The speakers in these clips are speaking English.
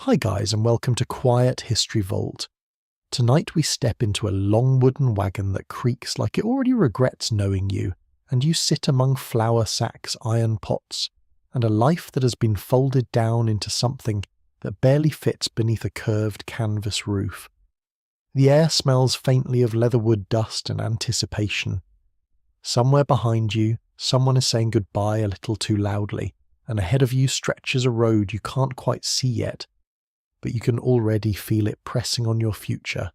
Hi guys, and welcome to Quiet History Vault. Tonight we step into a long wooden wagon that creaks like it already regrets knowing you, and you sit among flour sacks, iron pots, and a life that has been folded down into something that barely fits beneath a curved canvas roof. The air smells faintly of leatherwood dust and anticipation. Somewhere behind you, someone is saying goodbye a little too loudly, and ahead of you stretches a road you can't quite see yet, but you can already feel it pressing on your future.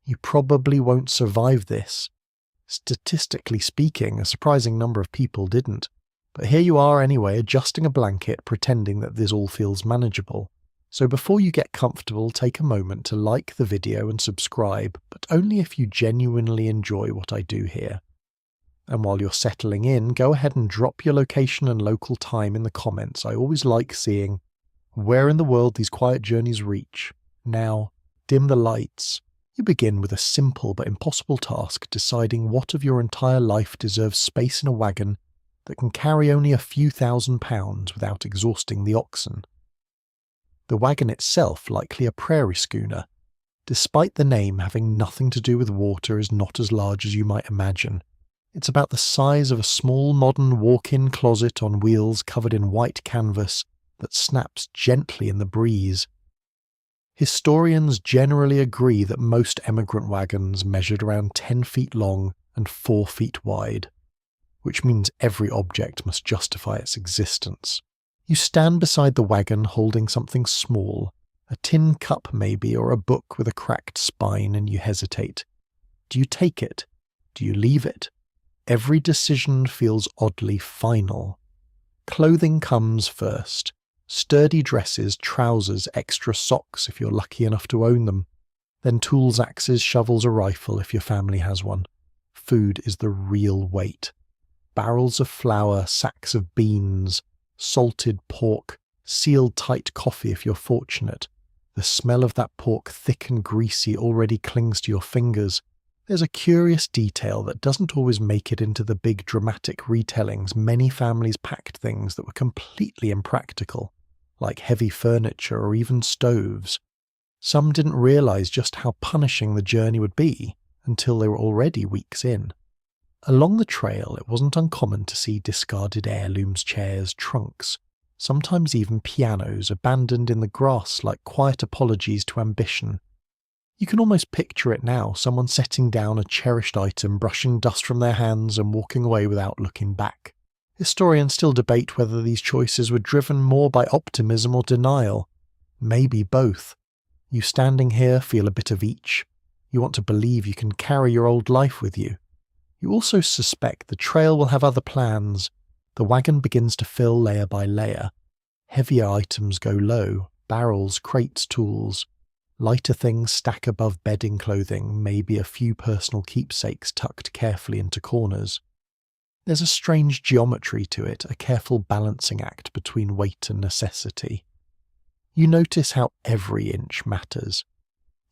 You probably won't survive this. Statistically speaking, a surprising number of people didn't. But here you are anyway, adjusting a blanket, pretending that this all feels manageable. So before you get comfortable, take a moment to like the video and subscribe, but only if you genuinely enjoy what I do here. And while you're settling in, go ahead and drop your location and local time in the comments. I always like seeing where in the world these quiet journeys reach. Now, dim the lights. You begin with a simple but impossible task, deciding what of your entire life deserves space in a wagon that can carry only a few £1,000s without exhausting the oxen. The wagon itself, likely a prairie schooner, despite the name having nothing to do with water, is not as large as you might imagine. It's about the size of a small modern walk-in closet on wheels covered in white canvas that snaps gently in the breeze. Historians generally agree that most emigrant wagons measured around 10 feet long and 4 feet wide, which means every object must justify its existence. You stand beside the wagon holding something small, a tin cup maybe, or a book with a cracked spine, and you hesitate. Do you take it? Do you leave it? Every decision feels oddly final. Clothing comes first. Sturdy dresses, trousers, extra socks if you're lucky enough to own them. Then tools, axes, shovels, a rifle if your family has one. Food is the real weight. Barrels of flour, sacks of beans, salted pork, sealed tight coffee if you're fortunate. The smell of that pork, thick and greasy, already clings to your fingers. There's a curious detail that doesn't always make it into the big dramatic retellings. Many families packed things that were completely impractical, like heavy furniture or even stoves. Some didn't realize just how punishing the journey would be until they were already weeks in. Along the trail, it wasn't uncommon to see discarded heirlooms, chairs, trunks, sometimes even pianos abandoned in the grass like quiet apologies to ambition. You can almost picture it now, someone setting down a cherished item, brushing dust from their hands and walking away without looking back. Historians still debate whether these choices were driven more by optimism or denial. Maybe both. You standing here feel a bit of each. You want to believe you can carry your old life with you. You also suspect the trail will have other plans. The wagon begins to fill layer by layer. Heavier items go low, barrels, crates, tools. Lighter things stack above bedding, clothing, maybe a few personal keepsakes tucked carefully into corners. There's a strange geometry to it, a careful balancing act between weight and necessity. You notice how every inch matters.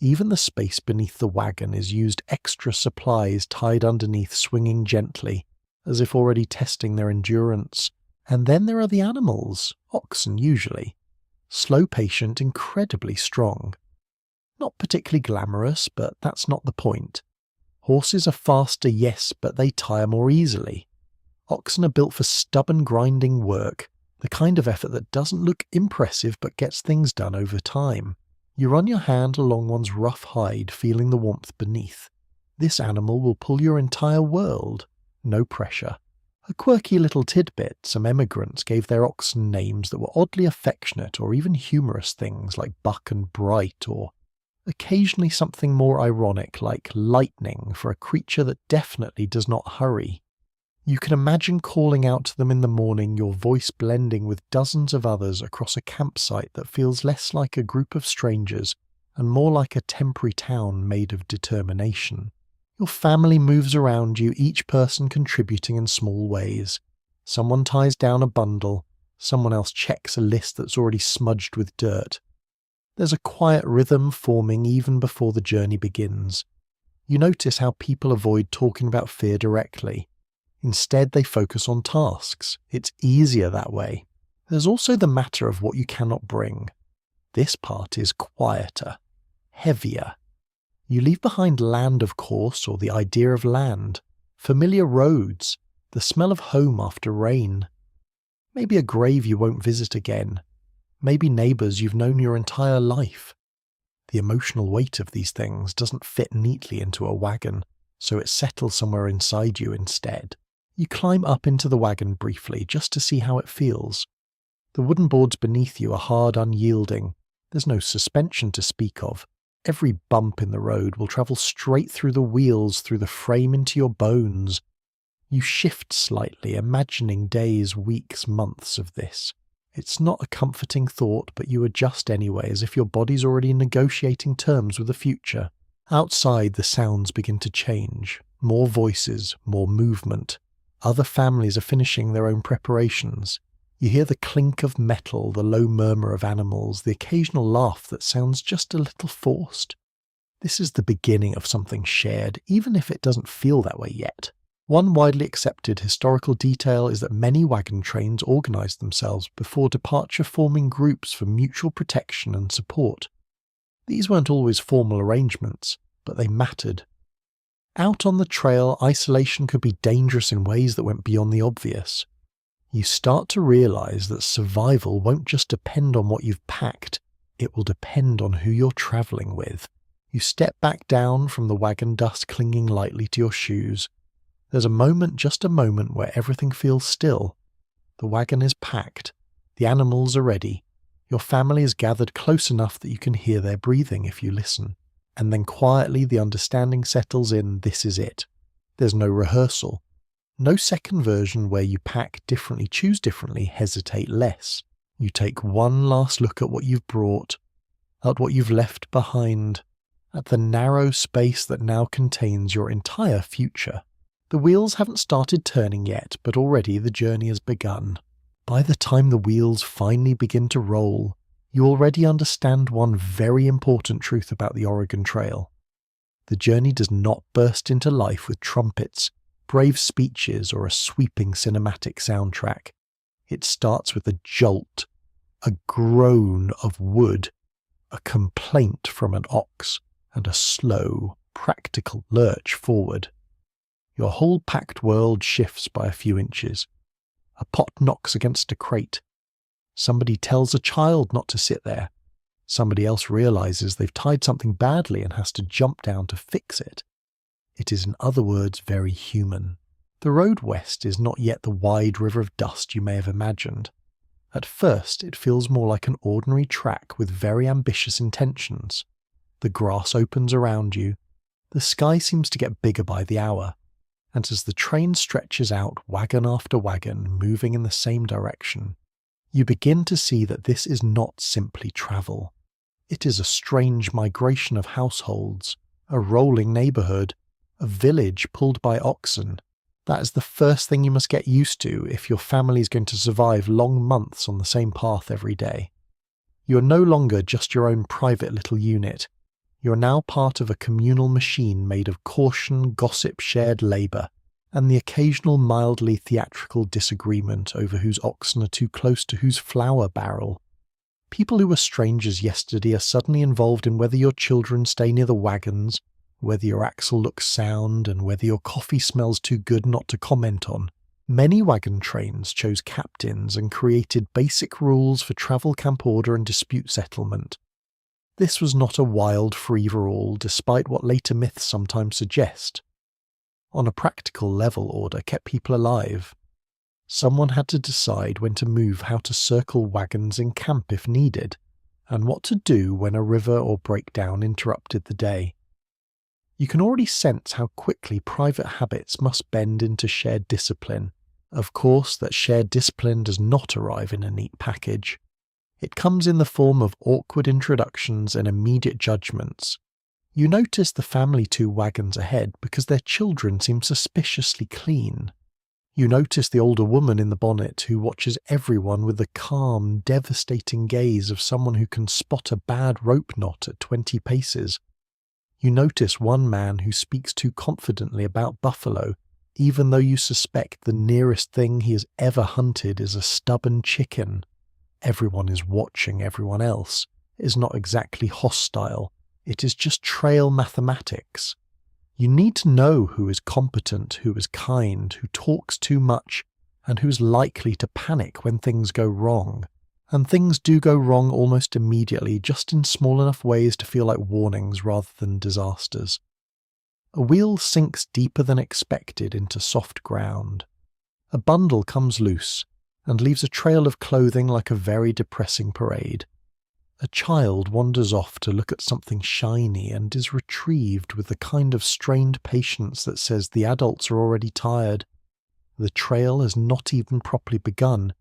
Even the space beneath the wagon is used, extra supplies tied underneath swinging gently, as if already testing their endurance. And then there are the animals, oxen usually. Slow, patient, incredibly strong. Not particularly glamorous, but that's not the point. Horses are faster, yes, but they tire more easily. Oxen are built for stubborn grinding work, the kind of effort that doesn't look impressive but gets things done over time. You run your hand along one's rough hide, feeling the warmth beneath. This animal will pull your entire world. No pressure. A quirky little tidbit, some emigrants gave their oxen names that were oddly affectionate or even humorous, things like Buck and Bright, or occasionally something more ironic like Lightning for a creature that definitely does not hurry. You can imagine calling out to them in the morning, your voice blending with dozens of others across a campsite that feels less like a group of strangers and more like a temporary town made of determination. Your family moves around you, each person contributing in small ways. Someone ties down a bundle, someone else checks a list that's already smudged with dirt. There's a quiet rhythm forming even before the journey begins. You notice how people avoid talking about fear directly. Instead, they focus on tasks. It's easier that way. There's also the matter of what you cannot bring. This part is quieter, heavier. You leave behind land, of course, or the idea of land, familiar roads, the smell of home after rain. Maybe a grave you won't visit again. Maybe neighbours you've known your entire life. The emotional weight of these things doesn't fit neatly into a wagon, so it settles somewhere inside you instead. You climb up into the wagon briefly just to see how it feels. The wooden boards beneath you are hard, unyielding. There's no suspension to speak of. Every bump in the road will travel straight through the wheels, through the frame into your bones. You shift slightly, imagining days, weeks, months of this. It's not a comforting thought, but you adjust anyway, as if your body's already negotiating terms with the future. Outside, the sounds begin to change. More voices, more movement. Other families are finishing their own preparations. You hear the clink of metal, the low murmur of animals, the occasional laugh that sounds just a little forced. This is the beginning of something shared, even if it doesn't feel that way yet. One widely accepted historical detail is that many wagon trains organised themselves before departure, forming groups for mutual protection and support. These weren't always formal arrangements, but they mattered. Out on the trail, isolation could be dangerous in ways that went beyond the obvious. You start to realise that survival won't just depend on what you've packed, it will depend on who you're travelling with. You step back down from the wagon dust clinging lightly to your shoes. There's a moment, just a moment, where everything feels still. The wagon is packed. The animals are ready. Your family is gathered close enough that you can hear their breathing if you listen. And then quietly the understanding settles in, this is it. There's no rehearsal. No second version where you pack differently, choose differently, hesitate less. You take one last look at what you've brought, at what you've left behind, at the narrow space that now contains your entire future. The wheels haven't started turning yet, but already the journey has begun. By the time the wheels finally begin to roll, you already understand one very important truth about the Oregon Trail. The journey does not burst into life with trumpets, brave speeches, or a sweeping cinematic soundtrack. It starts with a jolt, a groan of wood, a complaint from an ox, and a slow, practical lurch forward. Your whole packed world shifts by a few inches. A pot knocks against a crate. Somebody tells a child not to sit there. Somebody else realizes they've tied something badly and has to jump down to fix it. It is, in other words, very human. The road west is not yet the wide river of dust you may have imagined. At first, it feels more like an ordinary track with very ambitious intentions. The grass opens around you. The sky seems to get bigger by the hour. And as the train stretches out, wagon after wagon, moving in the same direction, you begin to see that this is not simply travel. It is a strange migration of households, a rolling neighbourhood, a village pulled by oxen. That is the first thing you must get used to if your family is going to survive long months on the same path every day. You are no longer just your own private little unit. You are now part of a communal machine made of caution, gossip, shared labour, and the occasional mildly theatrical disagreement over whose oxen are too close to whose flour barrel. People who were strangers yesterday are suddenly involved in whether your children stay near the wagons, whether your axle looks sound, and whether your coffee smells too good not to comment on. Many wagon trains chose captains and created basic rules for travel, camp order, and dispute settlement. This was not a wild free-for-all, despite what later myths sometimes suggest. On a practical level, order kept people alive. Someone had to decide when to move, how to circle wagons in camp if needed, and what to do when a river or breakdown interrupted the day. You can already sense how quickly private habits must bend into shared discipline. Of course, that shared discipline does not arrive in a neat package. It comes in the form of awkward introductions and immediate judgments. You notice the family 2 wagons ahead because their children seem suspiciously clean. You notice the older woman in the bonnet who watches everyone with the calm, devastating gaze of someone who can spot a bad rope knot at 20 paces. You notice one man who speaks too confidently about buffalo, even though you suspect the nearest thing he has ever hunted is a stubborn chicken. Everyone is watching everyone else. is not exactly hostile. It is just trail mathematics. You need to know who is competent, who is kind, who talks too much, and who's likely to panic when things go wrong. And things do go wrong almost immediately, just in small enough ways to feel like warnings rather than disasters. A wheel sinks deeper than expected into soft ground. A bundle comes loose and leaves a trail of clothing like a very depressing parade. A child wanders off to look at something shiny and is retrieved with the kind of strained patience that says the adults are already tired. The trail has not even properly begun,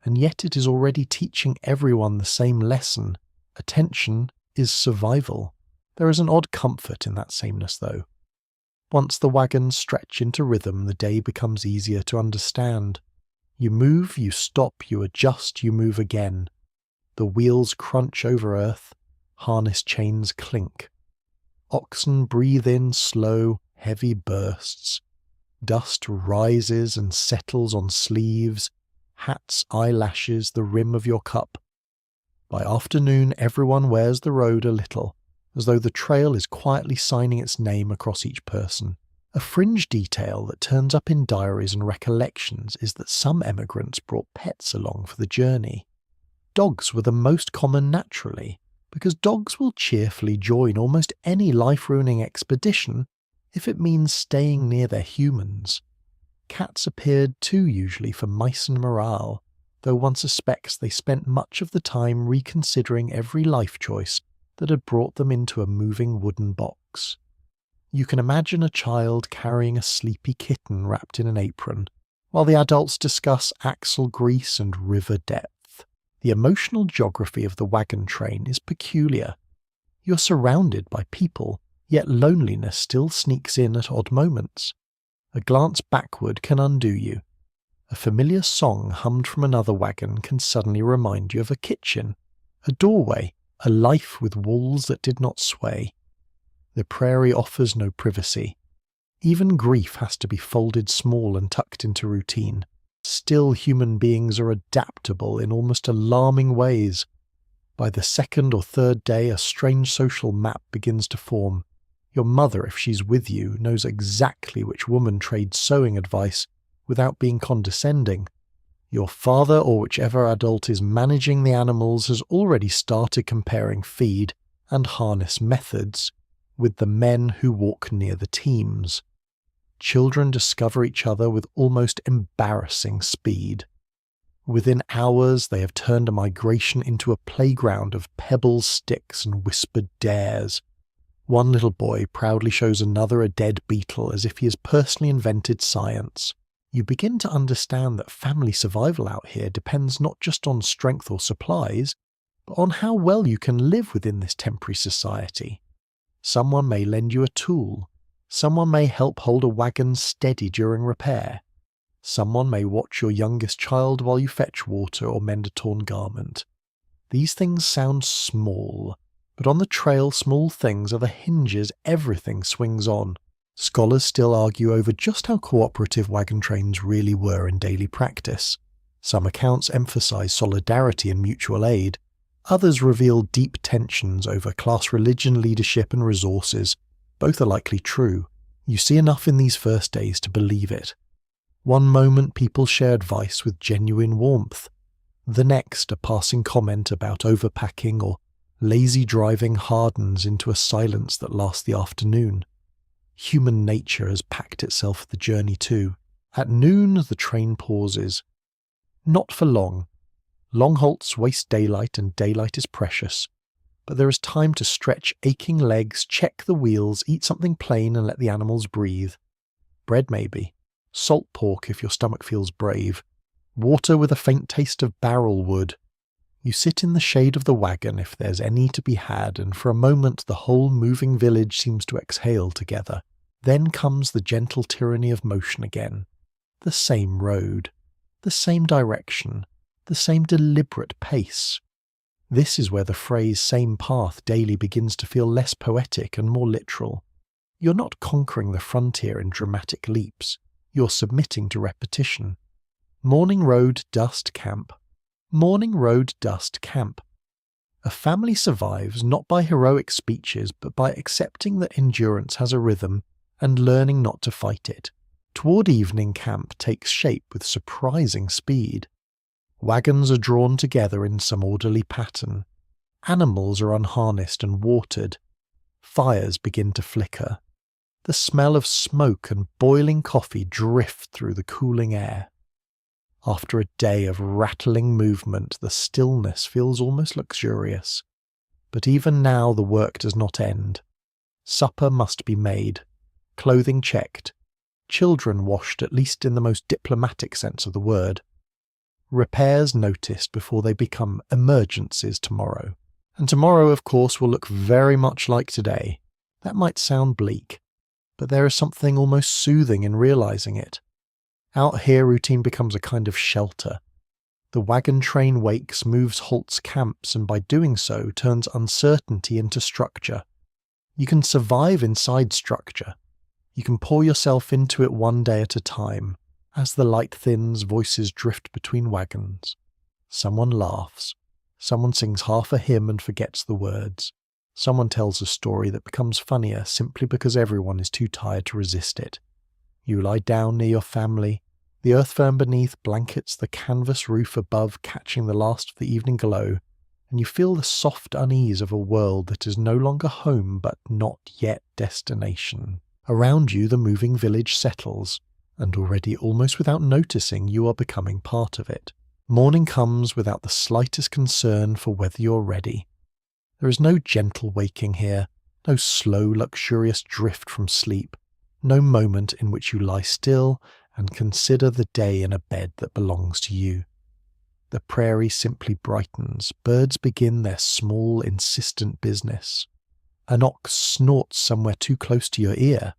and yet it is already teaching everyone the same lesson. Attention is survival. There is an odd comfort in that sameness, though. Once the wagons stretch into rhythm, the day becomes easier to understand. You move, you stop, you adjust, you move again. The wheels crunch over earth, harness chains clink. Oxen breathe in slow, heavy bursts. Dust rises and settles on sleeves, hats, eyelashes, the rim of your cup. By afternoon, everyone wears the road a little, as though the trail is quietly signing its name across each person. A fringe detail that turns up in diaries and recollections is that some emigrants brought pets along for the journey. Dogs were the most common naturally, because dogs will cheerfully join almost any life-ruining expedition if it means staying near their humans. Cats appeared too usually for mice and morale, though one suspects they spent much of the time reconsidering every life choice that had brought them into a moving wooden box. You can imagine a child carrying a sleepy kitten wrapped in an apron, while the adults discuss axle grease and river depth. The emotional geography of the wagon train is peculiar. You're surrounded by people, yet loneliness still sneaks in at odd moments. A glance backward can undo you. A familiar song hummed from another wagon can suddenly remind you of a kitchen, a doorway, a life with walls that did not sway. The prairie offers no privacy. Even grief has to be folded small and tucked into routine. Still, human beings are adaptable in almost alarming ways. By the second or third day, a strange social map begins to form. Your mother, if she's with you, knows exactly which woman trades sewing advice without being condescending. Your father, or whichever adult is managing the animals, has already started comparing feed and harness methods with the men who walk near the teams. Children discover each other with almost embarrassing speed. Within hours, they have turned a migration into a playground of pebbles, sticks, and whispered dares. One little boy proudly shows another a dead beetle as if he has personally invented science. You begin to understand that family survival out here depends not just on strength or supplies, but on how well you can live within this temporary society. Someone may lend you a tool. Someone may help hold a wagon steady during repair. Someone may watch your youngest child while you fetch water or mend a torn garment. These things sound small, but on the trail small things are the hinges everything swings on. Scholars still argue over just how cooperative wagon trains really were in daily practice. Some accounts emphasize solidarity and mutual aid. Others reveal deep tensions over class religion, leadership, and resources. Both are likely true. You see enough in these first days to believe it. One moment people share advice with genuine warmth. The next, a passing comment about overpacking or lazy driving hardens into a silence that lasts the afternoon. Human nature has packed itself for the journey too. At noon, the train pauses. Not for long. Long halts waste daylight, and daylight is precious. But there is time to stretch aching legs, check the wheels, eat something plain and let the animals breathe. Bread maybe. Salt pork if your stomach feels brave. Water with a faint taste of barrel wood. You sit in the shade of the wagon if there's any to be had, and for a moment the whole moving village seems to exhale together. Then comes the gentle tyranny of motion again. The same road. The same direction. The same deliberate pace. This is where the phrase "same path" daily begins to feel less poetic and more literal. You're not conquering the frontier in dramatic leaps. You're submitting to repetition. Morning road, dust, camp. Morning road, dust, camp. A family survives not by heroic speeches, but by accepting that endurance has a rhythm and learning not to fight it. Toward evening, camp takes shape with surprising speed. Wagons are drawn together in some orderly pattern. Animals are unharnessed and watered. Fires begin to flicker. The smell of smoke and boiling coffee drift through the cooling air. After a day of rattling movement, the stillness feels almost luxurious. But even now the work does not end. Supper must be made, clothing checked, children washed at least in the most diplomatic sense of the word. Repairs noticed before they become emergencies tomorrow. And tomorrow, of course, will look very much like today. That might sound bleak, but there is something almost soothing in realizing it. Out here, routine becomes a kind of shelter. The wagon train wakes, moves, halts, camps, and by doing so turns uncertainty into structure. You can survive inside structure. You can pour yourself into it one day at a time. As the light thins, voices drift between wagons. Someone laughs. Someone sings half a hymn and forgets the words. Someone tells a story that becomes funnier simply because everyone is too tired to resist it. You lie down near your family. The earth firm beneath blankets the canvas roof above, catching the last of the evening glow, and you feel the soft unease of a world that is no longer home but not yet destination. Around you the moving village settles, and already almost without noticing you are becoming part of it. Morning comes without the slightest concern for whether you're ready. There is no gentle waking here, no slow luxurious drift from sleep, no moment in which you lie still and consider the day in a bed that belongs to you. The prairie simply brightens, birds begin their small, insistent business. An ox snorts somewhere too close to your ear,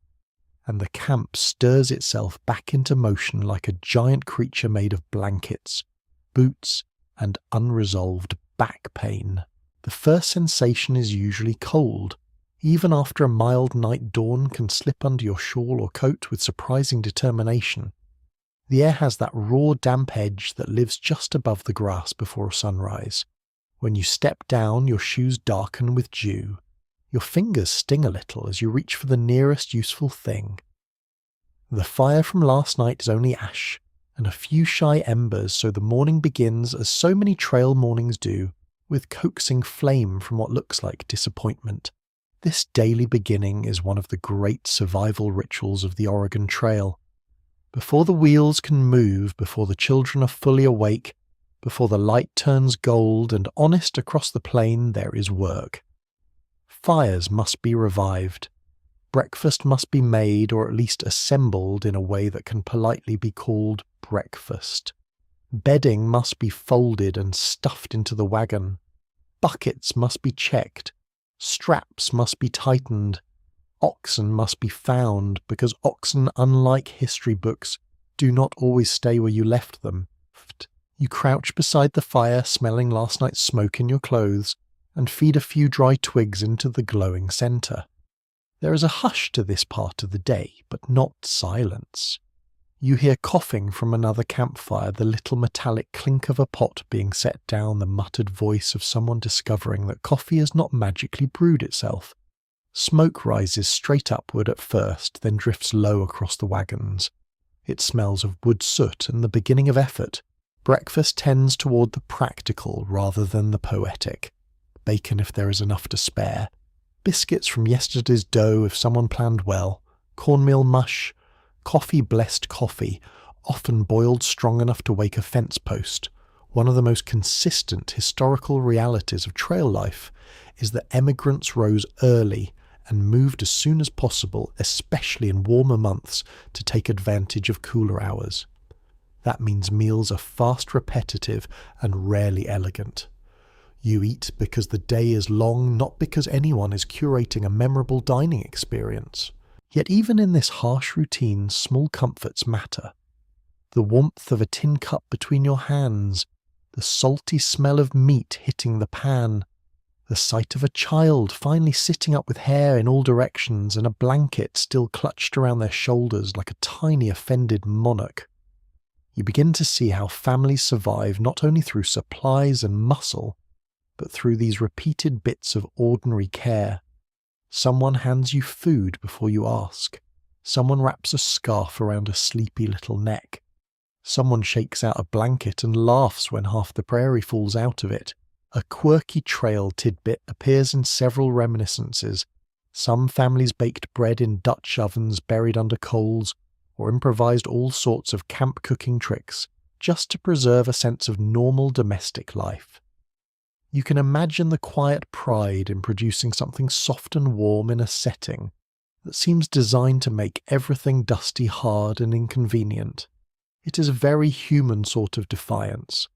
and the camp stirs itself back into motion like a giant creature made of blankets, boots, and unresolved back pain. The first sensation is usually cold. Even after a mild night, dawn can slip under your shawl or coat with surprising determination. The air has that raw, damp edge that lives just above the grass before sunrise. When you step down, your shoes darken with dew. Your fingers sting a little as you reach for the nearest useful thing. The fire from last night is only ash, and a few shy embers, so the morning begins as so many trail mornings do, with coaxing flame from what looks like disappointment. This daily beginning is one of the great survival rituals of the Oregon Trail. Before the wheels can move, before the children are fully awake, before the light turns gold and honest across the plain, there is work. Fires must be revived. Breakfast must be made, or at least assembled in a way that can politely be called breakfast. Bedding must be folded and stuffed into the wagon. Buckets must be checked. Straps must be tightened. Oxen must be found, because oxen, unlike history books, do not always stay where you left them. You crouch beside the fire, smelling last night's smoke in your clothes, and feed a few dry twigs into the glowing centre. There is a hush to this part of the day, but not silence. You hear coughing from another campfire, the little metallic clink of a pot being set down, the muttered voice of someone discovering that coffee has not magically brewed itself. Smoke rises straight upward at first, then drifts low across the wagons. It smells of wood soot and the beginning of effort. Breakfast tends toward the practical rather than the poetic. Bacon if there is enough to spare. Biscuits from yesterday's dough if someone planned well. Cornmeal mush. Coffee-blessed coffee, often boiled strong enough to wake a fence post. One of the most consistent historical realities of trail life is that emigrants rose early and moved as soon as possible, especially in warmer months, to take advantage of cooler hours. That means meals are fast, repetitive, and rarely elegant. You eat because the day is long, not because anyone is curating a memorable dining experience. Yet even in this harsh routine, small comforts matter. The warmth of a tin cup between your hands, the salty smell of meat hitting the pan, the sight of a child finally sitting up with hair in all directions and a blanket still clutched around their shoulders like a tiny offended monarch. You begin to see how families survive not only through supplies and muscle, but through these repeated bits of ordinary care. Someone hands you food before you ask. Someone wraps a scarf around a sleepy little neck. Someone shakes out a blanket and laughs when half the prairie falls out of it. A quirky trail tidbit appears in several reminiscences. Some families baked bread in Dutch ovens buried under coals, or improvised all sorts of camp cooking tricks just to preserve a sense of normal domestic life. You can imagine the quiet pride in producing something soft and warm in a setting that seems designed to make everything dusty, hard, and inconvenient. It is a very human sort of defiance.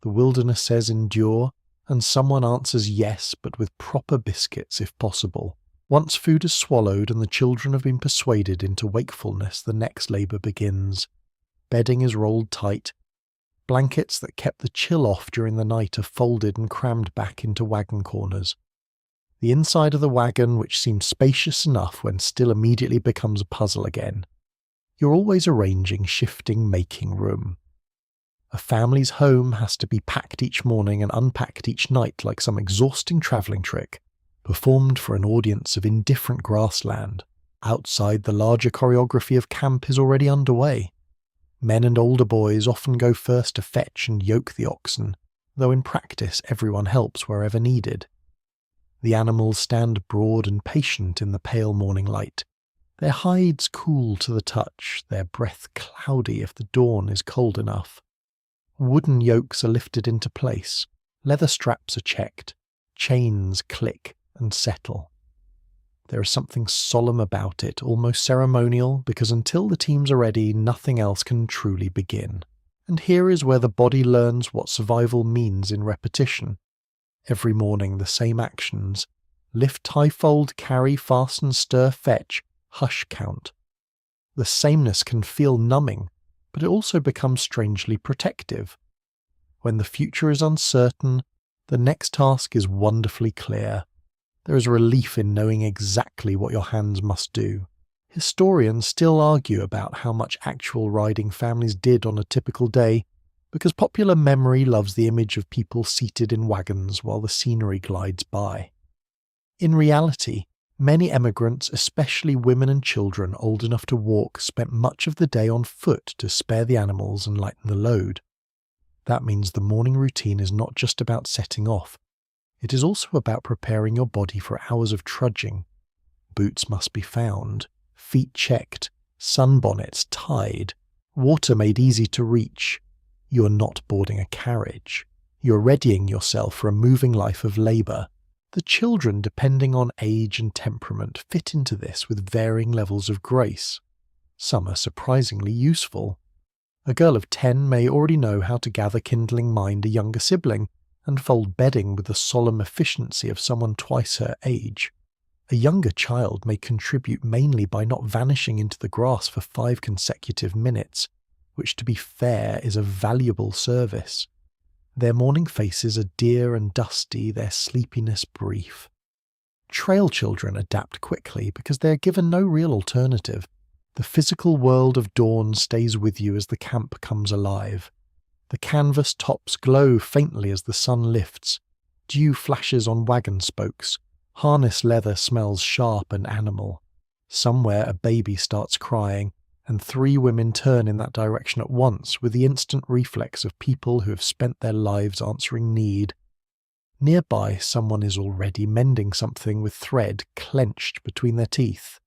The wilderness says endure, and someone answers yes, but with proper biscuits if possible. Once food is swallowed and the children have been persuaded into wakefulness, the next labour begins. Bedding is rolled tight. Blankets that kept the chill off during the night are folded and crammed back into wagon corners. The inside of the wagon, which seemed spacious enough when still immediately becomes a puzzle again. You're always arranging, shifting, making room. A family's home has to be packed each morning and unpacked each night like some exhausting travelling trick, performed for an audience of indifferent grassland. Outside, the larger choreography of camp is already underway. Men and older boys often go first to fetch and yoke the oxen, though in practice everyone helps wherever needed. The animals stand broad and patient in the pale morning light, their hides cool to the touch, their breath cloudy if the dawn is cold enough. Wooden yokes are lifted into place, leather straps are checked, chains click and settle. There is something solemn about it, almost ceremonial, because until the teams are ready, nothing else can truly begin. And here is where the body learns what survival means in repetition. Every morning the same actions: lift, tie, fold, carry, fasten, stir, fetch, hush, count. The sameness can feel numbing, but it also becomes strangely protective. When the future is uncertain, the next task is wonderfully clear. There is relief in knowing exactly what your hands must do. Historians still argue about how much actual riding families did on a typical day, because popular memory loves the image of people seated in wagons while the scenery glides by. In reality, many emigrants, especially women and children old enough to walk, spent much of the day on foot to spare the animals and lighten the load. That means the morning routine is not just about setting off. It is also about preparing your body for hours of trudging. Boots must be found, feet checked, sunbonnets tied, water made easy to reach. You are not boarding a carriage. You are readying yourself for a moving life of labour. The children, depending on age and temperament, fit into this with varying levels of grace. Some are surprisingly useful. A girl of 10 may already know how to gather kindling mind a younger sibling, and fold bedding with the solemn efficiency of someone twice her age. A younger child may contribute mainly by not vanishing into the grass for 5 consecutive minutes, which, to be fair, is a valuable service. Their morning faces are dear and dusty, their sleepiness brief. Trail children adapt quickly because they are given no real alternative. The physical world of dawn stays with you as the camp comes alive. The canvas tops glow faintly as the sun lifts. Dew flashes on wagon spokes. Harness leather smells sharp and animal. Somewhere a baby starts crying, and 3 women turn in that direction at once with the instant reflex of people who have spent their lives answering need. Nearby, someone is already mending something with thread clenched between their teeth.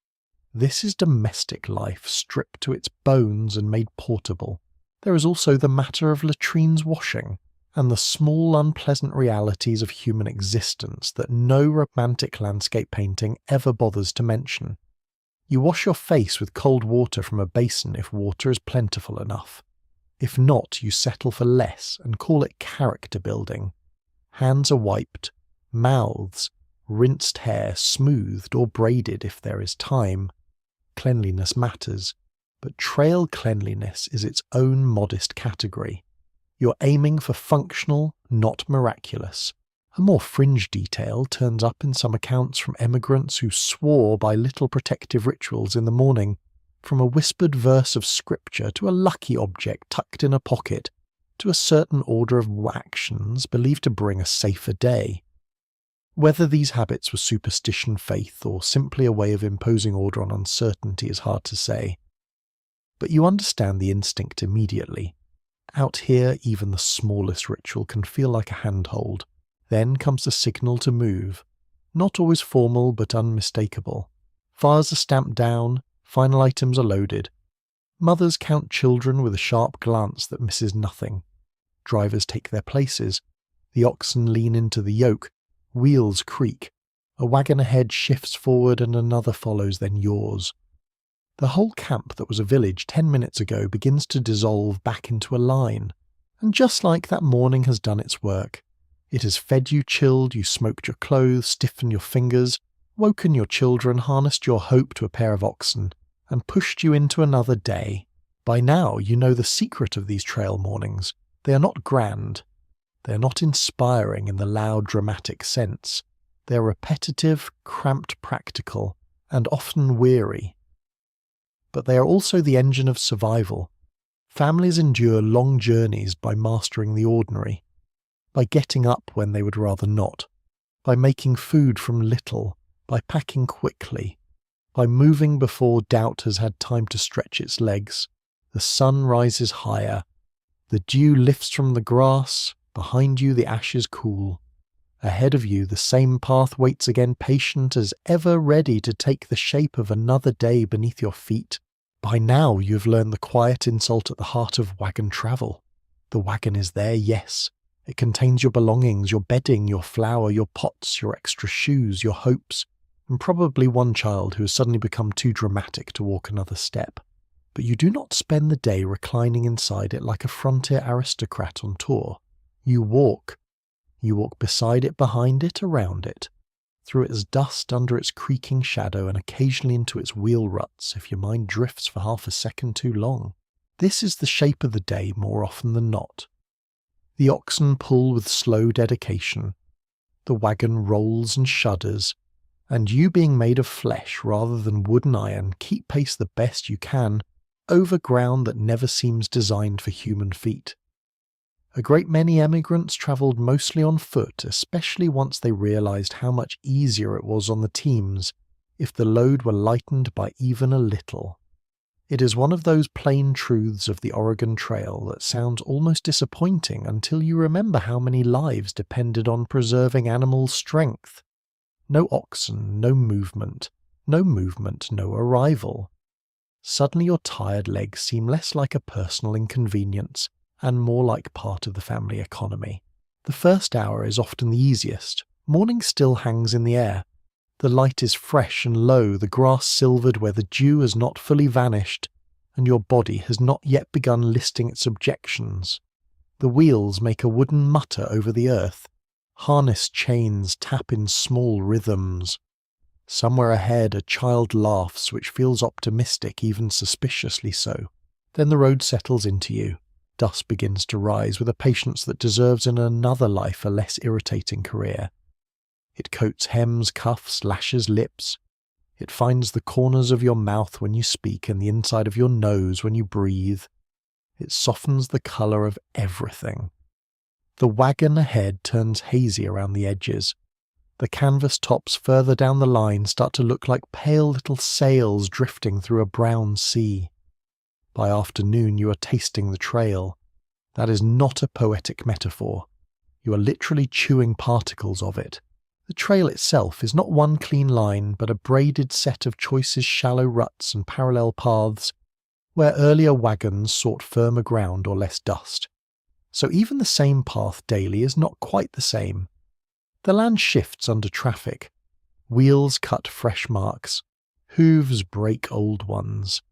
This is domestic life stripped to its bones and made portable. There is also the matter of latrines washing, and the small unpleasant realities of human existence that no romantic landscape painting ever bothers to mention. You wash your face with cold water from a basin if water is plentiful enough. If not, you settle for less and call it character building. Hands are wiped, mouths, rinsed hair smoothed or braided if there is time. Cleanliness matters, but trail cleanliness is its own modest category. You're aiming for functional, not miraculous. A more fringe detail turns up in some accounts from emigrants who swore by little protective rituals in the morning, from a whispered verse of scripture to a lucky object tucked in a pocket. to a certain order of actions believed to bring a safer day. Whether these habits were superstition, faith, or simply a way of imposing order on uncertainty is hard to say. But you understand the instinct immediately. Out here, even the smallest ritual can feel like a handhold. Then comes the signal to move. Not always formal, but unmistakable. Fires are stamped down, final items are loaded. Mothers count children with a sharp glance that misses nothing. Drivers take their places. The oxen lean into the yoke. Wheels creak. A wagon ahead shifts forward and another follows, then yours. The whole camp that was a village 10 minutes ago begins to dissolve back into a line. And just like that morning has done its work. It has fed you, chilled, you smoked your clothes, stiffened your fingers, woken your children, harnessed your hope to a pair of oxen, and pushed you into another day. By now you know the secret of these trail mornings. They are not grand. They are not inspiring in the loud dramatic sense. They are repetitive, cramped practical, and often weary. But they are also the engine of survival. Families endure long journeys by mastering the ordinary, by getting up when they would rather not, by making food from little, by packing quickly, by moving before doubt has had time to stretch its legs. The sun rises higher. The dew lifts from the grass. Behind you the ashes cool. Ahead of you the same path waits again, patient as ever, ready to take the shape of another day beneath your feet. By now you have learned the quiet insult at the heart of wagon travel. The wagon is there, yes. It contains your belongings, your bedding, your flour, your pots, your extra shoes, your hopes, and probably one child who has suddenly become too dramatic to walk another step. But you do not spend the day reclining inside it like a frontier aristocrat on tour. You walk. You walk beside it, behind it, around it, through its dust, under its creaking shadow, and occasionally into its wheel ruts if your mind drifts for half a second too long. This is the shape of the day more often than not. The oxen pull with slow dedication. The wagon rolls and shudders, and you, being made of flesh rather than wood and iron, keep pace the best you can over ground that never seems designed for human feet. A great many emigrants travelled mostly on foot, especially once they realised how much easier it was on the teams if the load were lightened by even a little. It is one of those plain truths of the Oregon Trail that sounds almost disappointing until you remember how many lives depended on preserving animal strength. No oxen, no movement, no arrival. Suddenly your tired legs seem less like a personal inconvenience and more like part of the family economy. The first hour is often the easiest. Morning still hangs in the air. The light is fresh and low, the grass silvered where the dew has not fully vanished, and your body has not yet begun listing its objections. The wheels make a wooden mutter over the earth. Harness chains tap in small rhythms. Somewhere ahead a child laughs, which feels optimistic, even suspiciously so. Then the road settles into you. Dust begins to rise with a patience that deserves in another life a less irritating career. It coats hems, cuffs, lashes lips. It finds the corners of your mouth when you speak and the inside of your nose when you breathe. It softens the colour of everything. The wagon ahead turns hazy around the edges. The canvas tops further down the line start to look like pale little sails drifting through a brown sea. By afternoon you are tasting the trail. That is not a poetic metaphor. You are literally chewing particles of it. The trail itself is not one clean line, but a braided set of choices, shallow ruts and parallel paths, where earlier wagons sought firmer ground or less dust. So even the same path daily is not quite the same. The land shifts under traffic. Wheels cut fresh marks. Hooves break old ones.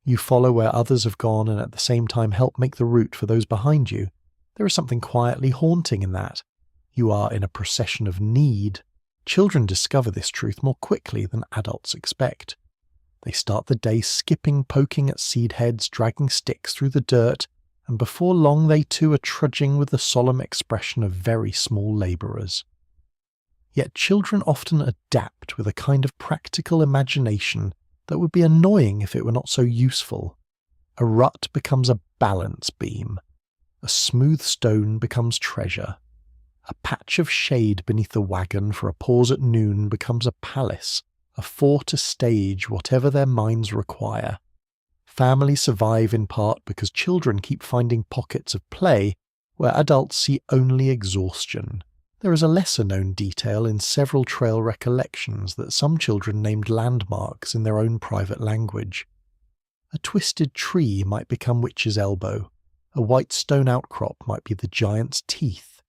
You follow where others have gone and at the same time help make the route for those behind you. There is something quietly haunting in that. You are in a procession of need. Children discover this truth more quickly than adults expect. They start the day skipping, poking at seed heads, dragging sticks through the dirt, and before long they too are trudging with the solemn expression of very small labourers. Yet children often adapt with a kind of practical imagination that would be annoying if it were not so useful. A rut becomes a balance beam. A smooth stone becomes treasure. A patch of shade beneath the wagon for a pause at noon becomes a palace, a fort to stage whatever their minds require. Families survive in part because children keep finding pockets of play where adults see only exhaustion. There is a lesser-known detail in several trail recollections that some children named landmarks in their own private language. A twisted tree might become Witch's Elbow. A white stone outcrop might be the giant's teeth.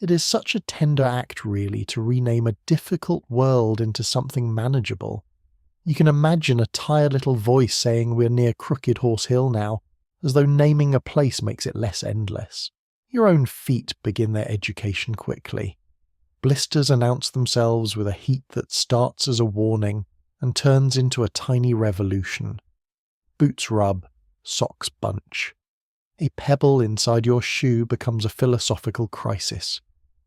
It is such a tender act, really, to rename a difficult world into something manageable. You can imagine a tired little voice saying we're near Crooked Horse Hill now, as though naming a place makes it less endless. Your own feet begin their education quickly. Blisters announce themselves with a heat that starts as a warning and turns into a tiny revolution. Boots rub, socks bunch. A pebble inside your shoe becomes a philosophical crisis.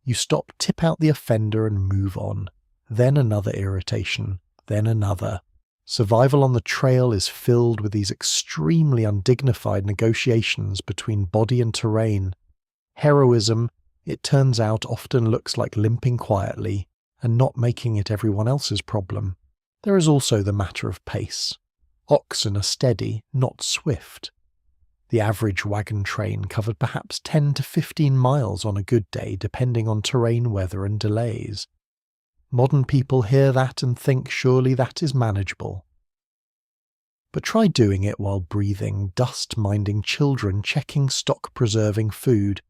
You stop, tip out the offender and move on. Then another irritation, then another. Survival on the trail is filled with these extremely undignified negotiations between body and terrain. Heroism, it turns out, often looks like limping quietly and not making it everyone else's problem. There is also the matter of pace. Oxen are steady, not swift. The average wagon train covered perhaps 10 to 15 miles on a good day, depending on terrain, weather and delays. Modern people hear that and think surely that is manageable. But try doing it while breathing, dust-minding children checking stock-preserving food,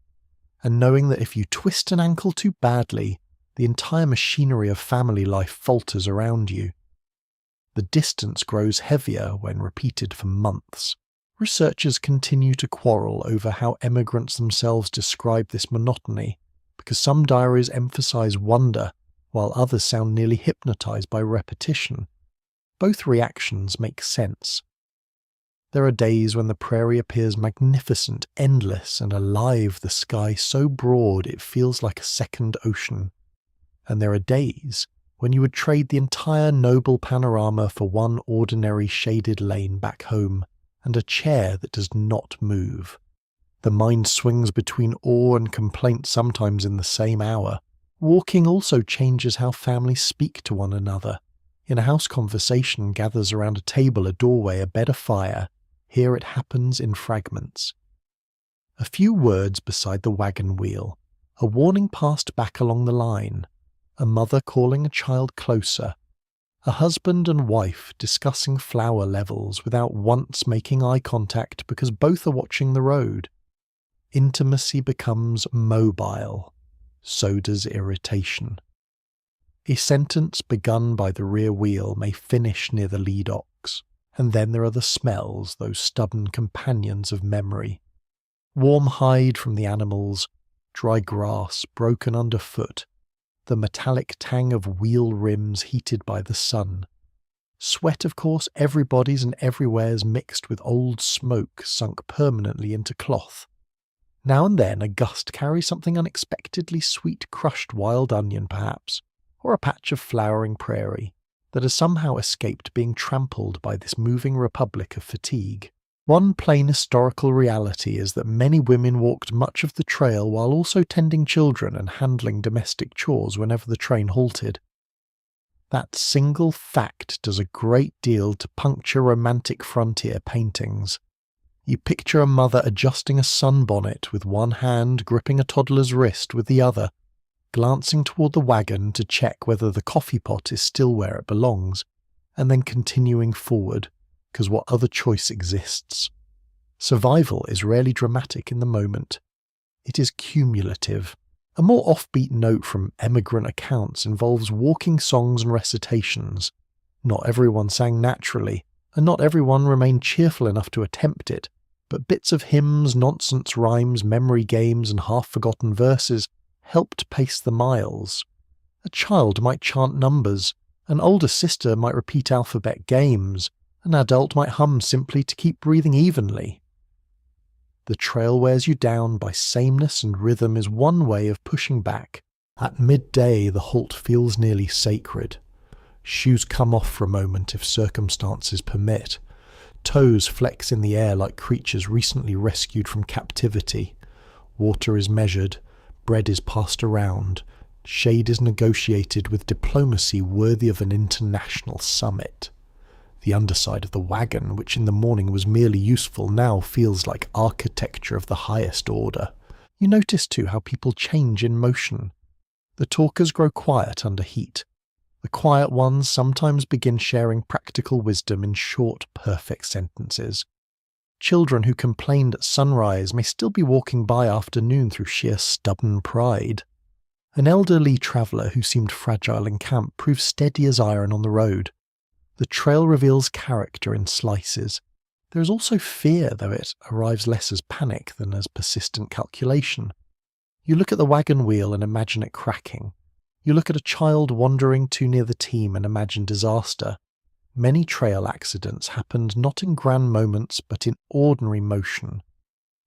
and knowing that if you twist an ankle too badly, the entire machinery of family life falters around you. The distance grows heavier when repeated for months. Researchers continue to quarrel over how emigrants themselves describe this monotony, because some diaries emphasize wonder, while others sound nearly hypnotized by repetition. Both reactions make sense. There are days when the prairie appears magnificent, endless, and alive, the sky so broad it feels like a second ocean. And there are days when you would trade the entire noble panorama for one ordinary shaded lane back home, and a chair that does not move. The mind swings between awe and complaint sometimes in the same hour. Walking also changes how families speak to one another. In a house, conversation gathers around a table, a doorway, a bed, a fire. Here it happens in fragments. A few words beside the wagon wheel. A warning passed back along the line. A mother calling a child closer. A husband and wife discussing flour levels without once making eye contact because both are watching the road. Intimacy becomes mobile. So does irritation. A sentence begun by the rear wheel may finish near the lead ox, and then there are the smells, those stubborn companions of memory. Warm hide from the animals, dry grass broken underfoot, the metallic tang of wheel rims heated by the sun. Sweat, of course, everybody's and everywhere's mixed with old smoke sunk permanently into cloth. Now and then a gust carries something unexpectedly sweet, crushed wild onion perhaps, or a patch of flowering prairie, that has somehow escaped being trampled by this moving republic of fatigue. One plain historical reality is that many women walked much of the trail while also tending children and handling domestic chores whenever the train halted. That single fact does a great deal to puncture romantic frontier paintings. You picture a mother adjusting a sunbonnet with one hand, gripping a toddler's wrist with the other, glancing toward the wagon to check whether the coffee pot is still where it belongs, and then continuing forward, because what other choice exists? Survival is rarely dramatic in the moment. It is cumulative. A more offbeat note from emigrant accounts involves walking songs and recitations. Not everyone sang naturally, and not everyone remained cheerful enough to attempt it, but bits of hymns, nonsense rhymes, memory games, and half-forgotten verses helped pace the miles. A child might chant numbers, an older sister might repeat alphabet games, an adult might hum simply to keep breathing evenly. The trail wears you down by sameness, and rhythm is one way of pushing back. At midday the halt feels nearly sacred. Shoes come off for a moment if circumstances permit. Toes flex in the air like creatures recently rescued from captivity. Water is measured, bread is passed around, shade is negotiated with diplomacy worthy of an international summit. The underside of the wagon, which in the morning was merely useful, now feels like architecture of the highest order. You notice too how people change in motion. The talkers grow quiet under heat. The quiet ones sometimes begin sharing practical wisdom in short, perfect sentences. Children who complained at sunrise may still be walking by afternoon through sheer stubborn pride. An elderly traveller who seemed fragile in camp proves steady as iron on the road. The trail reveals character in slices. There is also fear, though it arrives less as panic than as persistent calculation. You look at the wagon wheel and imagine it cracking. You look at a child wandering too near the team and imagine disaster. Many trail accidents happened not in grand moments but in ordinary motion.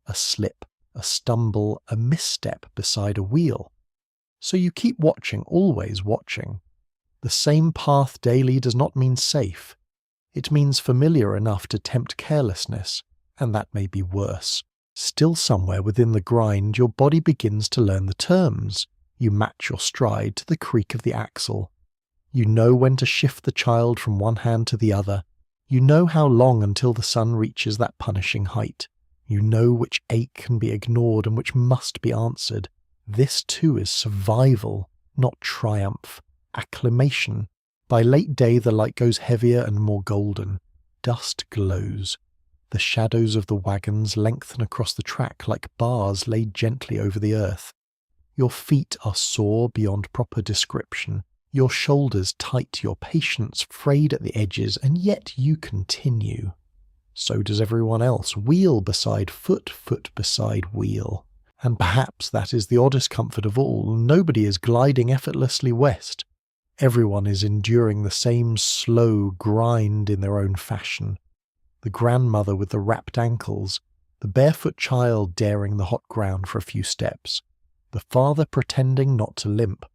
A slip, a stumble, a misstep beside a wheel. So you keep watching, always watching. The same path daily does not mean safe. It means familiar enough to tempt carelessness, and that may be worse. Still somewhere within the grind, your body begins to learn the terms. You match your stride to the creak of the axle. You know when to shift the child from one hand to the other. You know how long until the sun reaches that punishing height. You know which ache can be ignored and which must be answered. This too is survival, not triumph. Acclimation. By late day the light goes heavier and more golden. Dust glows. The shadows of the wagons lengthen across the track like bars laid gently over the earth. Your feet are sore beyond proper description. Your shoulders tight, your patience frayed at the edges, and yet you continue. So does everyone else, wheel beside foot, foot beside wheel. And perhaps that is the oddest comfort of all. Nobody is gliding effortlessly west. Everyone is enduring the same slow grind in their own fashion. The grandmother with the wrapped ankles, the barefoot child daring the hot ground for a few steps, the father pretending not to limp,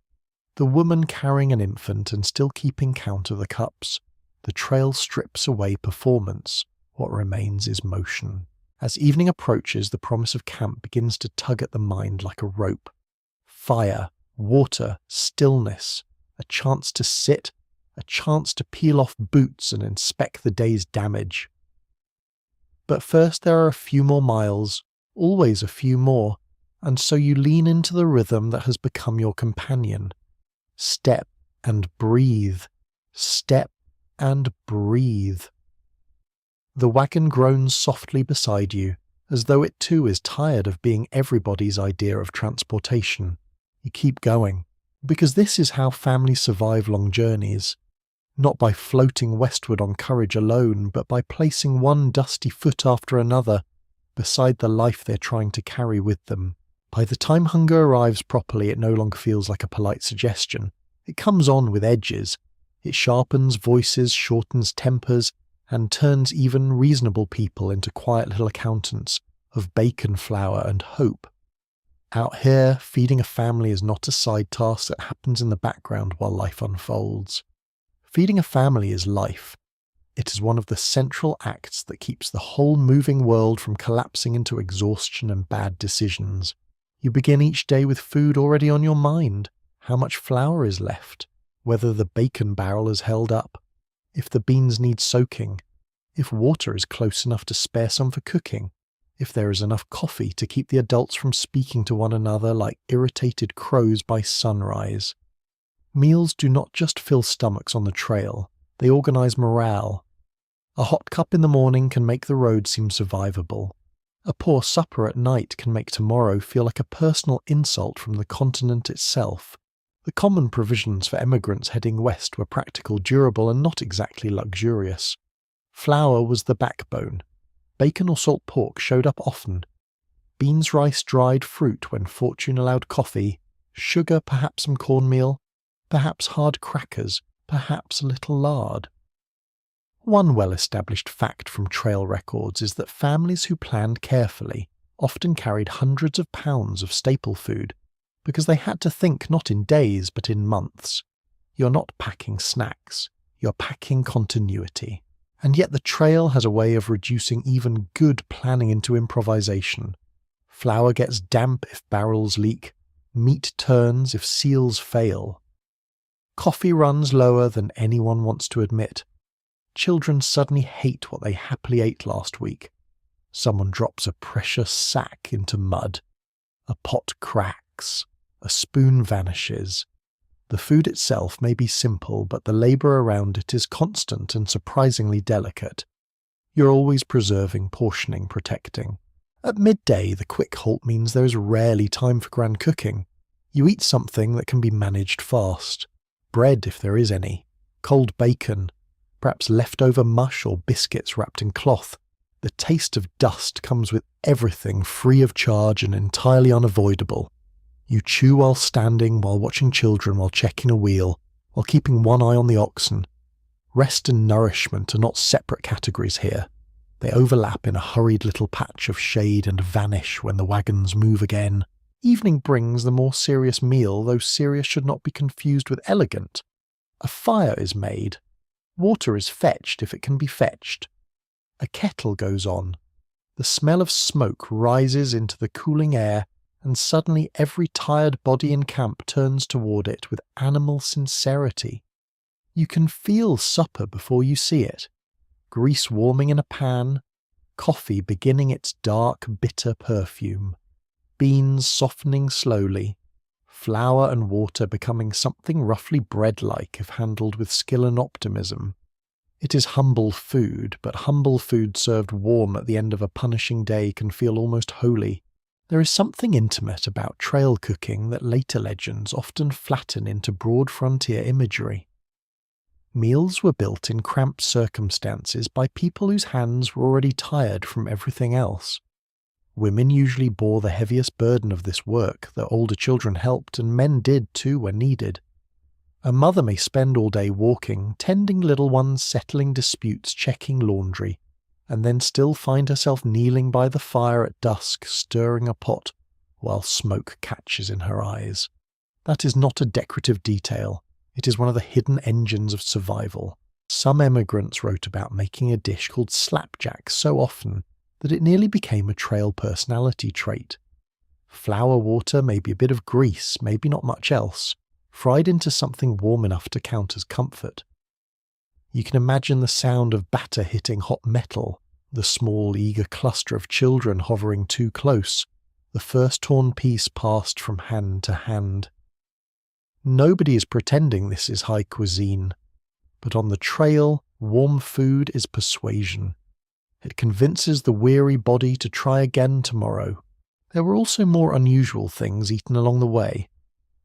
the woman carrying an infant and still keeping count of the cups. The trail strips away performance. What remains is motion. As evening approaches, the promise of camp begins to tug at the mind like a rope. Fire, water, stillness. A chance to sit, a chance to peel off boots and inspect the day's damage. But first there are a few more miles, always a few more, and so you lean into the rhythm that has become your companion. Step and breathe, step and breathe. The wagon groans softly beside you, as though it too is tired of being everybody's idea of transportation. You keep going. Because this is how families survive long journeys, not by floating westward on courage alone, but by placing one dusty foot after another beside the life they're trying to carry with them. By the time hunger arrives properly, it no longer feels like a polite suggestion. It comes on with edges. It sharpens voices, shortens tempers, and turns even reasonable people into quiet little accountants of bacon flour and hope. Out here, feeding a family is not a side task that happens in the background while life unfolds. Feeding a family is life. It is one of the central acts that keeps the whole moving world from collapsing into exhaustion and bad decisions. You begin each day with food already on your mind. How much flour is left? Whether the bacon barrel is held up? If the beans need soaking? If water is close enough to spare some for cooking? If there is enough coffee to keep the adults from speaking to one another like irritated crows by sunrise. Meals do not just fill stomachs on the trail, they organize morale. A hot cup in the morning can make the road seem survivable. A poor supper at night can make tomorrow feel like a personal insult from the continent itself. The common provisions for emigrants heading west were practical, durable, and not exactly luxurious. Flour was the backbone. Bacon or salt pork showed up often. Beans, rice, dried fruit when fortune allowed coffee, sugar, perhaps some cornmeal, perhaps hard crackers, perhaps a little lard. One well-established fact from trail records is that families who planned carefully often carried hundreds of pounds of staple food, because they had to think not in days but in months. You're not packing snacks, you're packing continuity. And yet the trail has a way of reducing even good planning into improvisation. Flour gets damp if barrels leak. Meat turns if seals fail. Coffee runs lower than anyone wants to admit. Children suddenly hate what they happily ate last week. Someone drops a precious sack into mud. A pot cracks. A spoon vanishes. The food itself may be simple, but the labour around it is constant and surprisingly delicate. You're always preserving, portioning, protecting. At midday, the quick halt means there is rarely time for grand cooking. You eat something that can be managed fast. Bread, if there is any. Cold bacon. Perhaps leftover mush or biscuits wrapped in cloth. The taste of dust comes with everything, free of charge and entirely unavoidable. You chew while standing, while watching children, while checking a wheel, while keeping one eye on the oxen. Rest and nourishment are not separate categories here. They overlap in a hurried little patch of shade and vanish when the wagons move again. Evening brings the more serious meal, though serious should not be confused with elegant. A fire is made. Water is fetched if it can be fetched. A kettle goes on. The smell of smoke rises into the cooling air, and suddenly every tired body in camp turns toward it with animal sincerity. You can feel supper before you see it. Grease warming in a pan, coffee beginning its dark, bitter perfume, beans softening slowly, flour and water becoming something roughly bread-like if handled with skill and optimism. It is humble food, but humble food served warm at the end of a punishing day can feel almost holy. There is something intimate about trail cooking that later legends often flatten into broad frontier imagery. Meals were built in cramped circumstances by people whose hands were already tired from everything else. Women usually bore the heaviest burden of this work, though older children helped, and men did too when needed. A mother may spend all day walking, tending little ones, settling disputes, checking laundry, and then still find herself kneeling by the fire at dusk, stirring a pot, while smoke catches in her eyes. That is not a decorative detail. It is one of the hidden engines of survival. Some emigrants wrote about making a dish called slapjack so often that it nearly became a trail personality trait. Flour water, maybe a bit of grease, maybe not much else, fried into something warm enough to count as comfort. You can imagine the sound of batter hitting hot metal, the small, eager cluster of children hovering too close, the first torn piece passed from hand to hand. Nobody is pretending this is high cuisine, but on the trail, warm food is persuasion. It convinces the weary body to try again tomorrow. There were also more unusual things eaten along the way.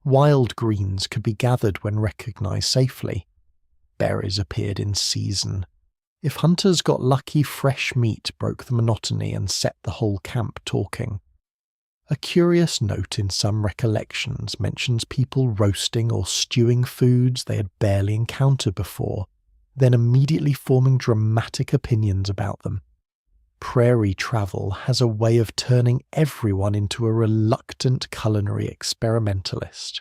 Wild greens could be gathered when recognized safely. Berries appeared in season. If hunters got lucky, fresh meat broke the monotony and set the whole camp talking. A curious note in some recollections mentions people roasting or stewing foods they had barely encountered before, then immediately forming dramatic opinions about them. Prairie travel has a way of turning everyone into a reluctant culinary experimentalist.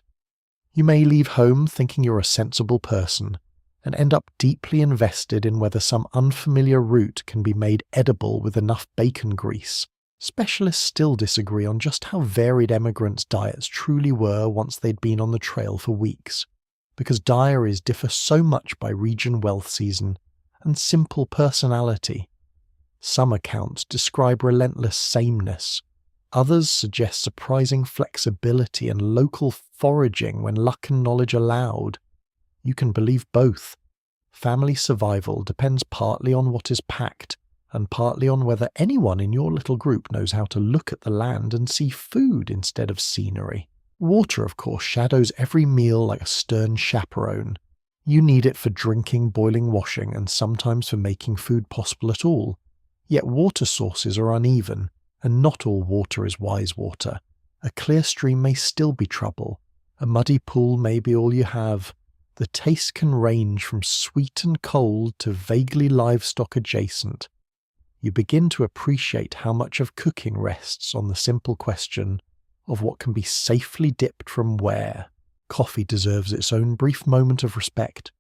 You may leave home thinking you're a sensible person, and end up deeply invested in whether some unfamiliar root can be made edible with enough bacon grease. Specialists still disagree on just how varied emigrants' diets truly were once they'd been on the trail for weeks, because diaries differ so much by region, wealth season, and simple personality. Some accounts describe relentless sameness. Others suggest surprising flexibility and local foraging when luck and knowledge allowed. You can believe both. Family survival depends partly on what is packed, and partly on whether anyone in your little group knows how to look at the land and see food instead of scenery. Water, of course, shadows every meal like a stern chaperone. You need it for drinking, boiling, washing, and sometimes for making food possible at all. Yet water sources are uneven, and not all water is wise water. A clear stream may still be trouble. A muddy pool may be all you have. The taste can range from sweet and cold to vaguely livestock adjacent. You begin to appreciate how much of cooking rests on the simple question of what can be safely dipped from where. Coffee deserves its own brief moment of respect.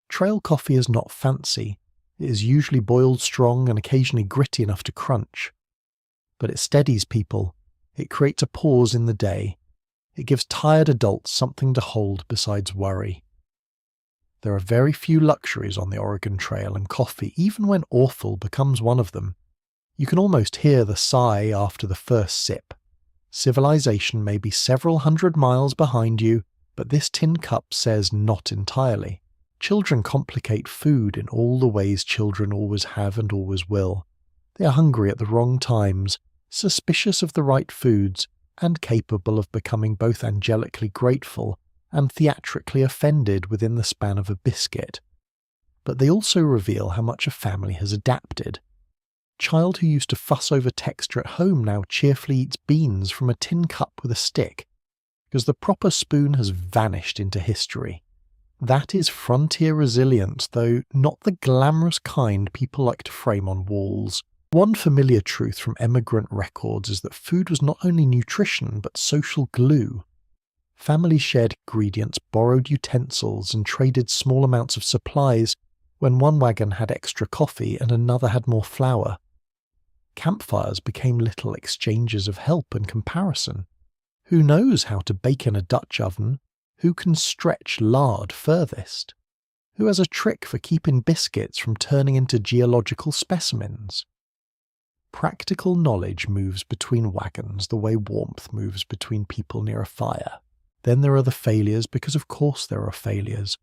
Trail coffee is not fancy. It is usually boiled strong and occasionally gritty enough to crunch. But it steadies people. It creates a pause in the day. It gives tired adults something to hold besides worry. There are very few luxuries on the Oregon Trail, and coffee, even when awful, becomes one of them. You can almost hear the sigh after the first sip. Civilization may be several hundred miles behind you, but this tin cup says not entirely. Children complicate food in all the ways children always have and always will. They are hungry at the wrong times, suspicious of the right foods, and capable of becoming both angelically grateful and theatrically offended within the span of a biscuit. But they also reveal how much a family has adapted. Child who used to fuss over texture at home now cheerfully eats beans from a tin cup with a stick, because the proper spoon has vanished into history. That is frontier resilience, though not the glamorous kind people like to frame on walls. One familiar truth from emigrant records is that food was not only nutrition but social glue. Families shared ingredients, borrowed utensils, and traded small amounts of supplies when one wagon had extra coffee and another had more flour. Campfires became little exchanges of help and comparison. Who knows how to bake in a Dutch oven? Who can stretch lard furthest? Who has a trick for keeping biscuits from turning into geological specimens? Practical knowledge moves between wagons the way warmth moves between people near a fire. Then there are the failures, because of course there are failures.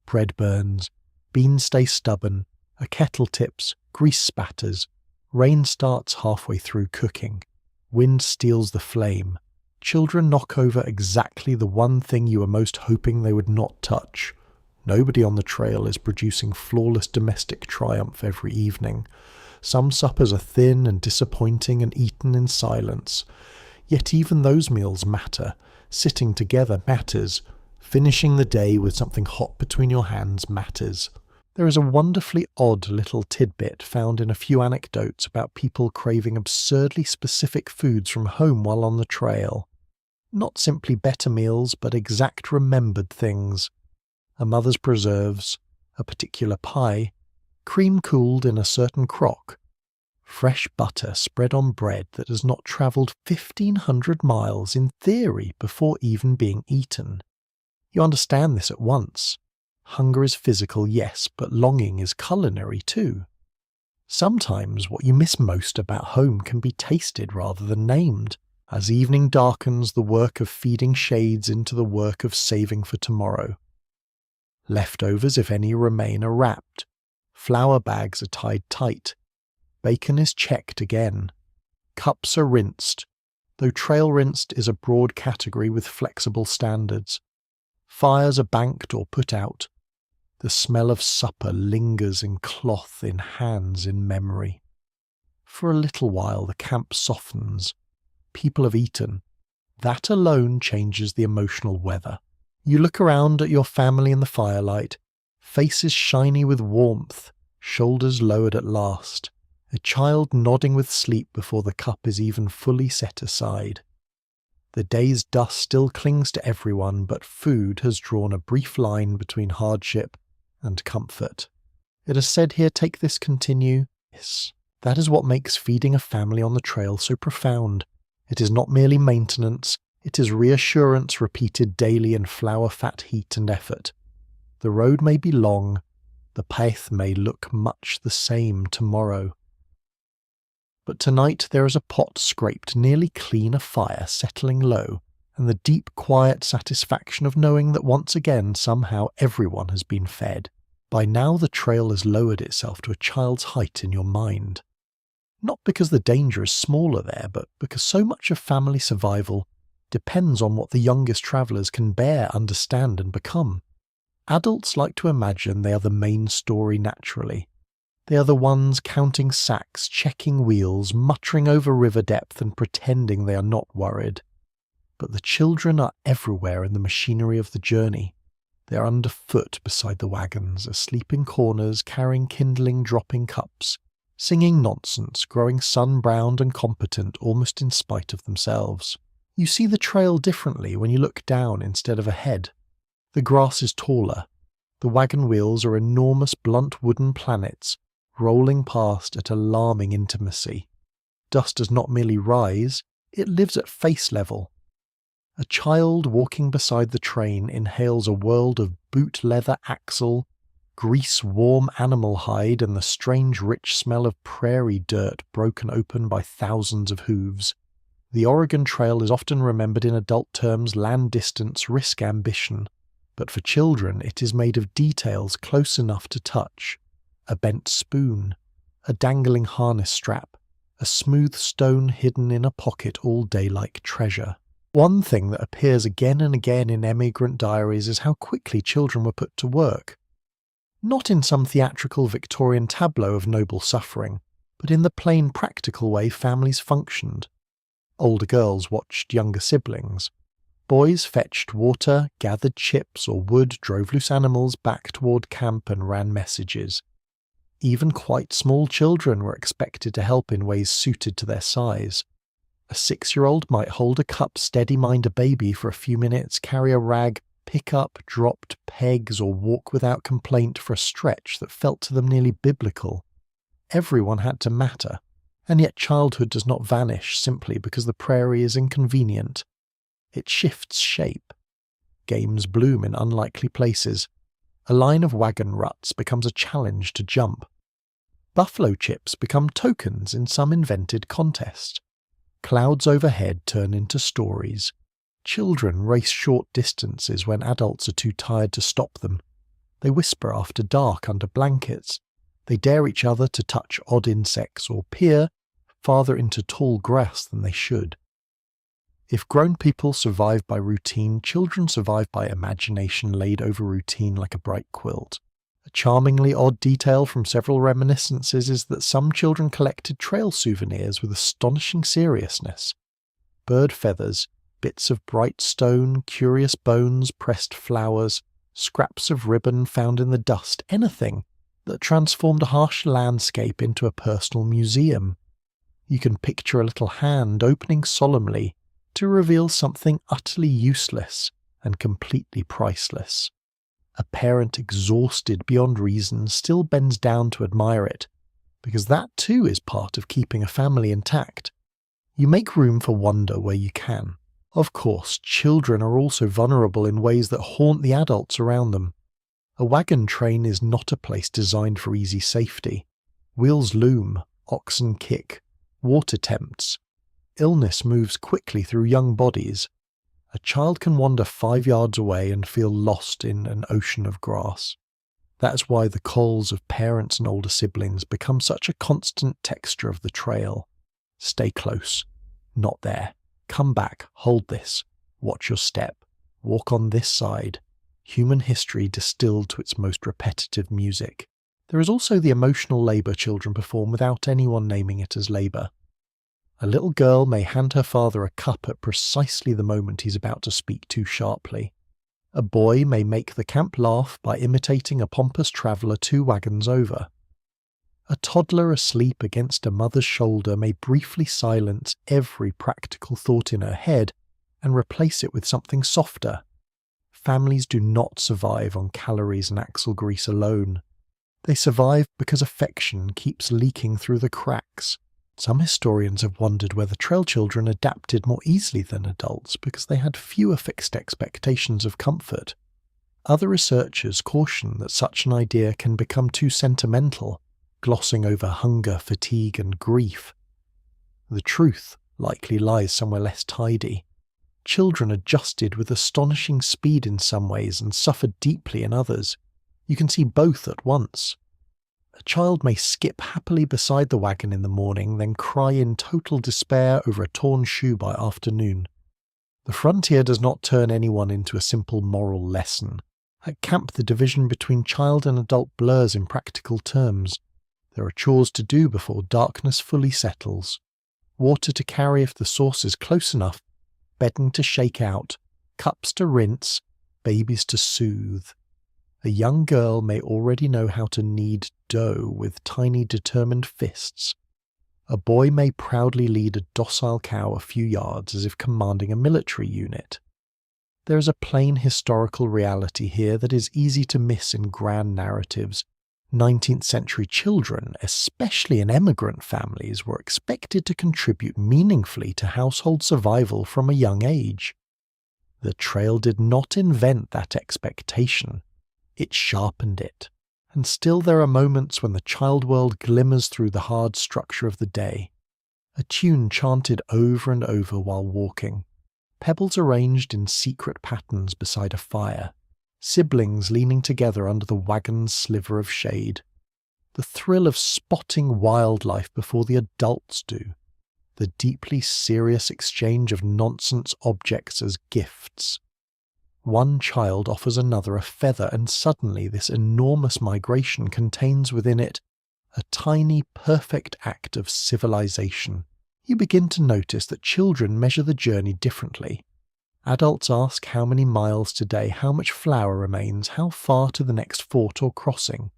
Bread burns, beans stay stubborn, a kettle tips, grease spatters, rain starts halfway through cooking, wind steals the flame, children knock over exactly the one thing you were most hoping they would not touch. Nobody on the trail is producing flawless domestic triumph every evening. Some suppers are thin and disappointing and eaten in silence. Yet even those meals matter. Sitting together matters. Finishing the day with something hot between your hands matters. There is a wonderfully odd little tidbit found in a few anecdotes about people craving absurdly specific foods from home while on the trail. Not simply better meals, but exact remembered things. A mother's preserves, a particular pie, cream cooled in a certain crock, fresh butter spread on bread that has not travelled 1,500 miles in theory before even being eaten. You understand this at once. Hunger is physical, yes, but longing is culinary too. Sometimes what you miss most about home can be tasted rather than named. As evening darkens, the work of feeding shades into the work of saving for tomorrow. Leftovers, if any remain, are wrapped. Flour bags are tied tight. Bacon is checked again. Cups are rinsed, though trail rinsed is a broad category with flexible standards. Fires are banked or put out. The smell of supper lingers in cloth, in hands, in memory. For a little while the camp softens. People have eaten. That alone changes the emotional weather. You look around at your family in the firelight, faces shiny with warmth, shoulders lowered at last, a child nodding with sleep before the cup is even fully set aside. The day's dust still clings to everyone, but food has drawn a brief line between hardship and comfort. It is said here, take this, continue. Yes, that is what makes feeding a family on the trail so profound. It is not merely maintenance, it is reassurance repeated daily in flour-fat heat and effort. The road may be long, the path may look much the same tomorrow. But tonight there is a pot scraped nearly clean, a fire settling low, and the deep quiet satisfaction of knowing that once again somehow everyone has been fed. By now the trail has lowered itself to a child's height in your mind. Not because the danger is smaller there, but because so much of family survival depends on what the youngest travellers can bear, understand and become. Adults like to imagine they are the main story naturally. They are the ones counting sacks, checking wheels, muttering over river depth and pretending they are not worried. But the children are everywhere in the machinery of the journey. They are underfoot beside the wagons, asleep in corners, carrying kindling, dropping cups, singing nonsense, growing sun-browned and competent almost in spite of themselves. You see the trail differently when you look down instead of ahead. The grass is taller. The wagon wheels are enormous blunt wooden planets, rolling past at alarming intimacy. Dust does not merely rise, It lives at face level. A child walking beside the train inhales a world of boot leather axle, grease-warm animal hide, and the strange rich smell of prairie dirt broken open by thousands of hooves. The Oregon Trail is often remembered in adult terms: land distance, risk, ambition. But for children it is made of details close enough to touch. A bent spoon, a dangling harness strap, a smooth stone hidden in a pocket all day like treasure. One thing that appears again and again in emigrant diaries is how quickly children were put to work. Not in some theatrical Victorian tableau of noble suffering, but in the plain practical way families functioned. Older girls watched younger siblings. Boys fetched water, gathered chips or wood, drove loose animals back toward camp, and ran messages. Even quite small children were expected to help in ways suited to their size. A 6-year-old might hold a cup, steady mind a baby for a few minutes, carry a rag, pick up dropped pegs, or walk without complaint for a stretch that felt to them nearly biblical. Everyone had to matter, and yet childhood does not vanish simply because the prairie is inconvenient. It shifts shape. Games bloom in unlikely places. A line of wagon ruts becomes a challenge to jump. Buffalo chips become tokens in some invented contest. Clouds overhead turn into stories. Children race short distances when adults are too tired to stop them. They whisper after dark under blankets. They dare each other to touch odd insects or peer farther into tall grass than they should. If grown people survive by routine, children survive by imagination laid over routine like a bright quilt. A charmingly odd detail from several reminiscences is that some children collected trail souvenirs with astonishing seriousness. Bird feathers, bits of bright stone, curious bones, pressed flowers, scraps of ribbon found in the dust, anything that transformed a harsh landscape into a personal museum. You can picture a little hand opening solemnly to reveal something utterly useless and completely priceless. A parent exhausted beyond reason still bends down to admire it, because that too is part of keeping a family intact. You make room for wonder where you can. Of course, children are also vulnerable in ways that haunt the adults around them. A wagon train is not a place designed for easy safety. Wheels loom, oxen kick, water tempts. Illness moves quickly through young bodies. A child can wander 5 yards away and feel lost in an ocean of grass. That's why the calls of parents and older siblings become such a constant texture of the trail. Stay close. Not there. Come back. Hold this. Watch your step. Walk on this side. Human history distilled to its most repetitive music. There is also the emotional labour children perform without anyone naming it as labour. A little girl may hand her father a cup at precisely the moment he's about to speak too sharply. A boy may make the camp laugh by imitating a pompous traveller 2 wagons over. A toddler asleep against a mother's shoulder may briefly silence every practical thought in her head and replace it with something softer. Families do not survive on calories and axle grease alone. They survive because affection keeps leaking through the cracks. Some historians have wondered whether trail children adapted more easily than adults because they had fewer fixed expectations of comfort. Other researchers caution that such an idea can become too sentimental, glossing over hunger, fatigue, and grief. The truth likely lies somewhere less tidy. Children adjusted with astonishing speed in some ways and suffered deeply in others. You can see both at once. A child may skip happily beside the wagon in the morning, then cry in total despair over a torn shoe by afternoon. The frontier does not turn anyone into a simple moral lesson. At camp, the division between child and adult blurs in practical terms. There are chores to do before darkness fully settles. Water to carry if the source is close enough, bedding to shake out, cups to rinse, babies to soothe. A young girl may already know how to knead dough with tiny determined fists. A boy may proudly lead a docile cow a few yards as if commanding a military unit. There is a plain historical reality here that is easy to miss in grand narratives, 19th century children, especially in emigrant families, were expected to contribute meaningfully to household survival from a young age. The trail did not invent that expectation, it sharpened it, and still there are moments when the child world glimmers through the hard structure of the day. A tune chanted over and over while walking, pebbles arranged in secret patterns beside a fire, siblings leaning together under the wagon's sliver of shade. The thrill of spotting wildlife before the adults do. The deeply serious exchange of nonsense objects as gifts. One child offers another a feather, and suddenly this enormous migration contains within it a tiny, perfect act of civilization. You begin to notice that children measure the journey differently. Adults ask how many miles today, how much flour remains, how far to the next fort or crossing.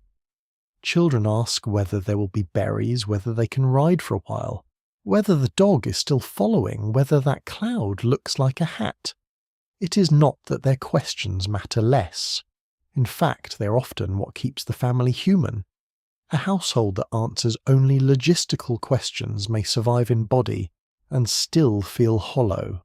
Children ask whether there will be berries, whether they can ride for a while, whether the dog is still following, whether that cloud looks like a hat. It is not that their questions matter less. In fact, they're often what keeps the family human. A household that answers only logistical questions may survive in body and still feel hollow.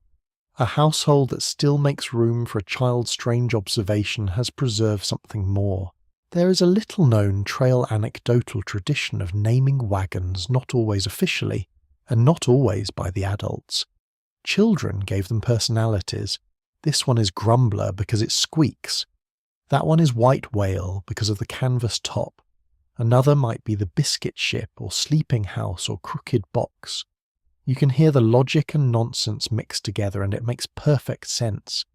A household that still makes room for a child's strange observation has preserved something more. There is a little-known trail anecdotal tradition of naming wagons, not always officially, and not always by the adults. Children gave them personalities. This one is Grumbler because it squeaks. That one is White Whale because of the canvas top. Another might be the Biscuit Ship or Sleeping House or Crooked Box. You can hear the logic and nonsense mixed together, and it makes perfect sense.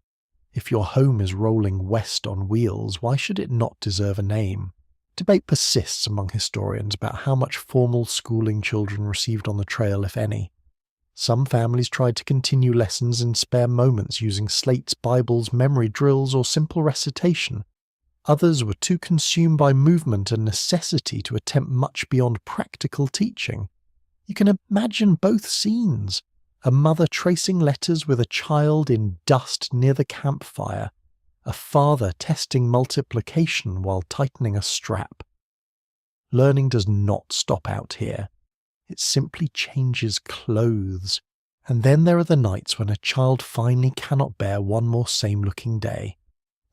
If your home is rolling west on wheels, why should it not deserve a name? Debate persists among historians about how much formal schooling children received on the trail, if any. Some families tried to continue lessons in spare moments using slates, Bibles, memory drills, or simple recitation. Others were too consumed by movement and necessity to attempt much beyond practical teaching. You can imagine both scenes. A mother tracing letters with a child in dust near the campfire. A father testing multiplication while tightening a strap. Learning does not stop out here. It simply changes clothes. And then there are the nights when a child finally cannot bear one more same-looking day.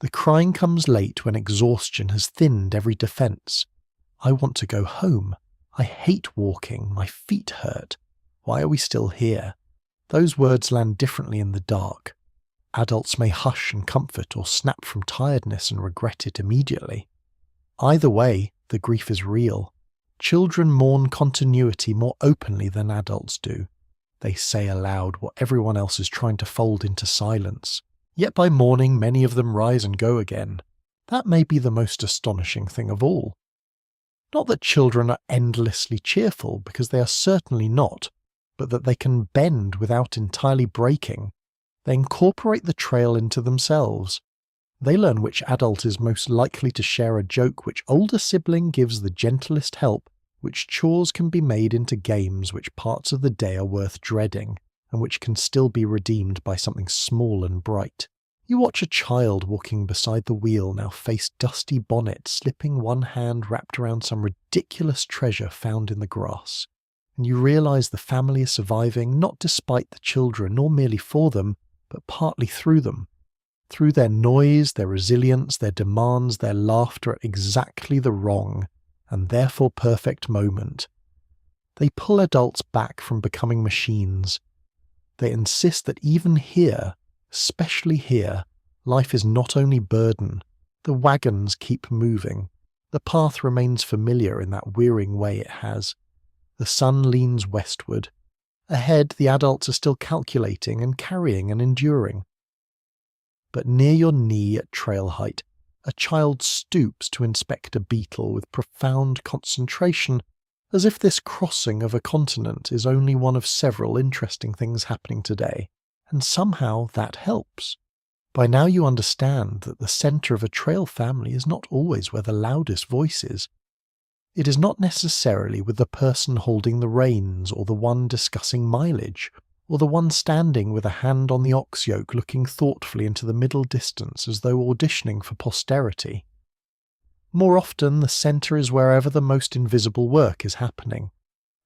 The crying comes late when exhaustion has thinned every defence. I want to go home. I hate walking. My feet hurt. Why are we still here? Those words land differently in the dark. Adults may hush and comfort or snap from tiredness and regret it immediately. Either way, the grief is real. Children mourn continuity more openly than adults do. They say aloud what everyone else is trying to fold into silence. Yet by morning many of them rise and go again. That may be the most astonishing thing of all. Not that children are endlessly cheerful, because they are certainly not, but that they can bend without entirely breaking. They incorporate the trail into themselves. They learn which adult is most likely to share a joke, which older sibling gives the gentlest help, which chores can be made into games, which parts of the day are worth dreading, and which can still be redeemed by something small and bright. You watch a child walking beside the wheel now face dusty bonnet, slipping one hand wrapped around some ridiculous treasure found in the grass. And you realise the family is surviving not despite the children, nor merely for them, but partly through them. Through their noise, their resilience, their demands, their laughter at exactly the wrong, and therefore perfect moment. They pull adults back from becoming machines. They insist that even here, especially here, life is not only burden. The wagons keep moving. The path remains familiar in that wearying way it has. The sun leans westward. Ahead, the adults are still calculating and carrying and enduring. But near your knee at trail height, a child stoops to inspect a beetle with profound concentration, as if this crossing of a continent is only one of several interesting things happening today. And somehow that helps. By now you understand that the centre of a trail family is not always where the loudest voice is. It is not necessarily with the person holding the reins, or the one discussing mileage, or the one standing with a hand on the ox yoke looking thoughtfully into the middle distance as though auditioning for posterity. More often, the centre is wherever the most invisible work is happening.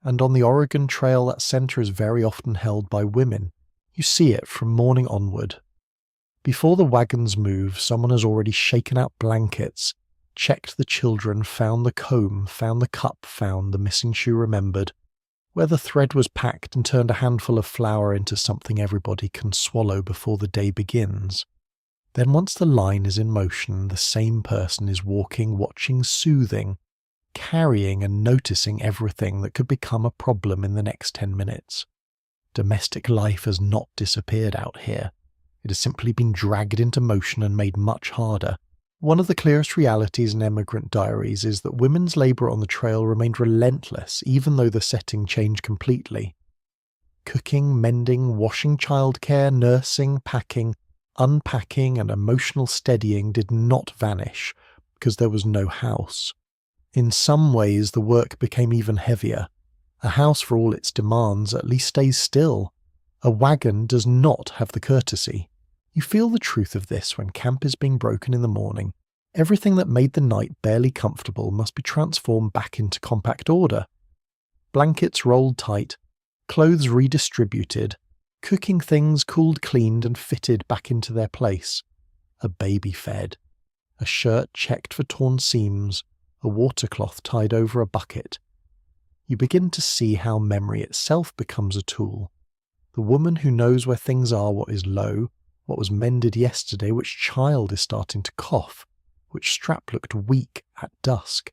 And on the Oregon Trail, that centre is very often held by women. You see it from morning onward. Before the wagons move, someone has already shaken out blankets, checked the children, found the comb, found the cup, found the missing shoe remembered, where the thread was packed and turned a handful of flour into something everybody can swallow before the day begins. Then once the line is in motion, the same person is walking, watching, soothing, carrying and noticing everything that could become a problem in the next 10 minutes. Domestic life has not disappeared out here. It has simply been dragged into motion and made much harder. One of the clearest realities in emigrant diaries is that women's labour on the trail remained relentless even though the setting changed completely. Cooking, mending, washing, childcare, nursing, packing, unpacking and emotional steadying did not vanish because there was no house. In some ways the work became even heavier. A house, for all its demands, at least stays still. A wagon does not have the courtesy. You feel the truth of this when camp is being broken in the morning. Everything that made the night barely comfortable must be transformed back into compact order. Blankets rolled tight, clothes redistributed, cooking things cooled, cleaned and fitted back into their place. A baby fed. A shirt checked for torn seams, a water cloth tied over a bucket. You begin to see how memory itself becomes a tool. The woman who knows where things are, what is low, what was mended yesterday, which child is starting to cough, which strap looked weak at dusk.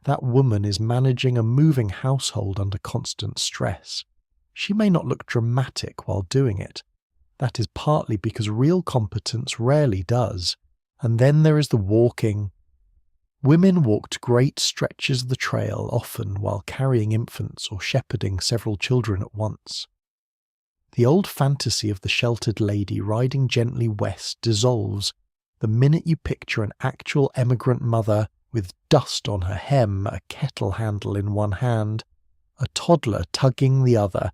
That woman is managing a moving household under constant stress. She may not look dramatic while doing it. That is partly because real competence rarely does. And then there is the walking. Women walked great stretches of the trail, often while carrying infants or shepherding several children at once. The old fantasy of the sheltered lady riding gently west dissolves the minute you picture an actual emigrant mother with dust on her hem, a kettle handle in one hand, a toddler tugging the other,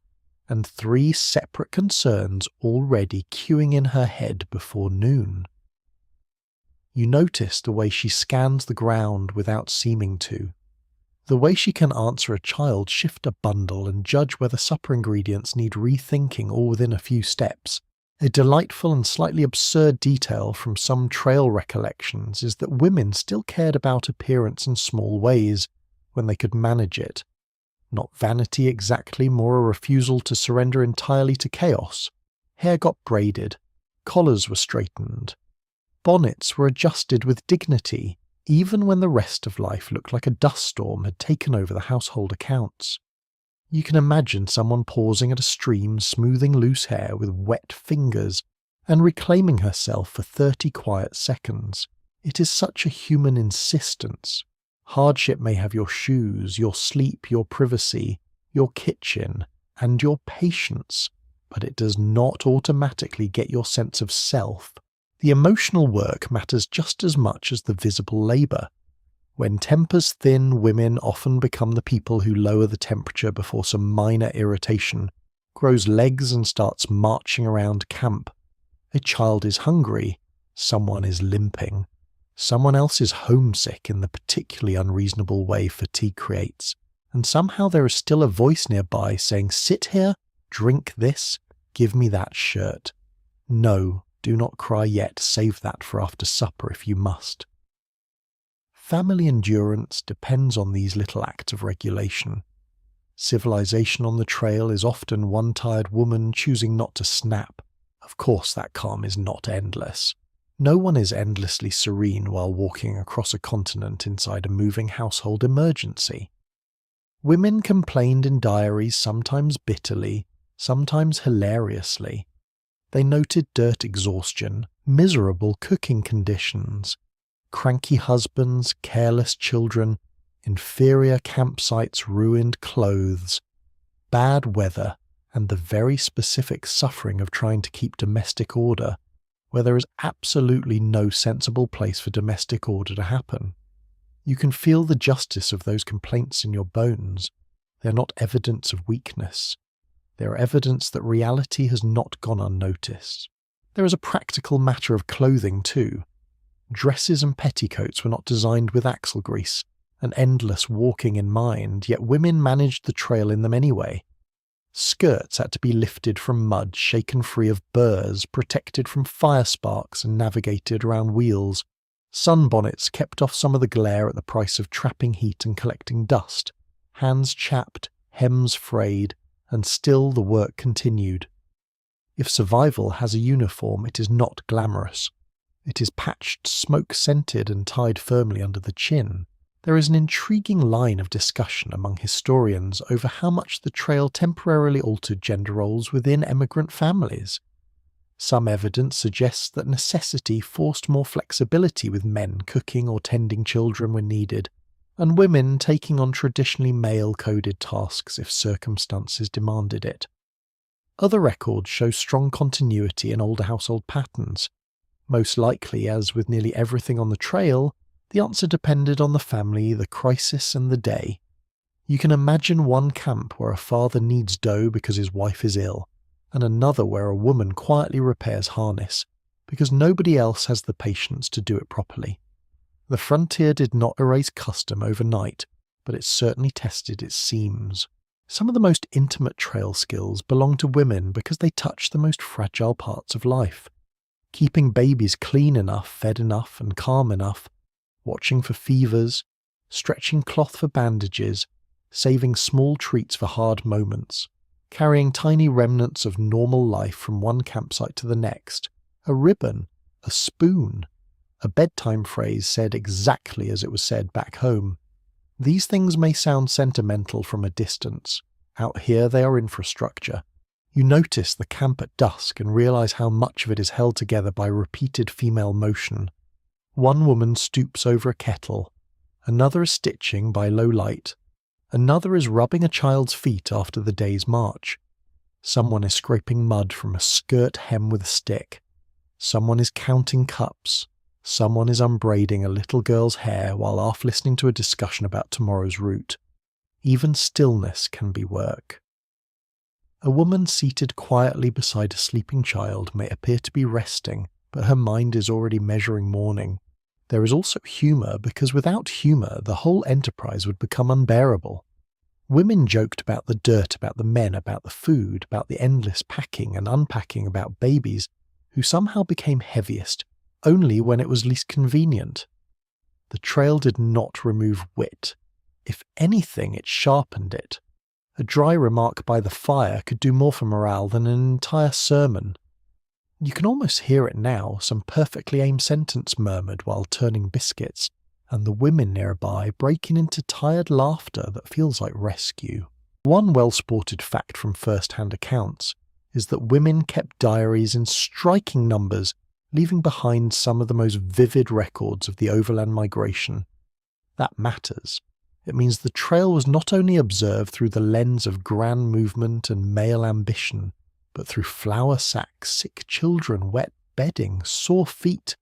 and 3 separate concerns already queuing in her head before noon. You notice the way she scans the ground without seeming to. The way she can answer a child, shift a bundle, and judge whether supper ingredients need rethinking all within a few steps. A delightful and slightly absurd detail from some trail recollections is that women still cared about appearance in small ways when they could manage it. Not vanity exactly, more a refusal to surrender entirely to chaos. Hair got braided, collars were straightened, bonnets were adjusted with dignity, even when the rest of life looked like a dust storm had taken over the household accounts. You can imagine someone pausing at a stream, smoothing loose hair with wet fingers, and reclaiming herself for 30 quiet seconds. It is such a human insistence. Hardship may have your shoes, your sleep, your privacy, your kitchen, and your patience, but it does not automatically get your sense of self. The emotional work matters just as much as the visible labour. When tempers thin, women often become the people who lower the temperature before some minor irritation, grows legs and starts marching around camp. A child is hungry, someone is limping. Someone else is homesick in the particularly unreasonable way fatigue creates, and somehow there is still a voice nearby saying, "Sit here, drink this, give me that shirt. No, do not cry yet, save that for after supper if you must." Family endurance depends on these little acts of regulation. Civilization on the trail is often one tired woman choosing not to snap. Of course that calm is not endless. No one is endlessly serene while walking across a continent inside a moving household emergency. Women complained in diaries, sometimes bitterly, sometimes hilariously. They noted dirt exhaustion, miserable cooking conditions, cranky husbands, careless children, inferior campsites, ruined clothes, bad weather, and the very specific suffering of trying to keep domestic order, where there is absolutely no sensible place for domestic order to happen. You can feel the justice of those complaints in your bones. They are not evidence of weakness. They are evidence that reality has not gone unnoticed. There is a practical matter of clothing too. Dresses and petticoats were not designed with axle grease and endless walking in mind, yet women managed the trail in them anyway. Skirts had to be lifted from mud, shaken free of burrs, protected from fire sparks and navigated around wheels. Sunbonnets kept off some of the glare at the price of trapping heat and collecting dust. Hands chapped, hems frayed, and still the work continued. If survival has a uniform, it is not glamorous. It is patched, smoke-scented and tied firmly under the chin. There is an intriguing line of discussion among historians over how much the trail temporarily altered gender roles within emigrant families. Some evidence suggests that necessity forced more flexibility, with men cooking or tending children when needed, and women taking on traditionally male-coded tasks if circumstances demanded it. Other records show strong continuity in older household patterns. Most likely, as with nearly everything on the trail, the answer depended on the family, the crisis, and the day. You can imagine one camp where a father needs dough because his wife is ill, and another where a woman quietly repairs harness because nobody else has the patience to do it properly. The frontier did not erase custom overnight, but it certainly tested its seams. Some of the most intimate trail skills belong to women because they touch the most fragile parts of life. Keeping babies clean enough, fed enough, and calm enough, watching for fevers, stretching cloth for bandages, saving small treats for hard moments, carrying tiny remnants of normal life from one campsite to the next, a ribbon, a spoon, a bedtime phrase said exactly as it was said back home. These things may sound sentimental from a distance. Out here they are infrastructure. You notice the camp at dusk and realize how much of it is held together by repeated female motion. One woman stoops over a kettle, another is stitching by low light, another is rubbing a child's feet after the day's march. Someone is scraping mud from a skirt hem with a stick. Someone is counting cups. Someone is unbraiding a little girl's hair while half listening to a discussion about tomorrow's route. Even stillness can be work. A woman seated quietly beside a sleeping child may appear to be resting, but her mind is already measuring morning. There is also humour, because without humour the whole enterprise would become unbearable. Women joked about the dirt, about the men, about the food, about the endless packing and unpacking, about babies, who somehow became heaviest only when it was least convenient. The trail did not remove wit. If anything, it sharpened it. A dry remark by the fire could do more for morale than an entire sermon. You can almost hear it now, some perfectly aimed sentence murmured while turning biscuits, and the women nearby breaking into tired laughter that feels like rescue. One well-sported fact from first-hand accounts is that women kept diaries in striking numbers, leaving behind some of the most vivid records of the overland migration. That matters. It means the trail was not only observed through the lens of grand movement and male ambition, but through flour sacks, sick children, wet bedding, sore feet,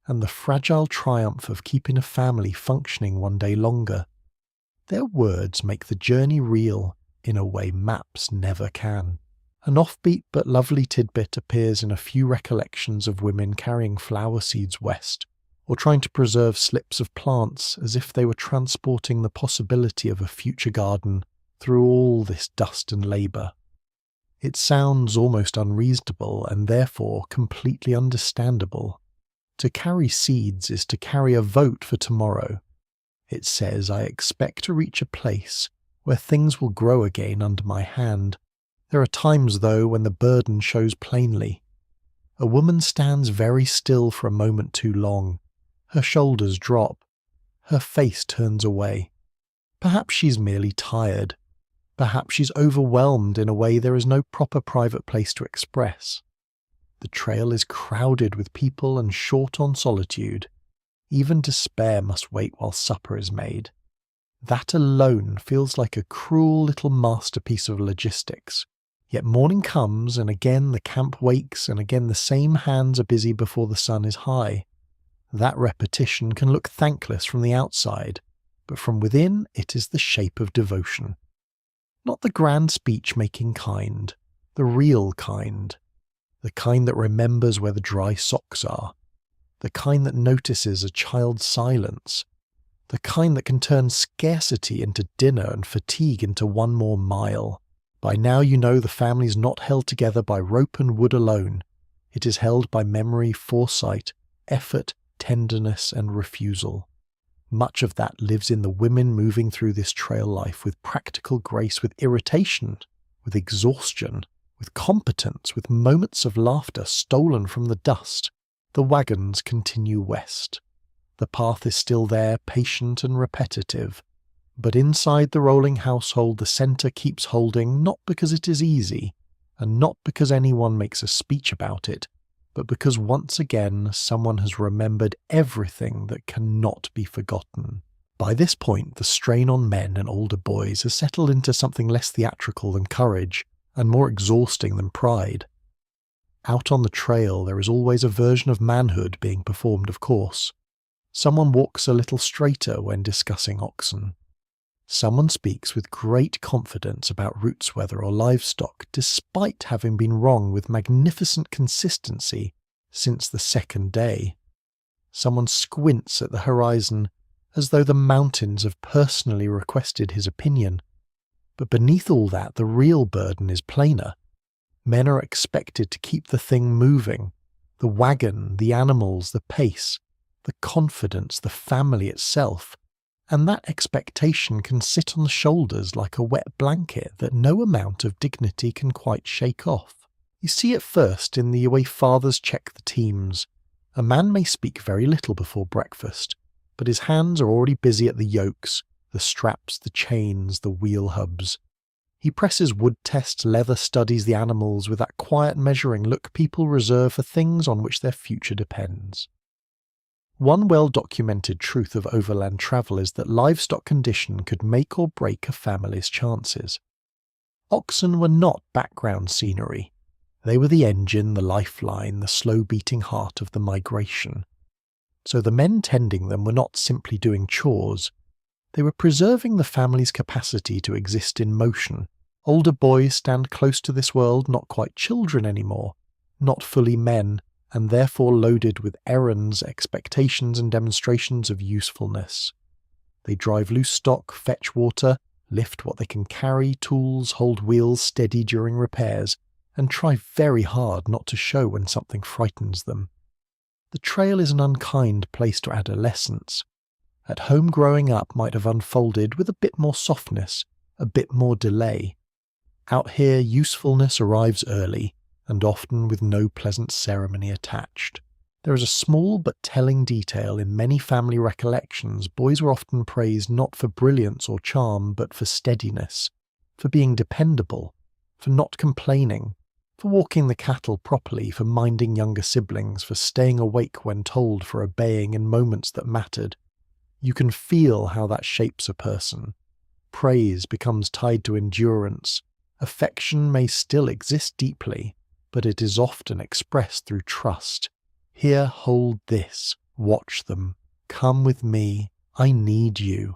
and the fragile triumph of keeping a family functioning one day longer. Their words make the journey real in a way maps never can. An offbeat but lovely tidbit appears in a few recollections of women carrying flower seeds west, or trying to preserve slips of plants as if they were transporting the possibility of a future garden through all this dust and labour. It sounds almost unreasonable and therefore completely understandable. To carry seeds is to carry a vote for tomorrow. It says, I expect to reach a place where things will grow again under my hand. There are times, though, when the burden shows plainly. A woman stands very still for a moment too long. Her shoulders drop. Her face turns away. Perhaps she's merely tired. Perhaps she's overwhelmed in a way there is no proper private place to express. The trail is crowded with people and short on solitude. Even despair must wait while supper is made. That alone feels like a cruel little masterpiece of logistics. Yet morning comes, and again the camp wakes, and again the same hands are busy before the sun is high. That repetition can look thankless from the outside, but from within it is the shape of devotion. Not the grand speech-making kind, the real kind. The kind that remembers where the dry socks are. the kind that notices a child's silence, the kind that can turn scarcity into dinner and fatigue into one more mile. By now you know the family's not held together by rope and wood alone. It is held by memory, foresight, effort, tenderness, and refusal. Much of that lives in the women moving through this trail life with practical grace, with irritation, with exhaustion, with competence, with moments of laughter stolen from the dust. The wagons continue west. The path is still there, patient and repetitive. But inside the rolling household, the centre keeps holding, not because it is easy, and not because anyone makes a speech about it, but because once again someone has remembered everything that cannot be forgotten. By this point, the strain on men and older boys has settled into something less theatrical than courage, and more exhausting than pride. Out on the trail there is always a version of manhood being performed, of course. Someone walks a little straighter when discussing oxen. Someone speaks with great confidence about roots weather or livestock, despite having been wrong with magnificent consistency since the second day. Someone squints at the horizon as though the mountains have personally requested his opinion. But beneath all that, the real burden is plainer. Men are expected to keep the thing moving. The wagon, the animals, the pace, the confidence, the family itself. And that expectation can sit on the shoulders like a wet blanket that no amount of dignity can quite shake off. You see it first in the way fathers check the teams. A man may speak very little before breakfast, but his hands are already busy at the yokes, the straps, the chains, the wheel hubs. He presses wood tests, leather studies the animals with that quiet measuring look people reserve for things on which their future depends. One well-documented truth of overland travel is that livestock condition could make or break a family's chances. Oxen were not background scenery. They were the engine, the lifeline, the slow-beating heart of the migration. So the men tending them were not simply doing chores. They were preserving the family's capacity to exist in motion. Older boys stand close to this world, not quite children anymore, not fully men, and therefore loaded with errands, expectations, and demonstrations of usefulness. They drive loose stock, fetch water, lift what they can carry, tools, hold wheels steady during repairs, and try very hard not to show when something frightens them. The trail is an unkind place to adolescence. At home growing up might have unfolded with a bit more softness, a bit more delay. Out here usefulness arrives early, and often with no pleasant ceremony attached. There is a small but telling detail in many family recollections. Boys were often praised not for brilliance or charm, but for steadiness, for being dependable, for not complaining, for walking the cattle properly, for minding younger siblings, for staying awake when told, for obeying in moments that mattered. You can feel how that shapes a person. Praise becomes tied to endurance. Affection may still exist deeply, but it is often expressed through trust. Here, hold this. Watch them. Come with me. I need you.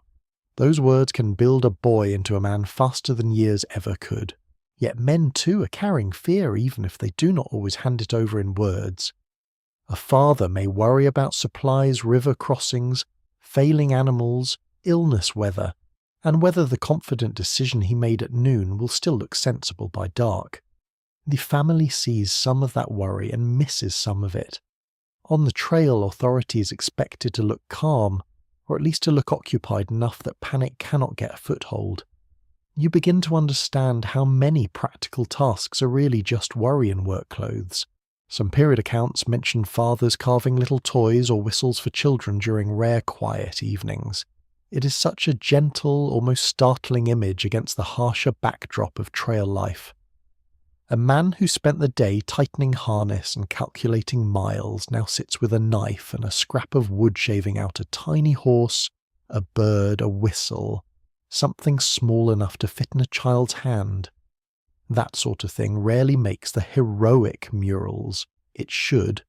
Those words can build a boy into a man faster than years ever could. Yet men too are carrying fear even if they do not always hand it over in words. A father may worry about supplies, river crossings, failing animals, illness weather, and whether the confident decision he made at noon will still look sensible by dark. The family sees some of that worry and misses some of it. On the trail, authority is expected to look calm, or at least to look occupied enough that panic cannot get a foothold. You begin to understand how many practical tasks are really just worry in work clothes. Some period accounts mention fathers carving little toys or whistles for children during rare quiet evenings. It is such a gentle, almost startling image against the harsher backdrop of trail life. A man who spent the day tightening harness and calculating miles now sits with a knife and a scrap of wood shaving out a tiny horse, a bird, a whistle, something small enough to fit in a child's hand. That sort of thing rarely makes the heroic murals. It should.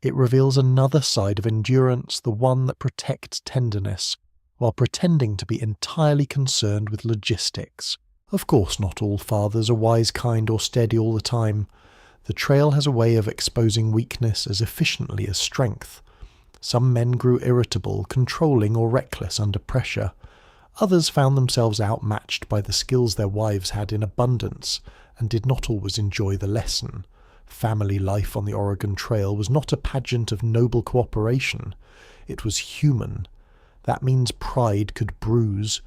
It reveals another side of endurance, the one that protects tenderness, while pretending to be entirely concerned with logistics. Of course not all fathers are wise, kind, or steady all the time. The trail has a way of exposing weakness as efficiently as strength. Some men grew irritable, controlling or reckless under pressure. Others found themselves outmatched by the skills their wives had in abundance and did not always enjoy the lesson. Family life on the Oregon Trail was not a pageant of noble cooperation. It was human. That means pride could bruise,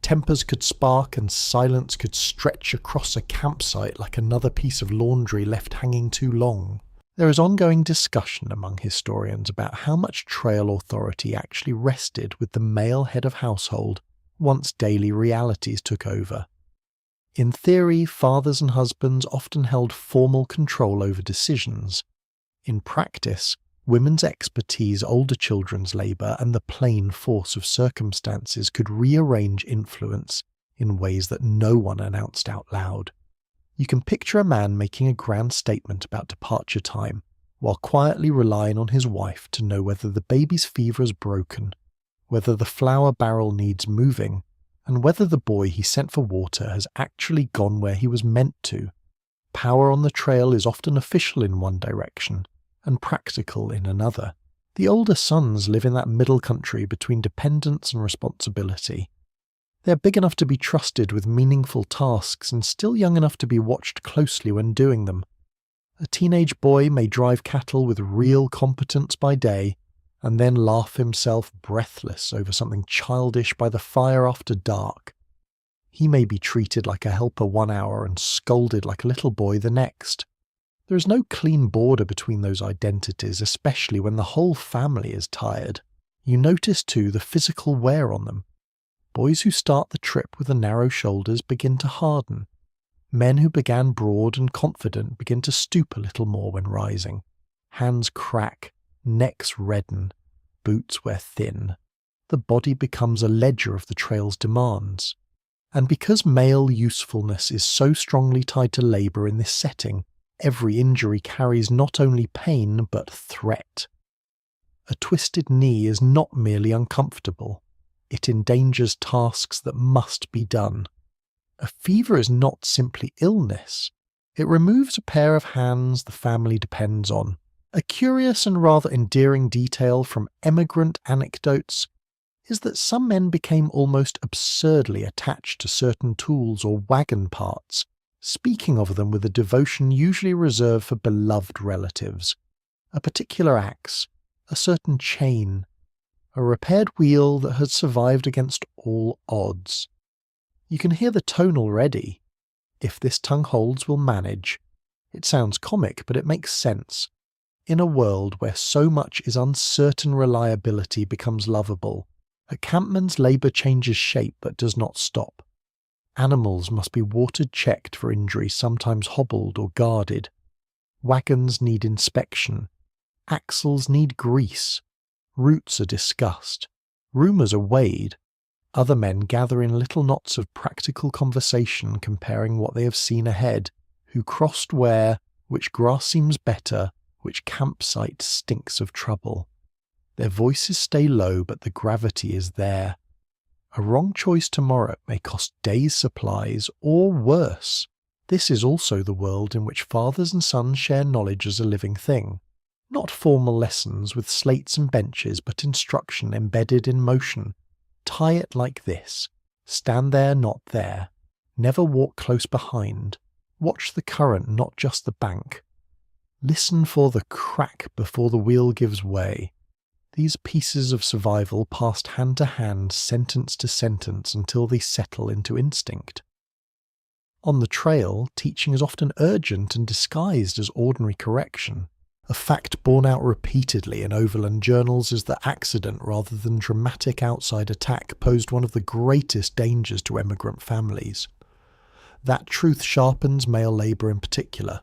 tempers could spark, and silence could stretch across a campsite like another piece of laundry left hanging too long. There is ongoing discussion among historians about how much trail authority actually rested with the male head of household once daily realities took over. In theory, fathers and husbands often held formal control over decisions. In practice, women's expertise, older children's labour, and the plain force of circumstances could rearrange influence in ways that no one announced out loud. You can picture a man making a grand statement about departure time, while quietly relying on his wife to know whether the baby's fever is broken, whether the flour barrel needs moving, and whether the boy he sent for water has actually gone where he was meant to. Power on the trail is often official in one direction, and practical in another. The older sons live in that middle country between dependence and responsibility. They are big enough to be trusted with meaningful tasks and still young enough to be watched closely when doing them. A teenage boy may drive cattle with real competence by day, and then laugh himself breathless over something childish by the fire after dark. He may be treated like a helper 1 hour and scolded like a little boy the next. There is no clean border between those identities, especially when the whole family is tired. You notice too the physical wear on them. Boys who start the trip with the narrow shoulders begin to harden. Men who began broad and confident begin to stoop a little more when rising. Hands crack, necks redden, boots wear thin. The body becomes a ledger of the trail's demands. And because male usefulness is so strongly tied to labour in this setting, every injury carries not only pain but threat. A twisted knee is not merely uncomfortable. It endangers tasks that must be done. A fever is not simply illness. It removes a pair of hands the family depends on. A curious and rather endearing detail from emigrant anecdotes is that some men became almost absurdly attached to certain tools or wagon parts, speaking of them with a devotion usually reserved for beloved relatives. A particular axe, a certain chain, a repaired wheel that had survived against all odds. You can hear the tone already. If this tongue holds, we'll manage. It sounds comic, but it makes sense. In a world where so much is uncertain, reliability becomes lovable. A campman's labour changes shape but does not stop. Animals must be water-checked for injuries, sometimes hobbled or guarded. Wagons need inspection. Axles need grease. Routes are discussed. Rumours are weighed. Other men gather in little knots of practical conversation comparing what they have seen ahead, who crossed where, which grass seems better, which campsite stinks of trouble. Their voices stay low, but the gravity is there. A wrong choice tomorrow may cost days' supplies, or worse. This is also the world in which fathers and sons share knowledge as a living thing. Not formal lessons with slates and benches, but instruction embedded in motion. Tie it like this. Stand there, not there. Never walk close behind. Watch the current, not just the bank. Listen for the crack before the wheel gives way. These pieces of survival passed hand to hand, sentence to sentence, until they settle into instinct. On the trail, teaching is often urgent and disguised as ordinary correction. A fact borne out repeatedly in overland journals is that accident rather than dramatic outside attack posed one of the greatest dangers to emigrant families. That truth sharpens male labour in particular,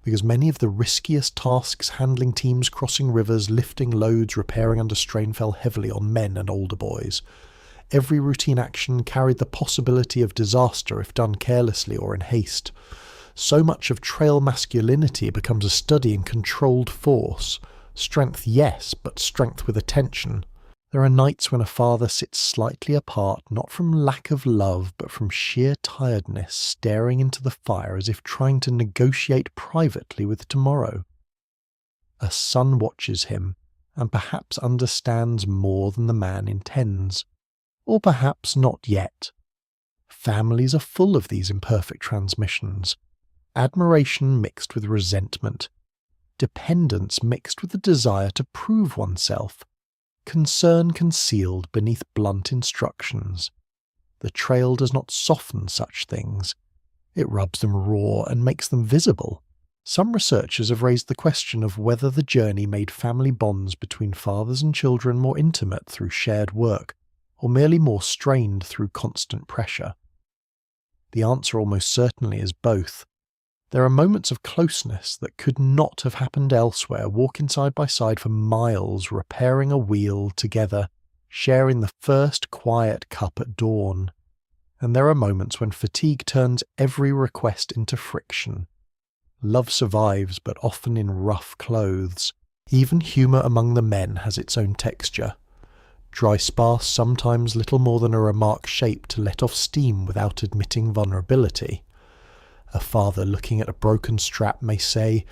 because many of the riskiest tasks, handling teams crossing rivers, lifting loads, repairing under strain, fell heavily on men and older boys. Every routine action carried the possibility of disaster if done carelessly or in haste. So much of trail masculinity becomes a study in controlled force. Strength, yes, but strength with attention. There are nights when a father sits slightly apart, not from lack of love, but from sheer tiredness, staring into the fire as if trying to negotiate privately with tomorrow. A son watches him, and perhaps understands more than the man intends. Or perhaps not yet. Families are full of these imperfect transmissions. Admiration mixed with resentment. Dependence mixed with the desire to prove oneself. Concern concealed beneath blunt instructions. The trail does not soften such things. It rubs them raw and makes them visible. Some researchers have raised the question of whether the journey made family bonds between fathers and children more intimate through shared work, or merely more strained through constant pressure. The answer almost certainly is both. There are moments of closeness that could not have happened elsewhere, walking side by side for miles, repairing a wheel together, sharing the first quiet cup at dawn. And there are moments when fatigue turns every request into friction. Love survives, but often in rough clothes. Even humour among the men has its own texture. Dry sparse, sometimes little more than a remark shaped to let off steam without admitting vulnerability. A father looking at a broken strap may say,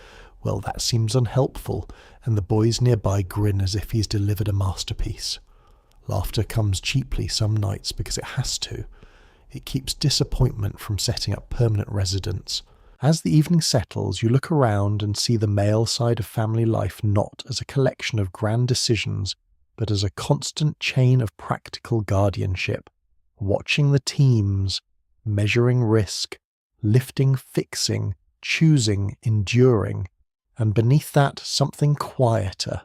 "Well, that seems unhelpful," and the boys nearby grin as if he's delivered a masterpiece. Laughter comes cheaply some nights because it has to. It keeps disappointment from setting up permanent residence. As the evening settles, you look around and see the male side of family life not as a collection of grand decisions, but as a constant chain of practical guardianship, watching the teams, measuring risk, lifting, fixing, choosing, enduring, and beneath that something quieter.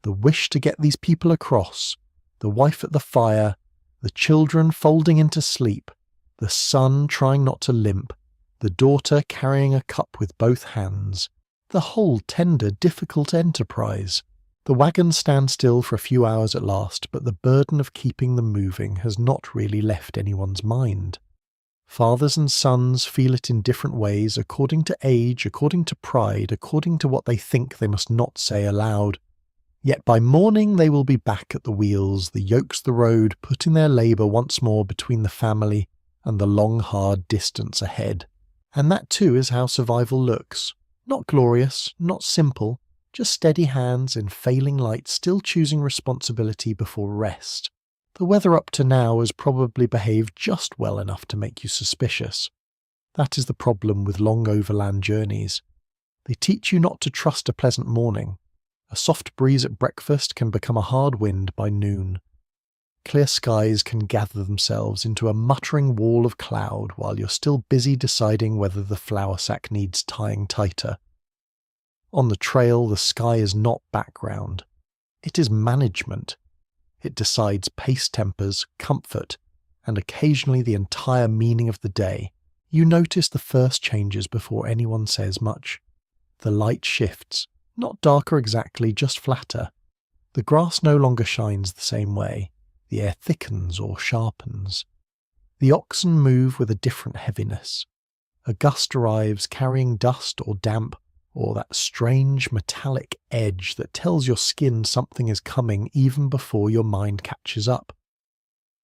The wish to get these people across, the wife at the fire, the children folding into sleep, the son trying not to limp, the daughter carrying a cup with both hands, the whole tender, difficult enterprise. The wagon stands still for a few hours at last, but the burden of keeping them moving has not really left anyone's mind. Fathers and sons feel it in different ways, according to age, according to pride, according to what they think they must not say aloud. Yet by morning they will be back at the wheels, the yokes the road, putting their labour once more between the family and the long hard distance ahead. And that too is how survival looks. Not glorious, not simple, just steady hands in failing light still choosing responsibility before rest. The weather up to now has probably behaved just well enough to make you suspicious. That is the problem with long overland journeys. They teach you not to trust a pleasant morning. A soft breeze at breakfast can become a hard wind by noon. Clear skies can gather themselves into a muttering wall of cloud while you're still busy deciding whether the flour sack needs tying tighter. On the trail, the sky is not background. It is management. It decides pace tempers, comfort, and occasionally the entire meaning of the day. You notice the first changes before anyone says much. The light shifts, not darker exactly, just flatter. The grass no longer shines the same way. The air thickens or sharpens. The oxen move with a different heaviness. A gust arrives carrying dust or damp, or that strange metallic edge that tells your skin something is coming even before your mind catches up.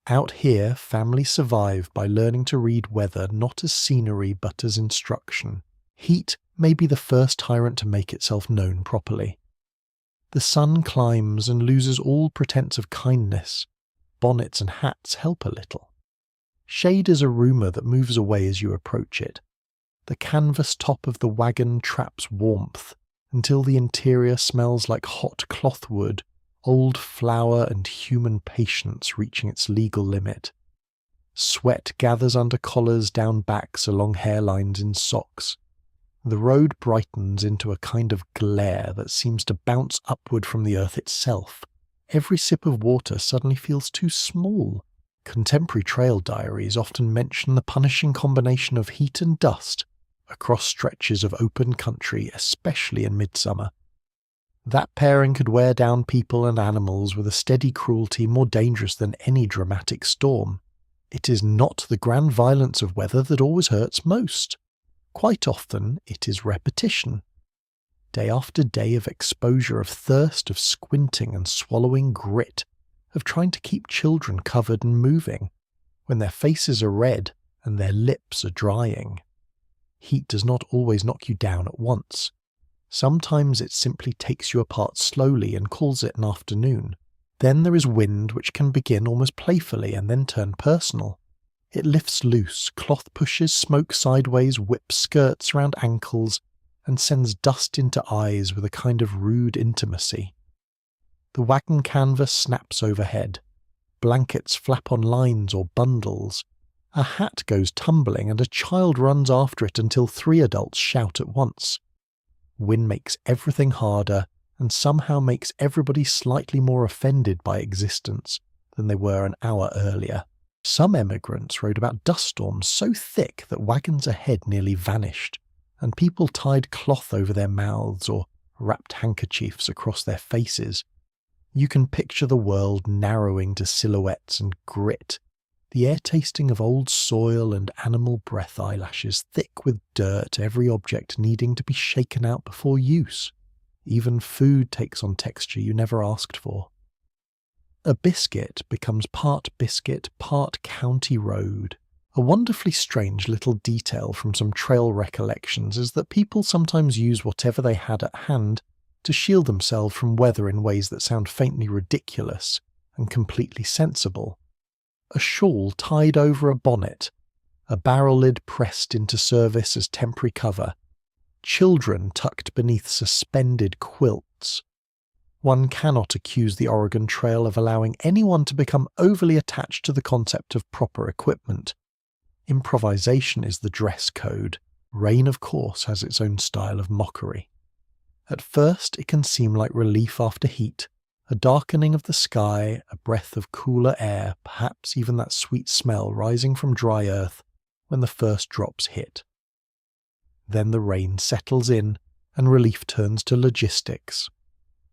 Out here, families survive by learning to read weather not as scenery but as instruction. Heat may be the first tyrant to make itself known properly. The sun climbs and loses all pretense of kindness. Bonnets and hats help a little. Shade is a rumour that moves away as you approach it. The canvas top of the wagon traps warmth until the interior smells like hot clothwood, old flour and human patience reaching its legal limit. Sweat gathers under collars, down backs, along hairlines in socks. The road brightens into a kind of glare that seems to bounce upward from the earth itself. Every sip of water suddenly feels too small. Contemporary trail diaries often mention the punishing combination of heat and dust across stretches of open country, especially in midsummer. That pairing could wear down people and animals with a steady cruelty more dangerous than any dramatic storm. It is not the grand violence of weather that always hurts most. Quite often it is repetition. Day after day of exposure, of thirst, of squinting and swallowing grit, of trying to keep children covered and moving, when their faces are red and their lips are drying. Heat does not always knock you down at once. Sometimes it simply takes you apart slowly and calls it an afternoon. Then there is wind, which can begin almost playfully and then turn personal. It lifts loose, cloth pushes smoke sideways, whips skirts around ankles, and sends dust into eyes with a kind of rude intimacy. The wagon canvas snaps overhead. Blankets flap on lines or bundles. A hat goes tumbling and a child runs after it until 3 adults shout at once. Wind makes everything harder and somehow makes everybody slightly more offended by existence than they were an hour earlier. Some emigrants wrote about dust storms so thick that wagons ahead nearly vanished, and people tied cloth over their mouths or wrapped handkerchiefs across their faces. You can picture the world narrowing to silhouettes and grit, the air tasting of old soil and animal breath eyelashes thick with dirt, every object needing to be shaken out before use. Even food takes on texture you never asked for. A biscuit becomes part biscuit, part county road. A wonderfully strange little detail from some trail recollections is that people sometimes use whatever they had at hand to shield themselves from weather in ways that sound faintly ridiculous and completely sensible. A shawl tied over a bonnet, a barrel lid pressed into service as temporary cover, children tucked beneath suspended quilts. One cannot accuse the Oregon Trail of allowing anyone to become overly attached to the concept of proper equipment. Improvisation is the dress code. Rain, of course, has its own style of mockery. At first, it can seem like relief after heat, a darkening of the sky, a breath of cooler air, perhaps even that sweet smell rising from dry earth when the first drops hit. Then the rain settles in, and relief turns to logistics.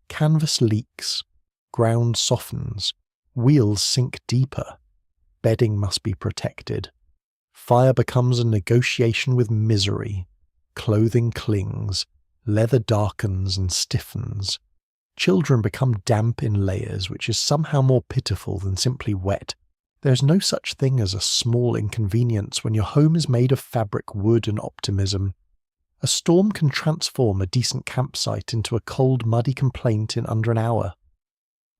Canvas leaks, ground softens, wheels sink deeper, bedding must be protected. Fire becomes a negotiation with misery, clothing clings, leather darkens and stiffens. Children become damp in layers, which is somehow more pitiful than simply wet. There is no such thing as a small inconvenience when your home is made of fabric, wood, and optimism. A storm can transform a decent campsite into a cold, muddy complaint in under an hour.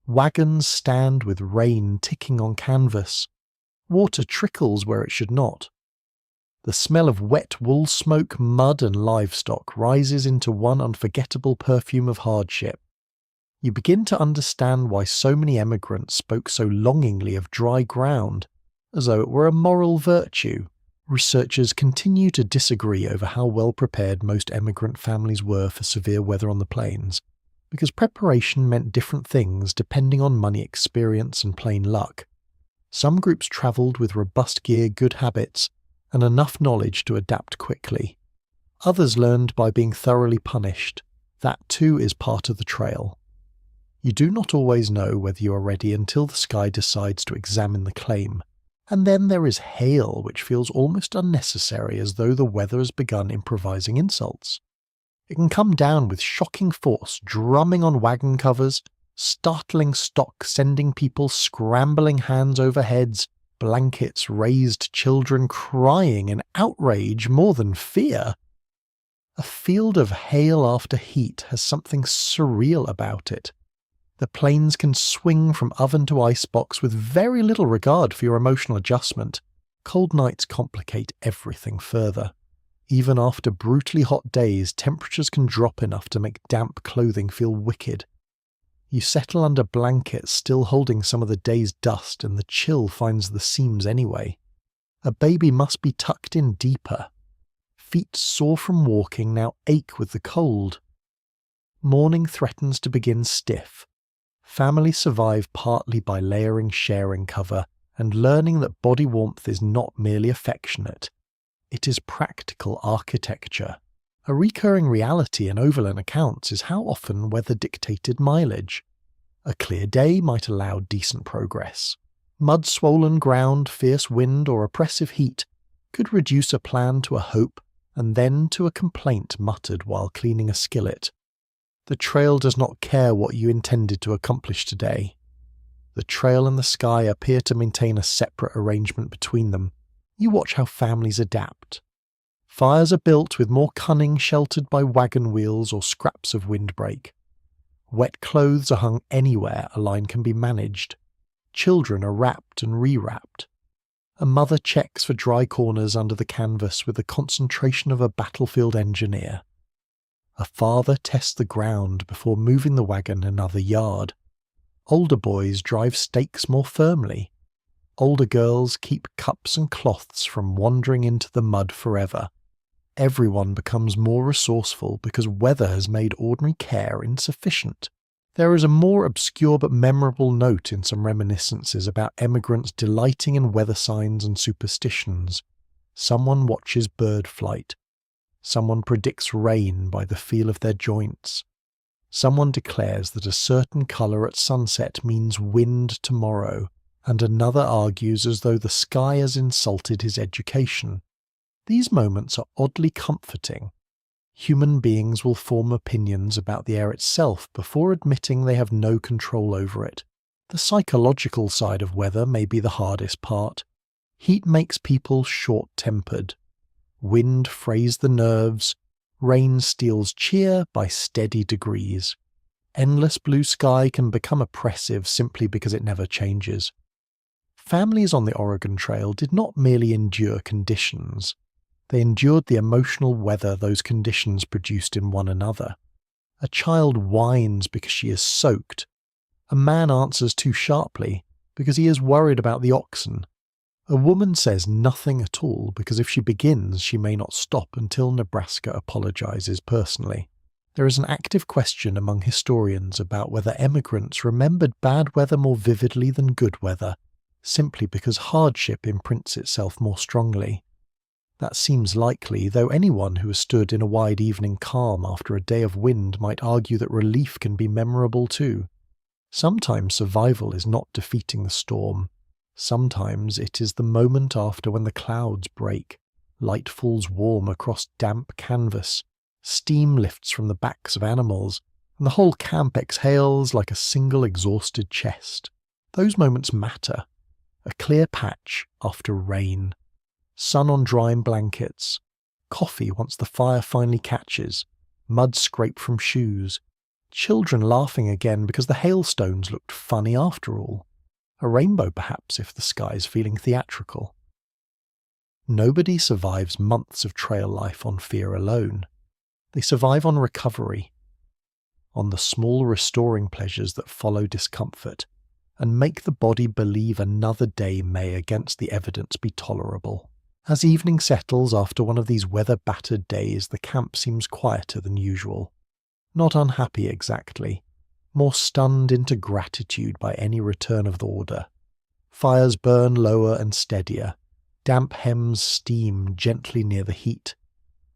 Wagons stand with rain ticking on canvas. Water trickles where it should not. The smell of wet wool smoke, mud, and livestock rises into one unforgettable perfume of hardship. You begin to understand why so many emigrants spoke so longingly of dry ground, as though it were a moral virtue. Researchers continue to disagree over how well prepared most emigrant families were for severe weather on the plains, because preparation meant different things depending on money, experience, and plain luck. Some groups travelled with robust gear, good habits, and enough knowledge to adapt quickly. Others learned by being thoroughly punished. That too is part of the trail. You do not always know whether you are ready until the sky decides to examine the claim. And then there is hail, which feels almost unnecessary, as though the weather has begun improvising insults. It can come down with shocking force, drumming on wagon covers, startling stock, sending people scrambling hands over heads, blankets raised, children crying in outrage more than fear. A field of hail after heat has something surreal about it. The plains can swing from oven to icebox with very little regard for your emotional adjustment. Cold nights complicate everything further. Even after brutally hot days, temperatures can drop enough to make damp clothing feel wicked. You settle under blankets still holding some of the day's dust, and the chill finds the seams anyway. A baby must be tucked in deeper. Feet sore from walking now ache with the cold. Morning threatens to begin stiff. Families survive partly by layering, sharing cover, and learning that body warmth is not merely affectionate. It is practical architecture. A recurring reality in overland accounts is how often weather dictated mileage. A clear day might allow decent progress. Mud-swollen ground, fierce wind, or oppressive heat could reduce a plan to a hope and then to a complaint muttered while cleaning a skillet. The trail does not care what you intended to accomplish today. The trail and the sky appear to maintain a separate arrangement between them. You watch how families adapt. Fires are built with more cunning, sheltered by wagon wheels or scraps of windbreak. Wet clothes are hung anywhere a line can be managed. Children are wrapped and rewrapped. A mother checks for dry corners under the canvas with the concentration of a battlefield engineer. A father tests the ground before moving the wagon another yard. Older boys drive stakes more firmly. Older girls keep cups and cloths from wandering into the mud forever. Everyone becomes more resourceful because weather has made ordinary care insufficient. There is a more obscure but memorable note in some reminiscences about emigrants delighting in weather signs and superstitions. Someone watches bird flight. Someone predicts rain by the feel of their joints. Someone declares that a certain colour at sunset means wind tomorrow, and another argues as though the sky has insulted his education. These moments are oddly comforting. Human beings will form opinions about the air itself before admitting they have no control over it. The psychological side of weather may be the hardest part. Heat makes people short-tempered. Wind frays the nerves. Rain steals cheer by steady degrees. Endless blue sky can become oppressive simply because it never changes. Families on the Oregon Trail did not merely endure conditions. They endured the emotional weather those conditions produced in one another. A child whines because she is soaked. A man answers too sharply because he is worried about the oxen. A woman says nothing at all because if she begins, she may not stop until Nebraska apologizes personally. There is an active question among historians about whether emigrants remembered bad weather more vividly than good weather, simply because hardship imprints itself more strongly. That seems likely, though anyone who has stood in a wide evening calm after a day of wind might argue that relief can be memorable too. Sometimes survival is not defeating the storm. Sometimes it is the moment after when the clouds break, light falls warm across damp canvas, steam lifts from the backs of animals, and the whole camp exhales like a single exhausted chest. Those moments matter. A clear patch after rain. Sun on dry blankets, coffee once the fire finally catches, mud scraped from shoes, children laughing again because the hailstones looked funny after all, a rainbow perhaps if the sky is feeling theatrical. Nobody survives months of trail life on fear alone. They survive on recovery, on the small restoring pleasures that follow discomfort, and make the body believe another day may against the evidence be tolerable. As evening settles after one of these weather-battered days, the camp seems quieter than usual. Not unhappy exactly, more stunned into gratitude by any return of the order. Fires burn lower and steadier. Damp hems steam gently near the heat.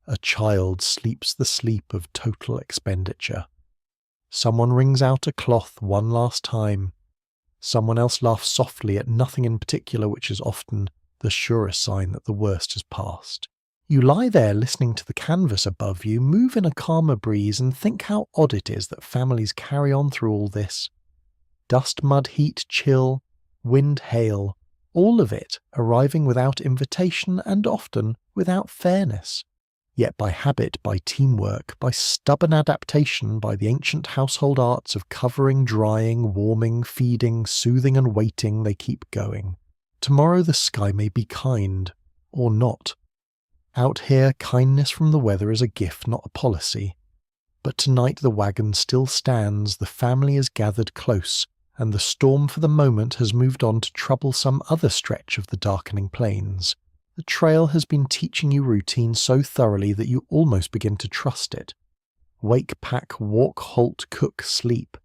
A child sleeps the sleep of total expenditure. Someone wrings out a cloth one last time. Someone else laughs softly at nothing in particular, which is often the surest sign that the worst has passed. You lie there listening to the canvas above you, move in a calmer breeze, and think how odd it is that families carry on through all this. Dust, mud, heat, chill, wind, hail, all of it arriving without invitation and often without fairness. Yet by habit, by teamwork, by stubborn adaptation, by the ancient household arts of covering, drying, warming, feeding, soothing and waiting, they keep going. Tomorrow the sky may be kind, or not. Out here, kindness from the weather is a gift, not a policy. But tonight the wagon still stands, the family is gathered close, and the storm for the moment has moved on to trouble some other stretch of the darkening plains. The trail has been teaching you routine so thoroughly that you almost begin to trust it. Wake, pack, walk, halt, cook, sleep.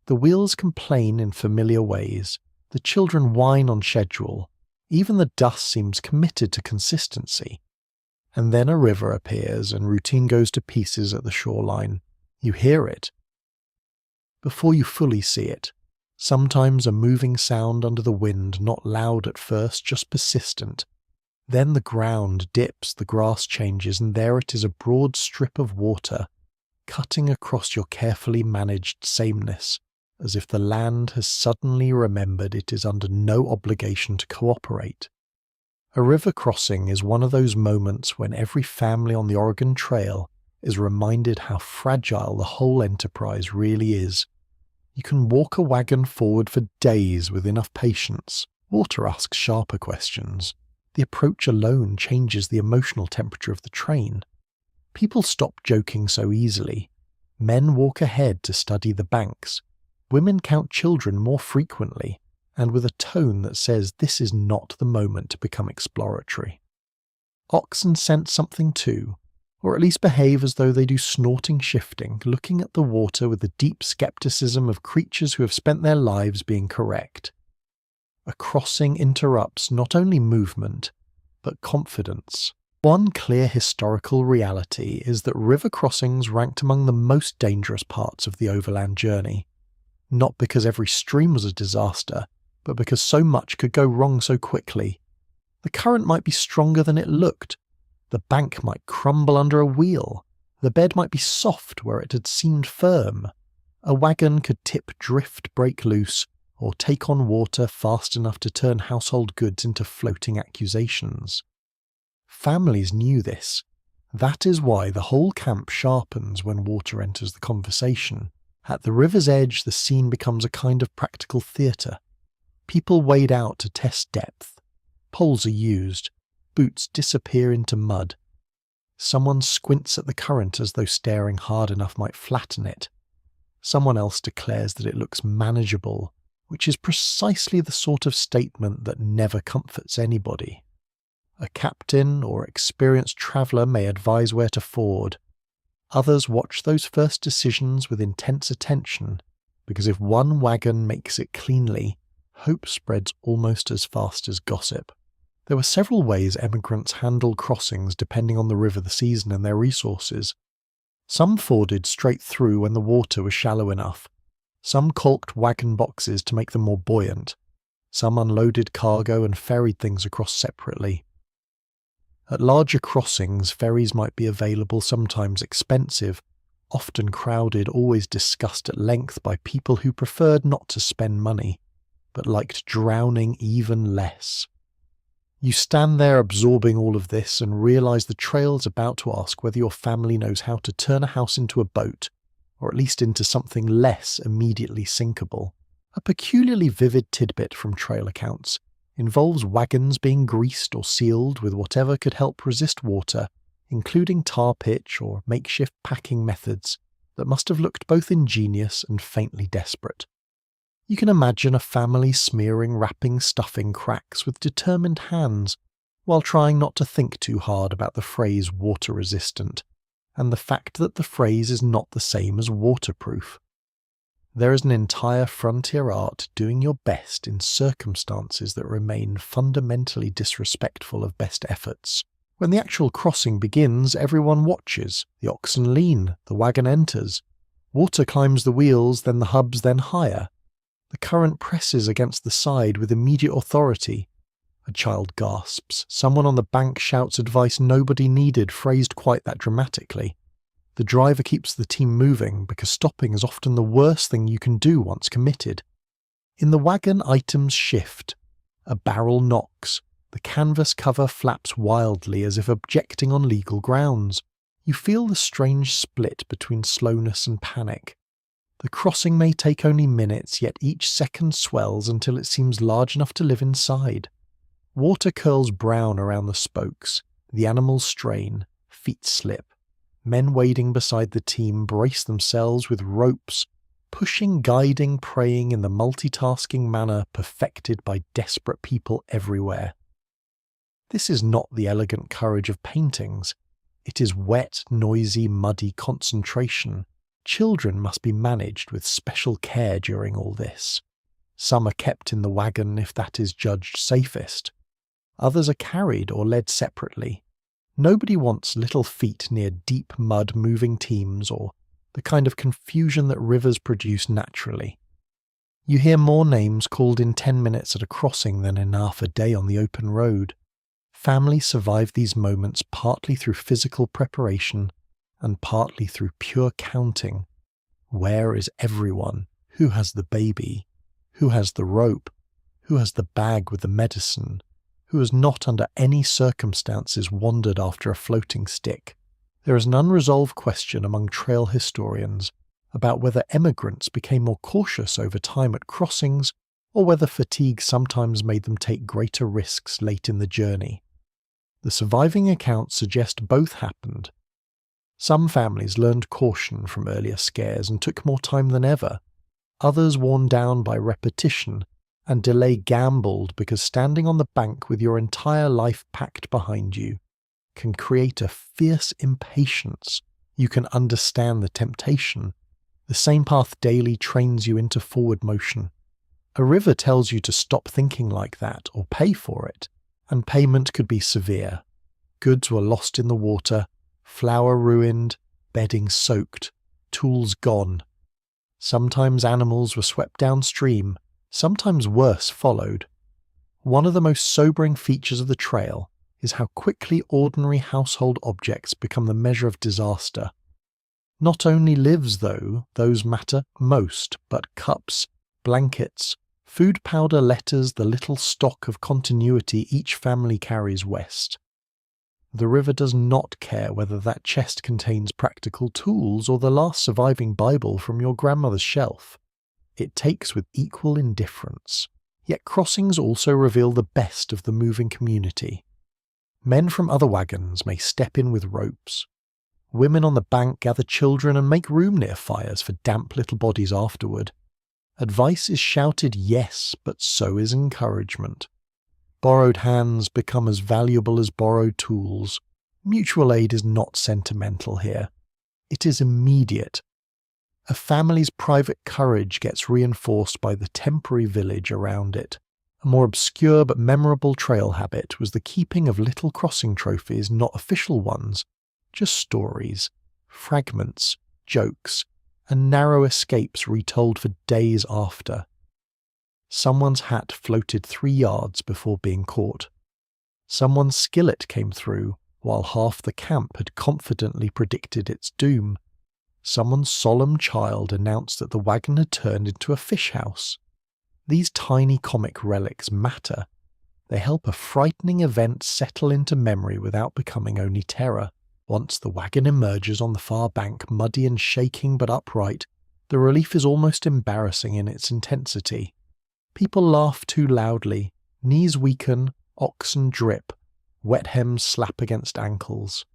The wheels complain in familiar ways. The children whine on schedule. Even the dust seems committed to consistency. And then a river appears and routine goes to pieces at the shoreline. You hear it. Before you fully see it, sometimes a moving sound under the wind, not loud at first, just persistent. Then the ground dips, the grass changes, and there it is, a broad strip of water, cutting across your carefully managed sameness, as if the land has suddenly remembered it is under no obligation to cooperate. A river crossing is one of those moments when every family on the Oregon Trail is reminded how fragile the whole enterprise really is. You can walk a wagon forward for days with enough patience. Water asks sharper questions. The approach alone changes the emotional temperature of the train. People stop joking so easily. Men walk ahead to study the banks. Women count children more frequently, and with a tone that says this is not the moment to become exploratory. Oxen sense something too, or at least behave as though they do snorting shifting, looking at the water with the deep skepticism of creatures who have spent their lives being correct. A crossing interrupts not only movement, but confidence. One clear historical reality is that river crossings ranked among the most dangerous parts of the overland journey. Not because every stream was a disaster, but because so much could go wrong so quickly. The current might be stronger than it looked. The bank might crumble under a wheel. The bed might be soft where it had seemed firm. A wagon could tip, drift, break loose, or take on water fast enough to turn household goods into floating accusations. Families knew this. That is why the whole camp sharpens when water enters the conversation. At the river's edge, the scene becomes a kind of practical theatre. People wade out to test depth. Poles are used. Boots disappear into mud. Someone squints at the current as though staring hard enough might flatten it. Someone else declares that it looks manageable, which is precisely the sort of statement that never comforts anybody. A captain or experienced traveller may advise where to ford. Others watch those first decisions with intense attention, because if one wagon makes it cleanly, hope spreads almost as fast as gossip. There were several ways emigrants handled crossings depending on the river, the season, and their resources. Some forded straight through when the water was shallow enough. Some caulked wagon boxes to make them more buoyant. Some unloaded cargo and ferried things across separately. At larger crossings, ferries might be available, sometimes expensive, often crowded, always discussed at length by people who preferred not to spend money, but liked drowning even less. You stand there absorbing all of this and realise the trail's about to ask whether your family knows how to turn a house into a boat, or at least into something less immediately sinkable. A peculiarly vivid tidbit from trail accounts involves wagons being greased or sealed with whatever could help resist water, including tar pitch or makeshift packing methods that must have looked both ingenious and faintly desperate. You can imagine a family smearing, wrapping, stuffing cracks with determined hands, while trying not to think too hard about the phrase water-resistant, and the fact that the phrase is not the same as waterproof. There is an entire frontier art doing your best in circumstances that remain fundamentally disrespectful of best efforts. When the actual crossing begins, everyone watches. The oxen lean, the wagon enters. Water climbs the wheels, then the hubs, then higher. The current presses against the side with immediate authority. A child gasps. Someone on the bank shouts advice nobody needed, phrased quite that dramatically. The driver keeps the team moving because stopping is often the worst thing you can do once committed. In the wagon, items shift. A barrel knocks. The canvas cover flaps wildly as if objecting on legal grounds. You feel the strange split between slowness and panic. The crossing may take only minutes, yet each second swells until it seems large enough to live inside. Water curls brown around the spokes. The animals strain. Feet slip. Men wading beside the team brace themselves with ropes, pushing, guiding, praying in the multitasking manner perfected by desperate people everywhere. This is not the elegant courage of paintings. It is wet, noisy, muddy concentration. Children must be managed with special care during all this. Some are kept in the wagon if that is judged safest. Others are carried or led separately. Nobody wants little feet near deep mud moving teams or the kind of confusion that rivers produce naturally. You hear more names called in 10 minutes at a crossing than in half a day on the open road. Families survive these moments partly through physical preparation and partly through pure counting. Where is everyone? Who has the baby? Who has the rope? Who has the bag with the medicine? who has not under any circumstances wandered after a floating stick. There is an unresolved question among trail historians about whether emigrants became more cautious over time at crossings or whether fatigue sometimes made them take greater risks late in the journey. The surviving accounts suggest both happened. Some families learned caution from earlier scares and took more time than ever. Others, worn down by repetition and delay, gambled because standing on the bank with your entire life packed behind you can create a fierce impatience. You can understand the temptation. The same path daily trains you into forward motion. A river tells you to stop thinking like that or pay for it, and payment could be severe. Goods were lost in the water, flour ruined, bedding soaked, tools gone. Sometimes animals were swept downstream, sometimes worse followed. One of the most sobering features of the trail is how quickly ordinary household objects become the measure of disaster. Not only lives, though, those matter most, but cups, blankets, food powder, letters, the little stock of continuity each family carries west. The river does not care whether that chest contains practical tools or the last surviving Bible from your grandmother's shelf. It takes with equal indifference. Yet crossings also reveal the best of the moving community. Men from other wagons may step in with ropes. Women on the bank gather children and make room near fires for damp little bodies afterward. Advice is shouted yes, but so is encouragement. Borrowed hands become as valuable as borrowed tools. Mutual aid is not sentimental here. It is immediate. A family's private courage gets reinforced by the temporary village around it. A more obscure but memorable trail habit was the keeping of little crossing trophies, not official ones, just stories, fragments, jokes, and narrow escapes retold for days after. Someone's hat floated 3 yards before being caught. Someone's skillet came through while half the camp had confidently predicted its doom. Someone's solemn child announced that the wagon had turned into a fish house. These tiny comic relics matter. They help a frightening event settle into memory without becoming only terror. Once the wagon emerges on the far bank, muddy and shaking but upright, the relief is almost embarrassing in its intensity. People laugh too loudly, knees weaken, oxen drip, wet hems slap against ankles.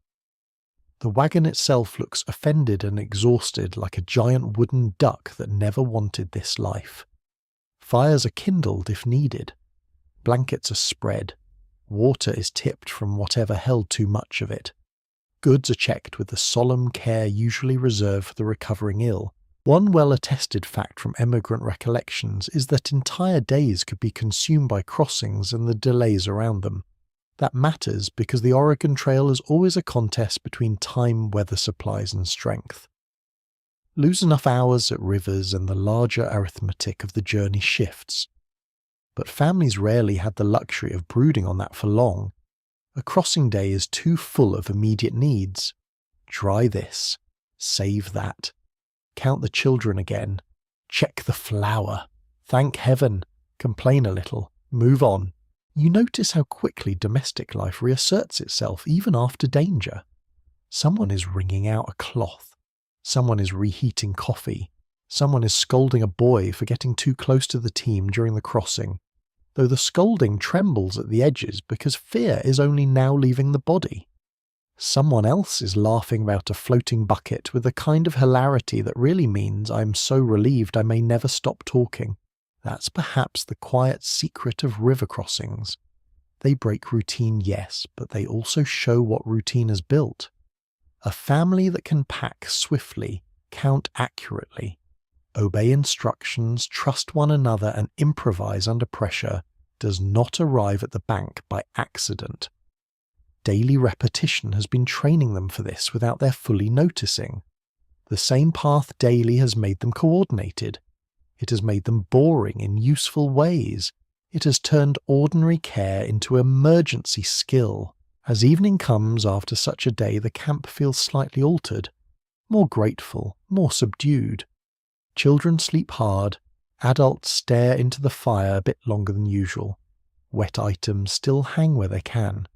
The wagon itself looks offended and exhausted, like a giant wooden duck that never wanted this life. Fires are kindled if needed. Blankets are spread. Water is tipped from whatever held too much of it. Goods are checked with the solemn care usually reserved for the recovering ill. One well-attested fact from emigrant recollections is that entire days could be consumed by crossings and the delays around them. That matters because the Oregon Trail is always a contest between time, weather supplies, and strength. Lose enough hours at rivers and the larger arithmetic of the journey shifts. But families rarely had the luxury of brooding on that for long. A crossing day is too full of immediate needs. Dry this, save that, count the children again, check the flour, thank heaven, complain a little, move on. You notice how quickly domestic life reasserts itself even after danger. Someone is wringing out a cloth. Someone is reheating coffee. Someone is scolding a boy for getting too close to the team during the crossing, though the scolding trembles at the edges because fear is only now leaving the body. Someone else is laughing about a floating bucket with a kind of hilarity that really means I'm so relieved I may never stop talking. That's perhaps the quiet secret of river crossings. They break routine, yes, but they also show what routine has built. A family that can pack swiftly, count accurately, obey instructions, trust one another, and improvise under pressure does not arrive at the bank by accident. Daily repetition has been training them for this without their fully noticing. The same path daily has made them coordinated. It has made them boring in useful ways. It has turned ordinary care into emergency skill. As evening comes after such a day, the camp feels slightly altered, more grateful, more subdued. Children sleep hard. Adults stare into the fire a bit longer than usual. Wet items still hang where they can.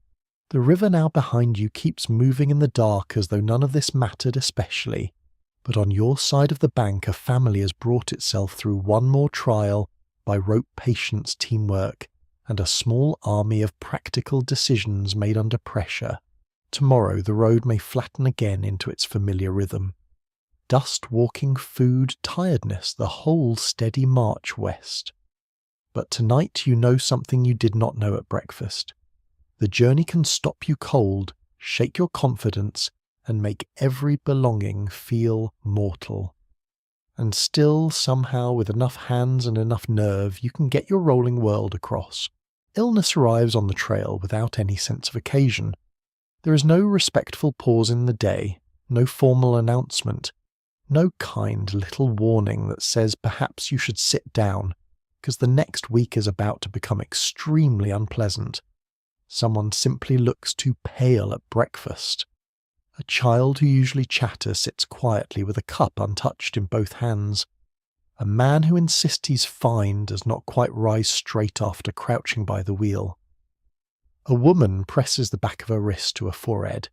The river now behind you keeps moving in the dark as though none of this mattered especially, but on your side of the bank a family has brought itself through one more trial by rote patience, teamwork, and a small army of practical decisions made under pressure. Tomorrow the road may flatten again into its familiar rhythm. Dust, walking, food, tiredness, the whole steady march west. But tonight you know something you did not know at breakfast. The journey can stop you cold, shake your confidence, and make every belonging feel mortal. And still, somehow, with enough hands and enough nerve, you can get your rolling world across. Illness arrives on the trail without any sense of occasion. There is no respectful pause in the day, no formal announcement, no kind little warning that says perhaps you should sit down, because the next week is about to become extremely unpleasant. Someone simply looks too pale at breakfast. A child who usually chatters sits quietly with a cup untouched in both hands. A man who insists he's fine does not quite rise straight after crouching by the wheel. A woman presses the back of her wrist to her forehead,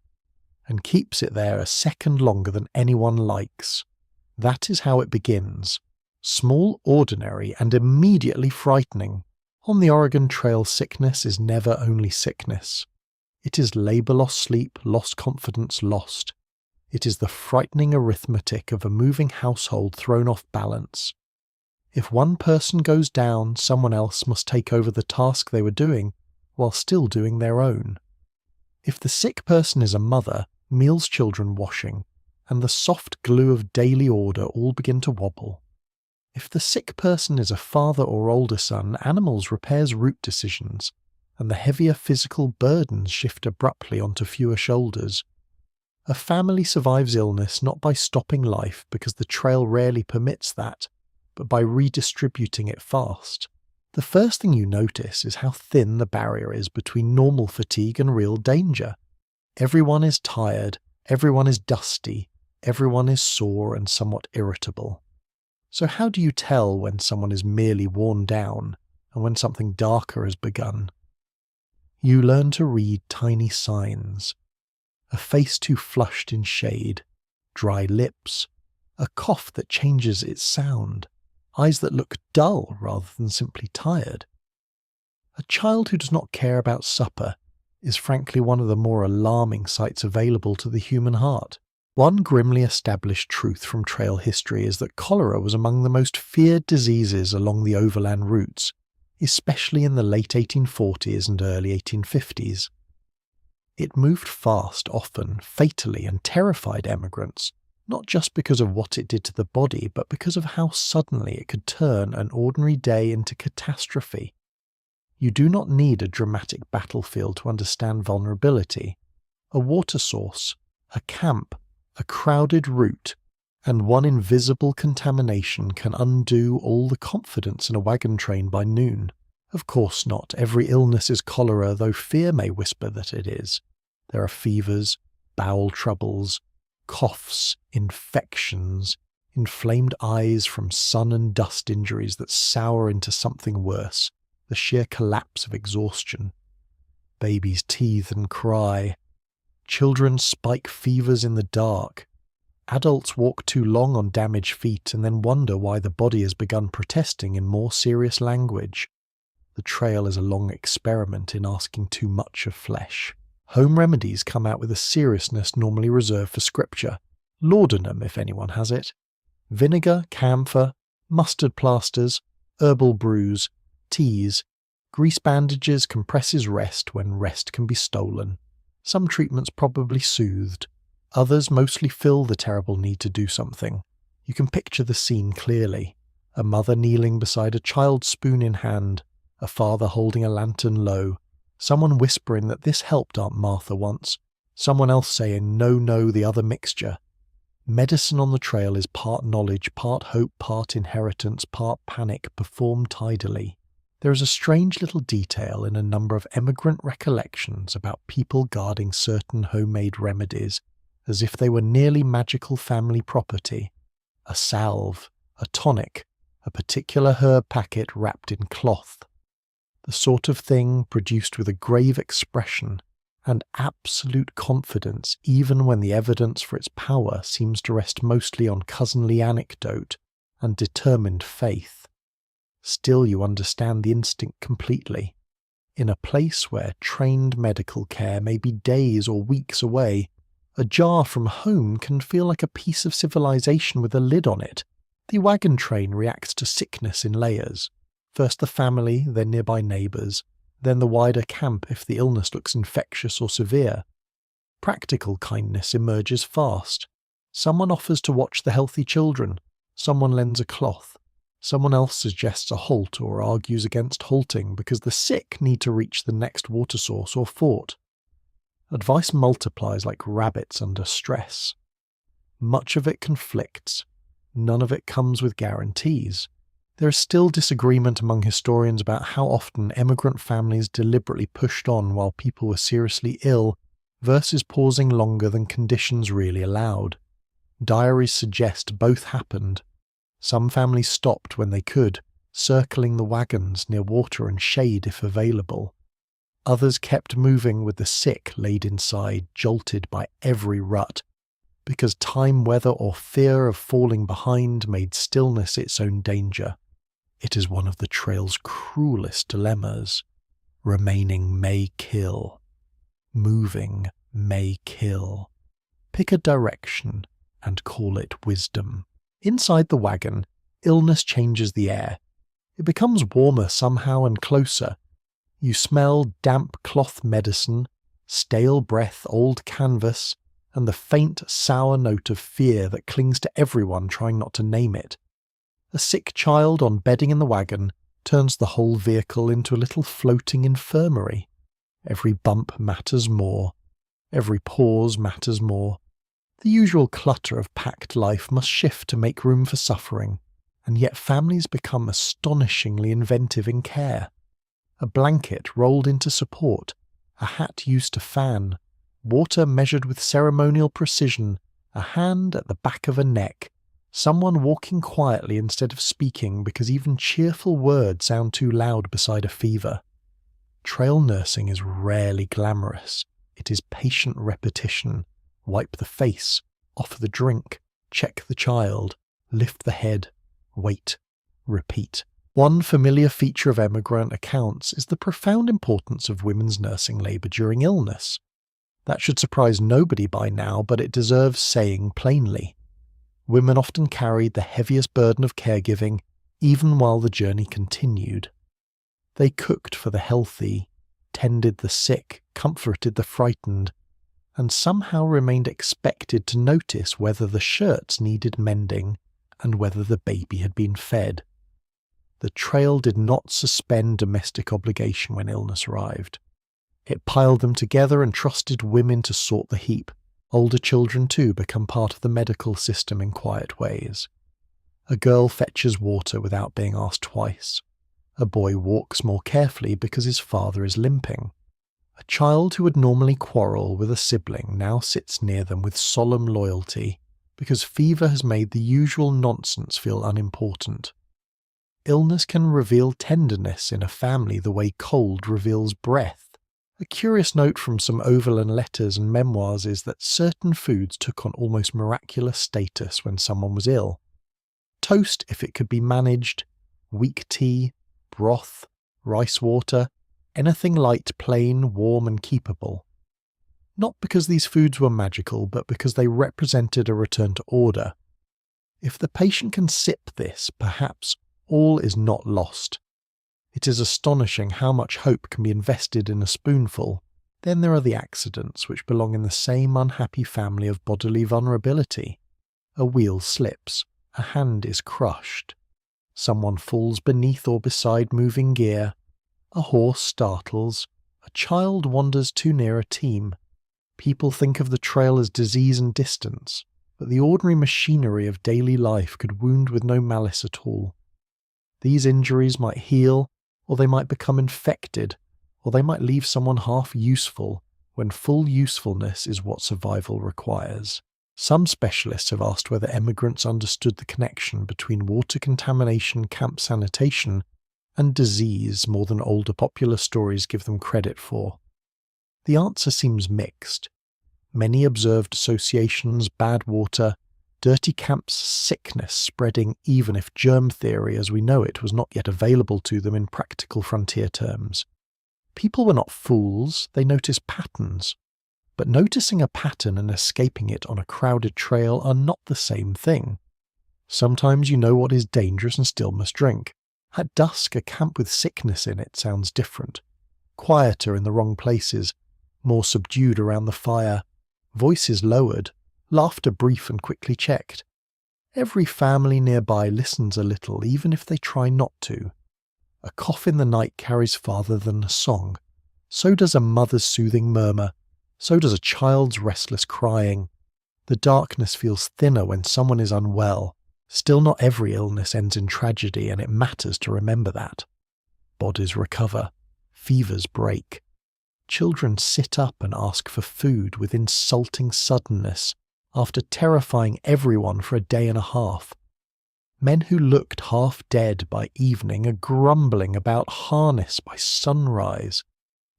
and keeps it there a second longer than anyone likes. That is how it begins. Small, ordinary, and immediately frightening. On the Oregon Trail, sickness is never only sickness. It is labour lost sleep, lost confidence, lost. It is the frightening arithmetic of a moving household thrown off balance. If one person goes down, someone else must take over the task they were doing, while still doing their own. If the sick person is a mother, meals, children, washing, and the soft glue of daily order all begin to wobble. If the sick person is a father or older son, animals, repairs, route decisions, and the heavier physical burdens shift abruptly onto fewer shoulders. A family survives illness not by stopping life, because the trail rarely permits that, but by redistributing it fast. The first thing you notice is how thin the barrier is between normal fatigue and real danger. Everyone is tired, everyone is dusty, everyone is sore and somewhat irritable. So how do you tell when someone is merely worn down and when something darker has begun? You learn to read tiny signs. A face too flushed in shade, dry lips, a cough that changes its sound, eyes that look dull rather than simply tired. A child who does not care about supper is frankly one of the more alarming sights available to the human heart. One grimly established truth from trail history is that cholera was among the most feared diseases along the overland routes, especially in the late 1840s and early 1850s. It moved fast, often fatally, and terrified emigrants, not just because of what it did to the body, but because of how suddenly it could turn an ordinary day into catastrophe. You do not need a dramatic battlefield to understand vulnerability. A water source, a camp, a crowded route, and one invisible contamination can undo all the confidence in a wagon train by noon. Of course not. Every illness is cholera, though fear may whisper that it is. There are fevers, bowel troubles, coughs, infections, inflamed eyes from sun and dust injuries that sour into something worse, the sheer collapse of exhaustion. Babies teethe and cry. Children spike fevers in the dark. Adults walk too long on damaged feet and then wonder why the body has begun protesting in more serious language. The trail is a long experiment in asking too much of flesh. Home remedies come out with a seriousness normally reserved for scripture. Laudanum, if anyone has it. Vinegar, camphor, mustard plasters, herbal brews, teas, grease bandages, compresses, rest when rest can be stolen. Some treatments probably soothed. Others mostly fill the terrible need to do something. You can picture the scene clearly. A mother kneeling beside a child, spoon in hand, a father holding a lantern low, someone whispering that this helped Aunt Martha once, someone else saying no, the other mixture. Medicine on the trail is part knowledge, part hope, part inheritance, part panic, performed tidily. There is a strange little detail in a number of emigrant recollections about people guarding certain homemade remedies as if they were nearly magical family property. A salve, a tonic, a particular herb packet wrapped in cloth. the sort of thing produced with a grave expression and absolute confidence even when the evidence for its power seems to rest mostly on cousinly anecdote and determined faith. Still you understand the instinct completely. In a place where trained medical care may be days or weeks away, a jar from home can feel like a piece of civilization with a lid on it. The wagon train reacts to sickness in layers. First the family, then nearby neighbours, then the wider camp if the illness looks infectious or severe. Practical kindness emerges fast. Someone offers to watch the healthy children. Someone lends a cloth. Someone else suggests a halt or argues against halting because the sick need to reach the next water source or fort. Advice multiplies like rabbits under stress. Much of it conflicts. None of it comes with guarantees. There is still disagreement among historians about how often emigrant families deliberately pushed on while people were seriously ill versus pausing longer than conditions really allowed. Diaries suggest both happened. Some families stopped when they could, circling the wagons near water and shade if available. Others kept moving with the sick laid inside, jolted by every rut, because time, weather, or fear of falling behind made stillness its own danger. It is one of the trail's cruelest dilemmas. Remaining may kill. Moving may kill. Pick a direction and call it wisdom. Inside the wagon, illness changes the air. It becomes warmer somehow and closer. You smell damp cloth medicine, stale breath, old canvas, and the faint, sour note of fear that clings to everyone trying not to name it. A sick child on bedding in the wagon turns the whole vehicle into a little floating infirmary. Every bump matters more. Every pause matters more. The usual clutter of packed life must shift to make room for suffering, and yet families become astonishingly inventive in care. A blanket rolled into support, a hat used to fan, water measured with ceremonial precision, a hand at the back of a neck, someone walking quietly instead of speaking because even cheerful words sound too loud beside a fever. Trail nursing is rarely glamorous. It is patient repetition. Wipe the face, offer the drink, check the child, lift the head, wait, repeat. One familiar feature of emigrant accounts is the profound importance of women's nursing labour during illness. That should surprise nobody by now, but it deserves saying plainly. Women often carried the heaviest burden of caregiving, even while the journey continued. They cooked for the healthy, tended the sick, comforted the frightened, and somehow remained expected to notice whether the shirts needed mending and whether the baby had been fed. The trail did not suspend domestic obligation when illness arrived. It piled them together and trusted women to sort the heap. Older children too become part of the medical system in quiet ways. A girl fetches water without being asked twice. A boy walks more carefully because his father is limping. A child who would normally quarrel with a sibling now sits near them with solemn loyalty because fever has made the usual nonsense feel unimportant. Illness can reveal tenderness in a family the way cold reveals breath. A curious note from some overland letters and memoirs is that certain foods took on almost miraculous status when someone was ill. Toast, if it could be managed, weak tea, broth, rice water, anything light, plain, warm and keepable. Not because these foods were magical, but because they represented a return to order. If the patient can sip this, perhaps all is not lost. It is astonishing how much hope can be invested in a spoonful. Then there are the accidents which belong in the same unhappy family of bodily vulnerability. A wheel slips, a hand is crushed, someone falls beneath or beside moving gear, a horse startles, a child wanders too near a team. People think of the trail as disease and distance, but the ordinary machinery of daily life could wound with no malice at all. These injuries might heal, or they might become infected, or they might leave someone half useful when full usefulness is what survival requires. Some specialists have asked whether emigrants understood the connection between water contamination, camp sanitation, and disease more than older popular stories give them credit for? The answer seems mixed. Many observed associations, bad water, dirty camps, sickness spreading even if germ theory as we know it was not yet available to them in practical frontier terms. People were not fools, they noticed patterns. But noticing a pattern and escaping it on a crowded trail are not the same thing. Sometimes you know what is dangerous and still must drink. At dusk, a camp with sickness in it sounds different. Quieter in the wrong places, more subdued around the fire, voices lowered, laughter brief and quickly checked. Every family nearby listens a little, even if they try not to. A cough in the night carries farther than a song. So does a mother's soothing murmur. So does a child's restless crying. The darkness feels thinner when someone is unwell. Still, not every illness ends in tragedy, and it matters to remember that. Bodies recover. Fevers break. Children sit up and ask for food with insulting suddenness, after terrifying everyone for a day and a half. Men who looked half dead by evening are grumbling about harness by sunrise.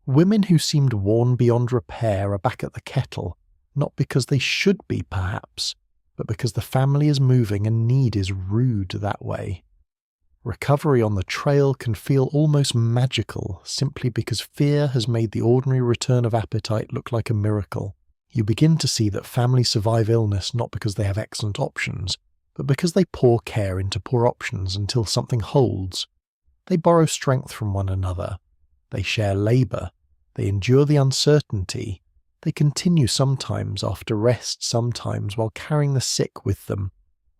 Women who seemed worn beyond repair are back at the kettle, not because they should be perhaps, but because the family is moving and need is rude that way. Recovery on the trail can feel almost magical simply because fear has made the ordinary return of appetite look like a miracle. You begin to see that families survive illness not because they have excellent options, but because they pour care into poor options until something holds. They borrow strength from one another. They share labour. They endure the uncertainty. They continue sometimes after rest, sometimes while carrying the sick with them.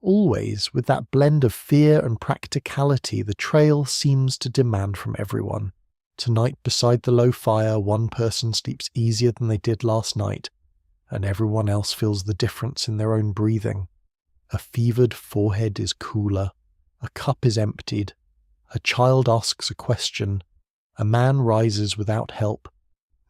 Always with that blend of fear and practicality the trail seems to demand from everyone. Tonight beside the low fire, one person sleeps easier than they did last night, and everyone else feels the difference in their own breathing. A fevered forehead is cooler. A cup is emptied. A child asks a question. A man rises without help.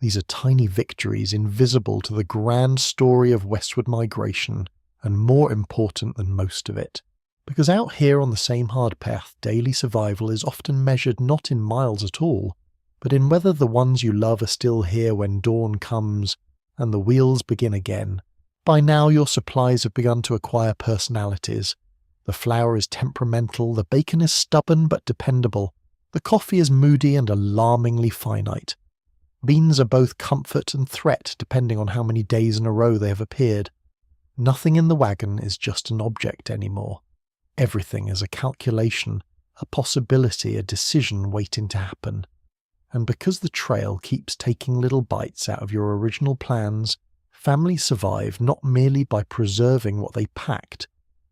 These are tiny victories invisible to the grand story of westward migration, and more important than most of it. Because out here on the same hard path, daily survival is often measured not in miles at all, but in whether the ones you love are still here when dawn comes and the wheels begin again. By now your supplies have begun to acquire personalities. The flour is temperamental, the bacon is stubborn but dependable, the coffee is moody and alarmingly finite. Beans are both comfort and threat depending on how many days in a row they have appeared. Nothing in the wagon is just an object anymore. Everything is a calculation, a possibility, a decision waiting to happen. And because the trail keeps taking little bites out of your original plans, families survive not merely by preserving what they packed,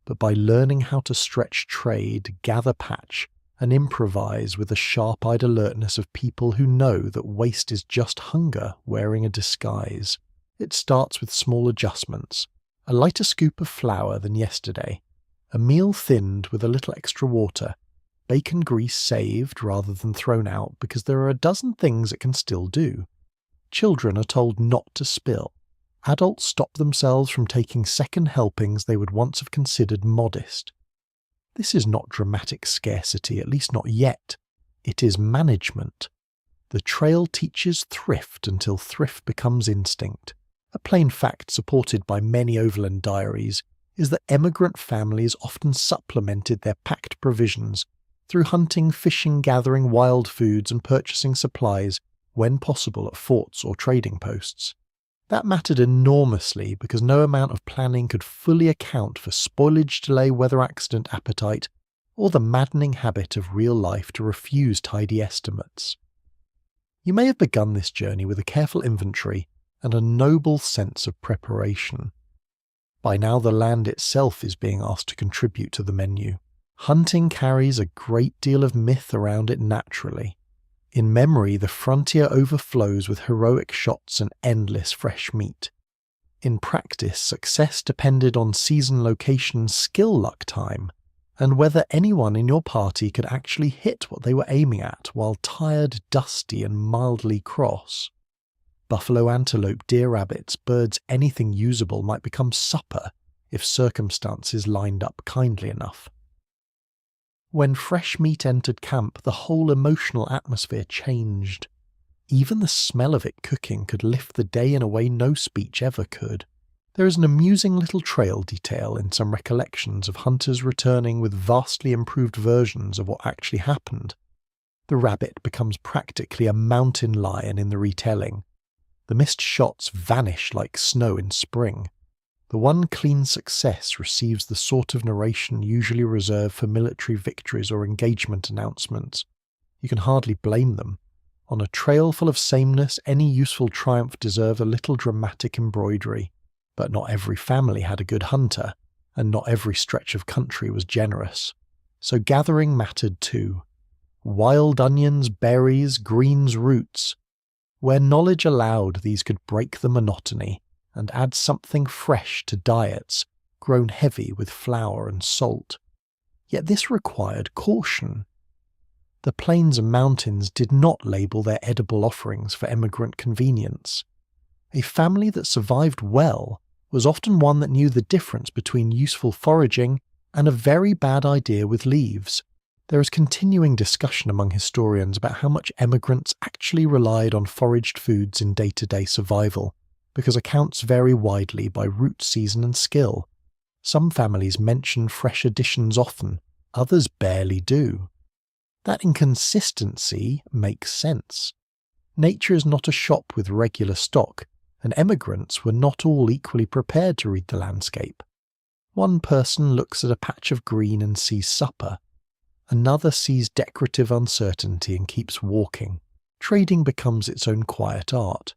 but by learning how to stretch trade, gather patch, and improvise with the sharp-eyed alertness of people who know that waste is just hunger wearing a disguise. It starts with small adjustments. A lighter scoop of flour than yesterday. A meal thinned with a little extra water. Bacon grease saved rather than thrown out because there are a dozen things it can still do. Children are told not to spill. Adults stop themselves from taking second helpings they would once have considered modest. This is not dramatic scarcity, at least not yet. It is management. The trail teaches thrift until thrift becomes instinct. A plain fact supported by many overland diaries is that emigrant families often supplemented their packed provisions through hunting, fishing, gathering wild foods and purchasing supplies when possible at forts or trading posts. That mattered enormously because no amount of planning could fully account for spoilage, delay, weather accident appetite, or the maddening habit of real life to refuse tidy estimates. You may have begun this journey with a careful inventory and a noble sense of preparation. By now the land itself is being asked to contribute to the menu. Hunting carries a great deal of myth around it naturally. In memory, the frontier overflows with heroic shots and endless fresh meat. In practice, success depended on season, location, skill, luck, time, and whether anyone in your party could actually hit what they were aiming at while tired, dusty, and mildly cross. Buffalo, antelope, deer, rabbits, birds, anything usable might become supper if circumstances lined up kindly enough. When fresh meat entered camp, the whole emotional atmosphere changed. Even the smell of it cooking could lift the day in a way no speech ever could. There is an amusing little trail detail in some recollections of hunters returning with vastly improved versions of what actually happened. The rabbit becomes practically a mountain lion in the retelling. The missed shots vanish like snow in spring. The one clean success receives the sort of narration usually reserved for military victories or engagement announcements. You can hardly blame them. On a trail full of sameness, any useful triumph deserved a little dramatic embroidery. But not every family had a good hunter, and not every stretch of country was generous. So gathering mattered too. Wild onions, berries, greens, roots. Where knowledge allowed, these could break the monotony and add something fresh to diets grown heavy with flour and salt. Yet this required caution. The plains and mountains did not label their edible offerings for emigrant convenience. A family that survived well was often one that knew the difference between useful foraging and a very bad idea with leaves. There is continuing discussion among historians about how much emigrants actually relied on foraged foods in day-to-day survival, because accounts vary widely by route season and skill. Some families mention fresh additions often, others barely do. That inconsistency makes sense. Nature is not a shop with regular stock, and emigrants were not all equally prepared to read the landscape. One person looks at a patch of green and sees supper. Another sees decorative uncertainty and keeps walking. Trading becomes its own quiet art.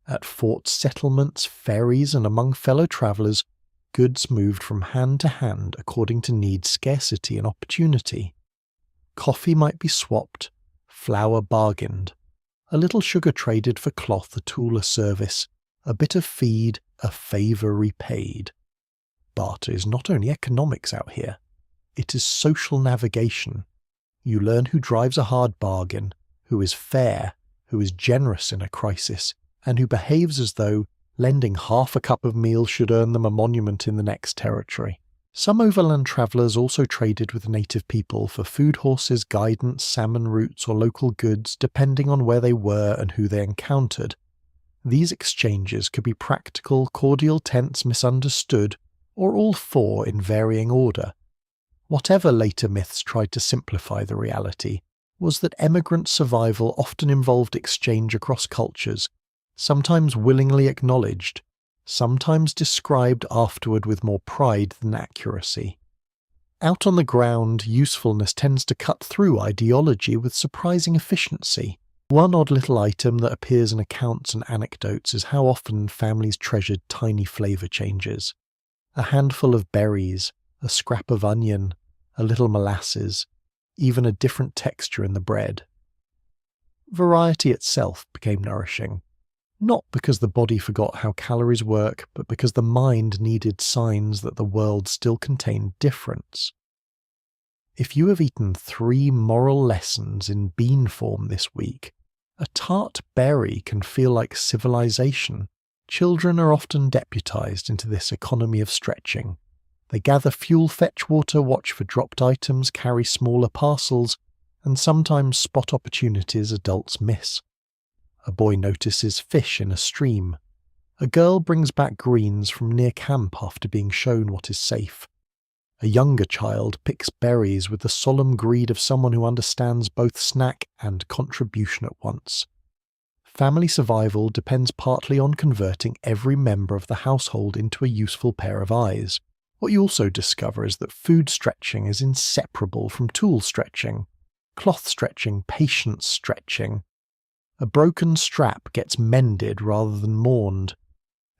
At forts, settlements, ferries, and among fellow travellers, goods moved from hand to hand according to need, scarcity, and opportunity. Coffee might be swapped, flour bargained. A little sugar traded for cloth, a tool, a service, a bit of feed, a favour repaid. Barter is not only economics out here, it is social navigation. You learn who drives a hard bargain, who is fair, who is generous in a crisis, and who behaves as though lending half a cup of meal should earn them a monument in the next territory. Some overland travellers also traded with native people for food horses, guidance, salmon routes, or local goods, depending on where they were and who they encountered. These exchanges could be practical, cordial, tense, misunderstood, or all four in varying order. Whatever later myths tried to simplify the reality was that emigrant survival often involved exchange across cultures, sometimes willingly acknowledged, sometimes described afterward with more pride than accuracy. Out on the ground, usefulness tends to cut through ideology with surprising efficiency. One odd little item that appears in accounts and anecdotes is how often families treasured tiny flavour changes. A handful of berries, a scrap of onion, a little molasses, even a different texture in the bread. Variety itself became nourishing. Not because the body forgot how calories work, but because the mind needed signs that the world still contained difference. If you have eaten 3 moral lessons in bean form this week, a tart berry can feel like civilization. Children are often deputized into this economy of stretching. They gather fuel, fetch water, watch for dropped items, carry smaller parcels, and sometimes spot opportunities adults miss. A boy notices fish in a stream. A girl brings back greens from near camp after being shown what is safe. A younger child picks berries with the solemn greed of someone who understands both snack and contribution at once. Family survival depends partly on converting every member of the household into a useful pair of eyes. What you also discover is that food stretching is inseparable from tool stretching, cloth stretching, patience stretching. A broken strap gets mended rather than mourned.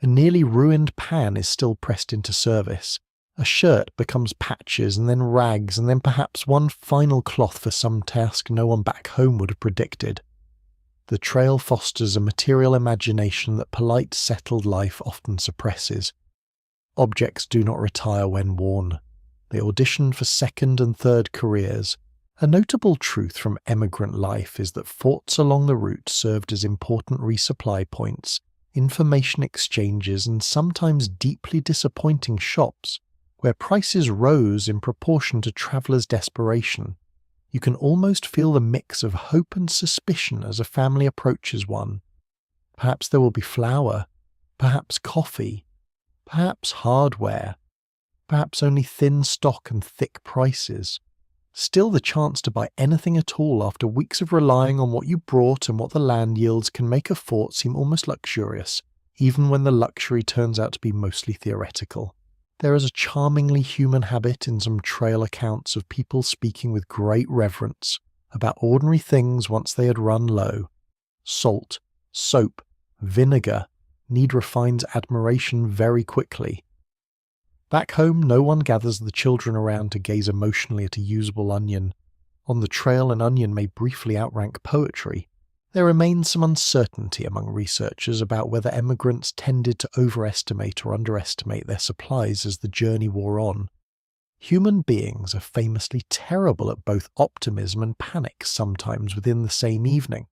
A nearly ruined pan is still pressed into service. A shirt becomes patches and then rags and then perhaps one final cloth for some task no one back home would have predicted. The trail fosters a material imagination that polite, settled life often suppresses. Objects do not retire when worn. They audition for second and third careers. A notable truth from emigrant life is that forts along the route served as important resupply points, information exchanges, and sometimes deeply disappointing shops. where prices rose in proportion to travellers' desperation. You can almost feel the mix of hope and suspicion as a family approaches one. Perhaps there will be flour, perhaps coffee, perhaps hardware, perhaps only thin stock and thick prices. Still, the chance to buy anything at all after weeks of relying on what you brought and what the land yields can make a fort seem almost luxurious, even when the luxury turns out to be mostly theoretical. There is a charmingly human habit in some trail accounts of people speaking with great reverence about ordinary things once they had run low. Salt, soap, vinegar need refined admiration very quickly. Back home, no one gathers the children around to gaze emotionally at a usable onion. On the trail, an onion may briefly outrank poetry. There remains some uncertainty among researchers about whether emigrants tended to overestimate or underestimate their supplies as the journey wore on. Human beings are famously terrible at both optimism and panic sometimes within the same evening.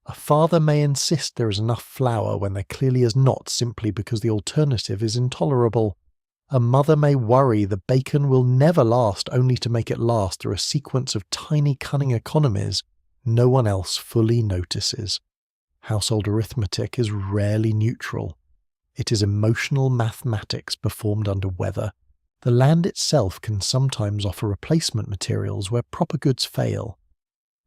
A father may insist there is enough flour when there clearly is not, simply because the alternative is intolerable. A mother may worry the bacon will never last, only to make it last through a sequence of tiny cunning economies no one else fully notices. Household arithmetic is rarely neutral. It is emotional mathematics performed under weather. The land itself can sometimes offer replacement materials where proper goods fail.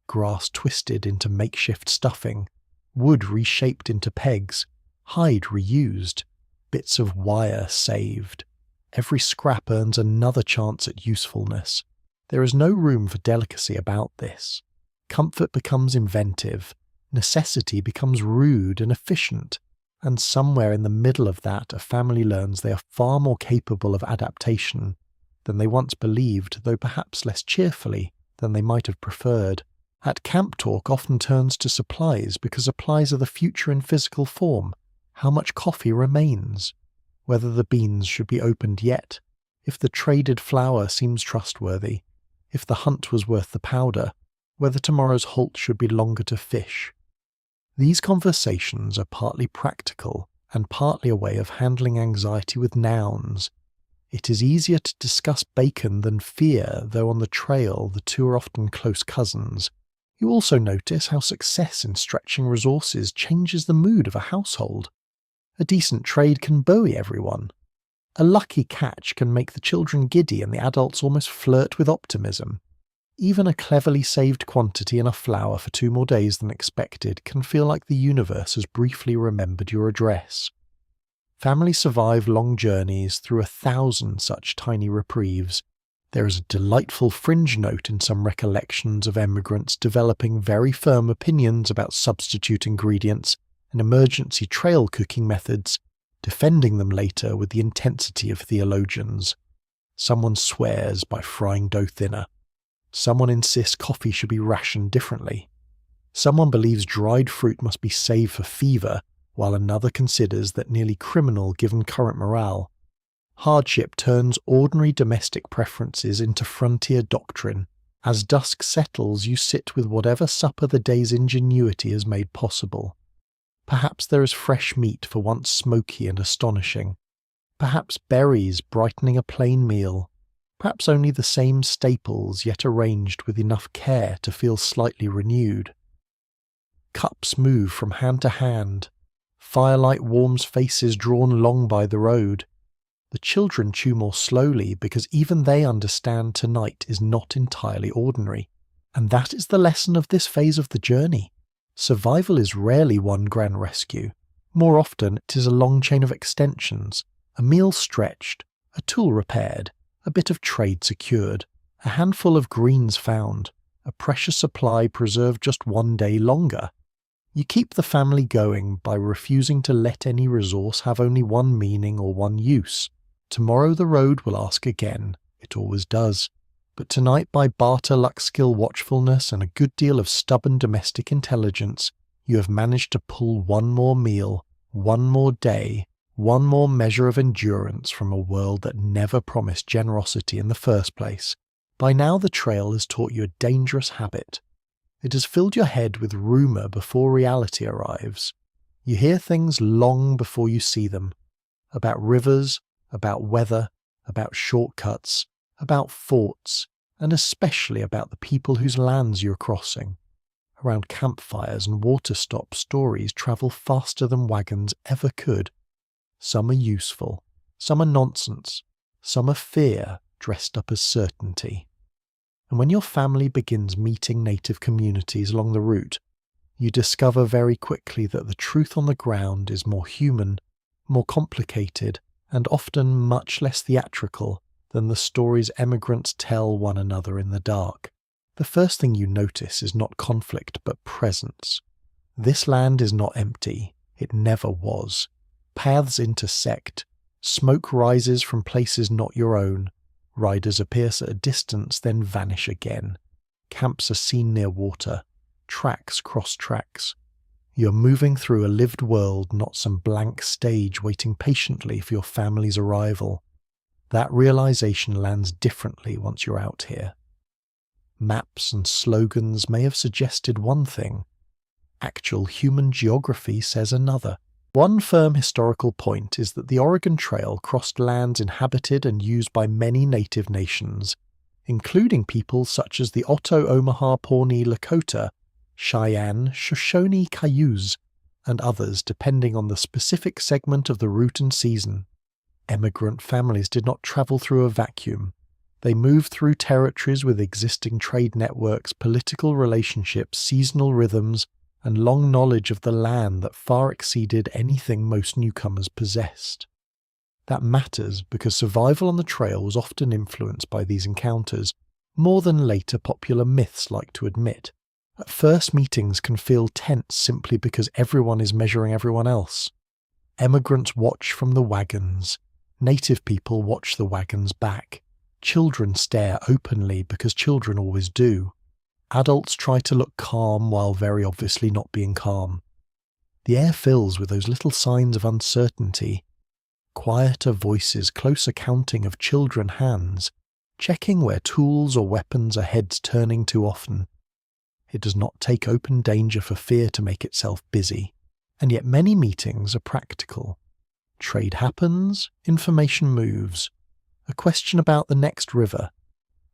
Grass twisted into makeshift stuffing, wood reshaped into pegs, hide reused, bits of wire saved. Every scrap earns another chance at usefulness. There is no room for delicacy about this. Comfort becomes inventive, necessity becomes rude and efficient, and somewhere in the middle of that a family learns they are far more capable of adaptation than they once believed, though perhaps less cheerfully than they might have preferred. At camp talk often turns to supplies because supplies are the future in physical form. How much coffee remains? Whether the beans should be opened yet? If the traded flour seems trustworthy? If the hunt was worth the powder? Whether tomorrow's halt should be longer to fish? These conversations are partly practical and partly a way of handling anxiety with nouns. It is easier to discuss bacon than fear, though on the trail the two are often close cousins. You also notice how success in stretching resources changes the mood of a household. A decent trade can buoy everyone. A lucky catch can make the children giddy and the adults almost flirt with optimism. Even a cleverly saved quantity enough flour for 2 more days than expected can feel like the universe has briefly remembered your address. Families survive long journeys through 1,000 such tiny reprieves. There is a delightful fringe note in some recollections of emigrants developing very firm opinions about substitute ingredients and emergency trail cooking methods, defending them later with the intensity of theologians. Someone swears by frying dough thinner. Someone insists coffee should be rationed differently. Someone believes dried fruit must be saved for fever, while another considers that nearly criminal given current morale. Hardship turns ordinary domestic preferences into frontier doctrine. As dusk settles, you sit with whatever supper the day's ingenuity has made possible. Perhaps there is fresh meat for once smoky and astonishing. Perhaps berries brightening a plain meal. Perhaps only the same staples yet arranged with enough care to feel slightly renewed. Cups move from hand to hand. Firelight warms faces drawn long by the road. The children chew more slowly because even they understand tonight is not entirely ordinary. And that is the lesson of this phase of the journey. Survival is rarely one grand rescue. More often it is a long chain of extensions, a meal stretched, a tool repaired, a bit of trade secured, a handful of greens found, a precious supply preserved just 1 day longer. You keep the family going by refusing to let any resource have only one meaning or one use. Tomorrow the road will ask again, it always does. But tonight, by barter, luck, skill, watchfulness, and a good deal of stubborn domestic intelligence, you have managed to pull one more meal, one more day, one more measure of endurance from a world that never promised generosity in the first place. By now the trail has taught you a dangerous habit. It has filled your head with rumour before reality arrives. You hear things long before you see them. About rivers, about weather, about shortcuts, about forts, and especially about the people whose lands you're crossing. Around campfires and water stops, stories travel faster than wagons ever could. Some are useful, some are nonsense, some are fear dressed up as certainty. And when your family begins meeting native communities along the route, you discover very quickly that the truth on the ground is more human, more complicated, and often much less theatrical than the stories emigrants tell one another in the dark. The first thing you notice is not conflict but presence. This land is not empty. It never was. Paths intersect. Smoke rises from places not your own. Riders appear at a distance, then vanish again. Camps are seen near water. Tracks cross tracks. You're moving through a lived world, not some blank stage waiting patiently for your family's arrival. That realization lands differently once you're out here. Maps and slogans may have suggested one thing. Actual human geography says another. One firm historical point is that the Oregon Trail crossed lands inhabited and used by many native nations, including peoples such as the Oto-Omaha Pawnee Lakota, Cheyenne, Shoshone Cayuse, and others depending on the specific segment of the route and season. Emigrant families did not travel through a vacuum. They moved through territories with existing trade networks, political relationships, seasonal rhythms, and long knowledge of the land that far exceeded anything most newcomers possessed. That matters because survival on the trail was often influenced by these encounters, more than later popular myths like to admit. At first, meetings can feel tense simply because everyone is measuring everyone else. Emigrants watch from the wagons. Native people watch the wagons back. Children stare openly because children always do. Adults try to look calm while very obviously not being calm. The air fills with those little signs of uncertainty. Quieter voices, closer counting of children hands, checking where tools or weapons are heads turning too often. It does not take open danger for fear to make itself busy, and yet many meetings are practical. Trade happens, information moves. A question about the next river,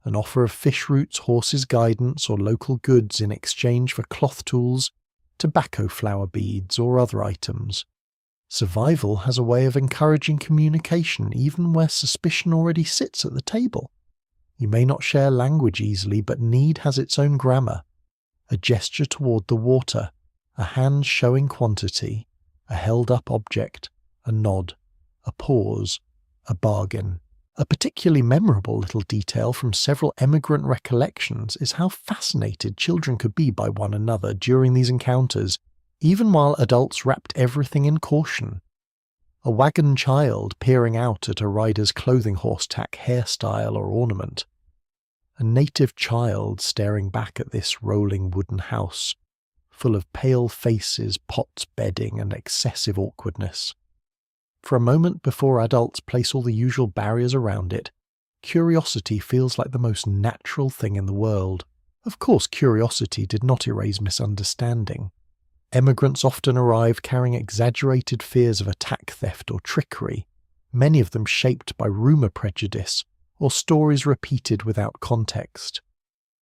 an offer of fish routes, horses' guidance, or local goods in exchange for cloth tools, tobacco flower beads, or other items. Survival has a way of encouraging communication even where suspicion already sits at the table. You may not share language easily, but need has its own grammar. A gesture toward the water, a hand showing quantity, a held-up object, a nod, a pause, a bargain. A particularly memorable little detail from several emigrant recollections is how fascinated children could be by one another during these encounters, even while adults wrapped everything in caution. A wagon child peering out at a rider's clothing horse-tack hairstyle or ornament. A native child staring back at this rolling wooden house, full of pale faces, pots, bedding, and excessive awkwardness. For a moment before adults place all the usual barriers around it, curiosity feels like the most natural thing in the world. Of course, curiosity did not erase misunderstanding. Emigrants often arrive carrying exaggerated fears of attack, theft, or trickery, many of them shaped by rumour prejudice or stories repeated without context.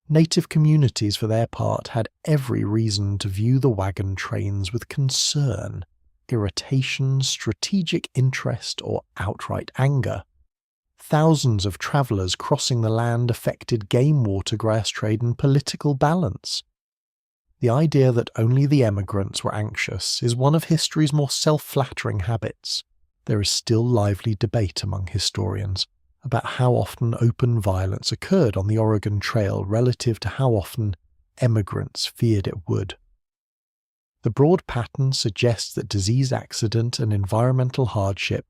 Native communities, for their part, had every reason to view the wagon trains with concern, irritation, strategic interest, or outright anger. Thousands of travellers crossing the land affected game, water, grass trade, and political balance. The idea that only the emigrants were anxious is one of history's more self-flattering habits. There is still lively debate among historians about how often open violence occurred on the Oregon Trail relative to how often emigrants feared it would. The broad pattern suggests that disease, accident, and environmental hardship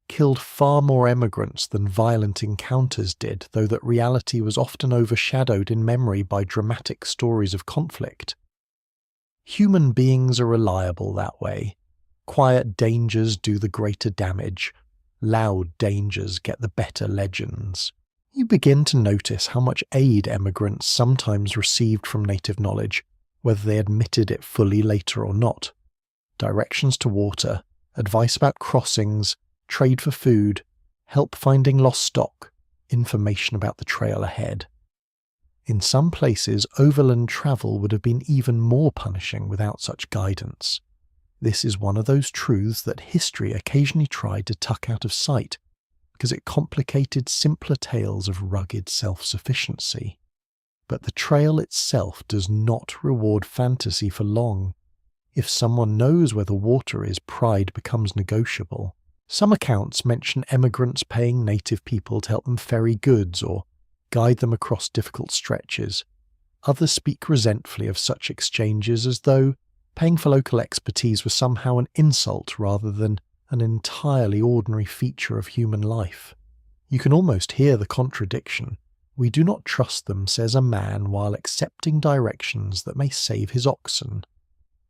killed far more emigrants than violent encounters did, though that reality was often overshadowed in memory by dramatic stories of conflict. Human beings are reliable that way. Quiet dangers do the greater damage. Loud dangers get the better legends. You begin to notice how much aid emigrants sometimes received from native knowledge, whether they admitted it fully later or not. Directions to water, advice about crossings, trade for food, help finding lost stock, information about the trail ahead. In some places, overland travel would have been even more punishing without such guidance. This is one of those truths that history occasionally tried to tuck out of sight because it complicated simpler tales of rugged self-sufficiency. But the trail itself does not reward fantasy for long. If someone knows where the water is, pride becomes negotiable. Some accounts mention emigrants paying native people to help them ferry goods or guide them across difficult stretches. Others speak resentfully of such exchanges as though paying for local expertise was somehow an insult rather than an entirely ordinary feature of human life. You can almost hear the contradiction. We do not trust them, says a man, while accepting directions that may save his oxen.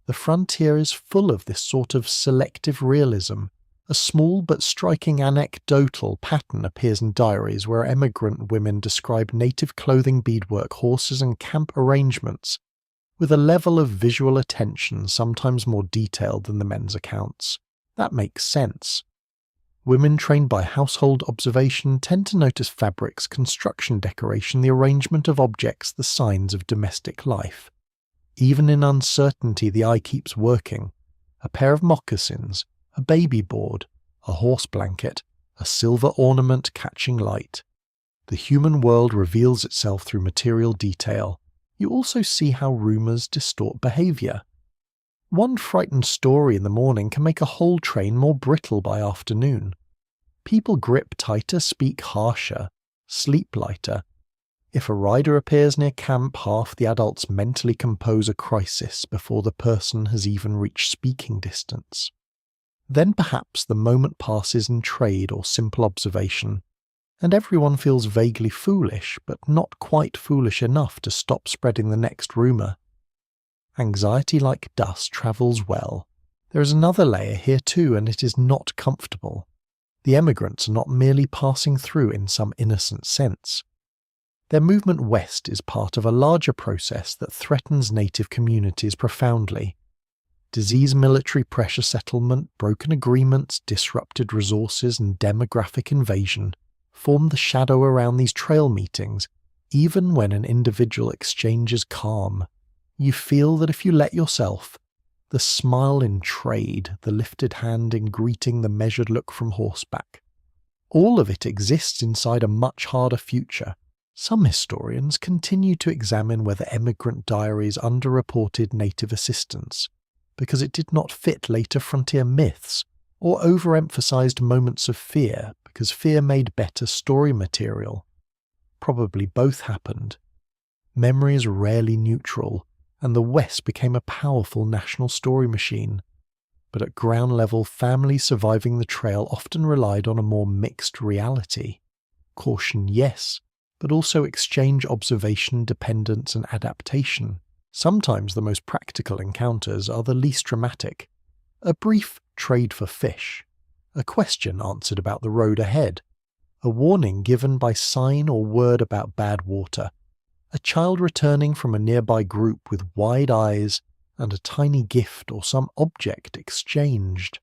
The frontier is full of this sort of selective realism. A small but striking anecdotal pattern appears in diaries where emigrant women describe native clothing, beadwork, horses and camp arrangements with a level of visual attention sometimes more detailed than the men's accounts. That makes sense. Women trained by household observation tend to notice fabrics, construction decoration, the arrangement of objects, the signs of domestic life. Even in uncertainty, the eye keeps working. A pair of moccasins, a baby board, a horse blanket, a silver ornament catching light. The human world reveals itself through material detail. You also see how rumours distort behaviour. One frightened story in the morning can make a whole train more brittle by afternoon. People grip tighter, speak harsher, sleep lighter. If a rider appears near camp, half the adults mentally compose a crisis before the person has even reached speaking distance. Then perhaps the moment passes in trade or simple observation, and everyone feels vaguely foolish, but not quite foolish enough to stop spreading the next rumour. Anxiety like dust travels well. There is another layer here too, and it is not comfortable. The emigrants are not merely passing through in some innocent sense. Their movement west is part of a larger process that threatens native communities profoundly. Disease, military pressure settlement, broken agreements, disrupted resources and demographic invasion form the shadow around these trail meetings, even when an individual exchange is calm. You feel that if you let yourself, the smile in trade, the lifted hand in greeting, the measured look from horseback, all of it exists inside a much harder future. Some historians continue to examine whether emigrant diaries underreported native assistance because it did not fit later frontier myths, or overemphasized moments of fear because fear made better story material. Probably both happened. Memory is rarely neutral, and the West became a powerful national story machine. But at ground level, families surviving the trail often relied on a more mixed reality. Caution, yes, but also exchange, observation, dependence, and adaptation. Sometimes the most practical encounters are the least dramatic. A brief trade for fish, a question answered about the road ahead, a warning given by sign or word about bad water, a child returning from a nearby group with wide eyes, and a tiny gift or some object exchanged.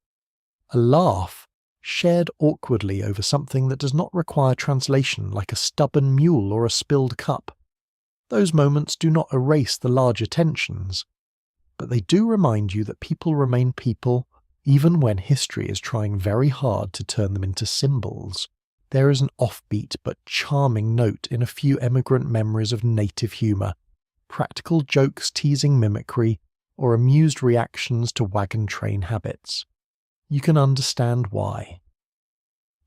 A laugh shared awkwardly over something that does not require translation, like a stubborn mule or a spilled cup. Those moments do not erase the larger tensions, but they do remind you that people remain people even when history is trying very hard to turn them into symbols. There is an offbeat but charming note in a few emigrant memories of native humour, practical jokes teasing mimicry, or amused reactions to wagon train habits. You can understand why.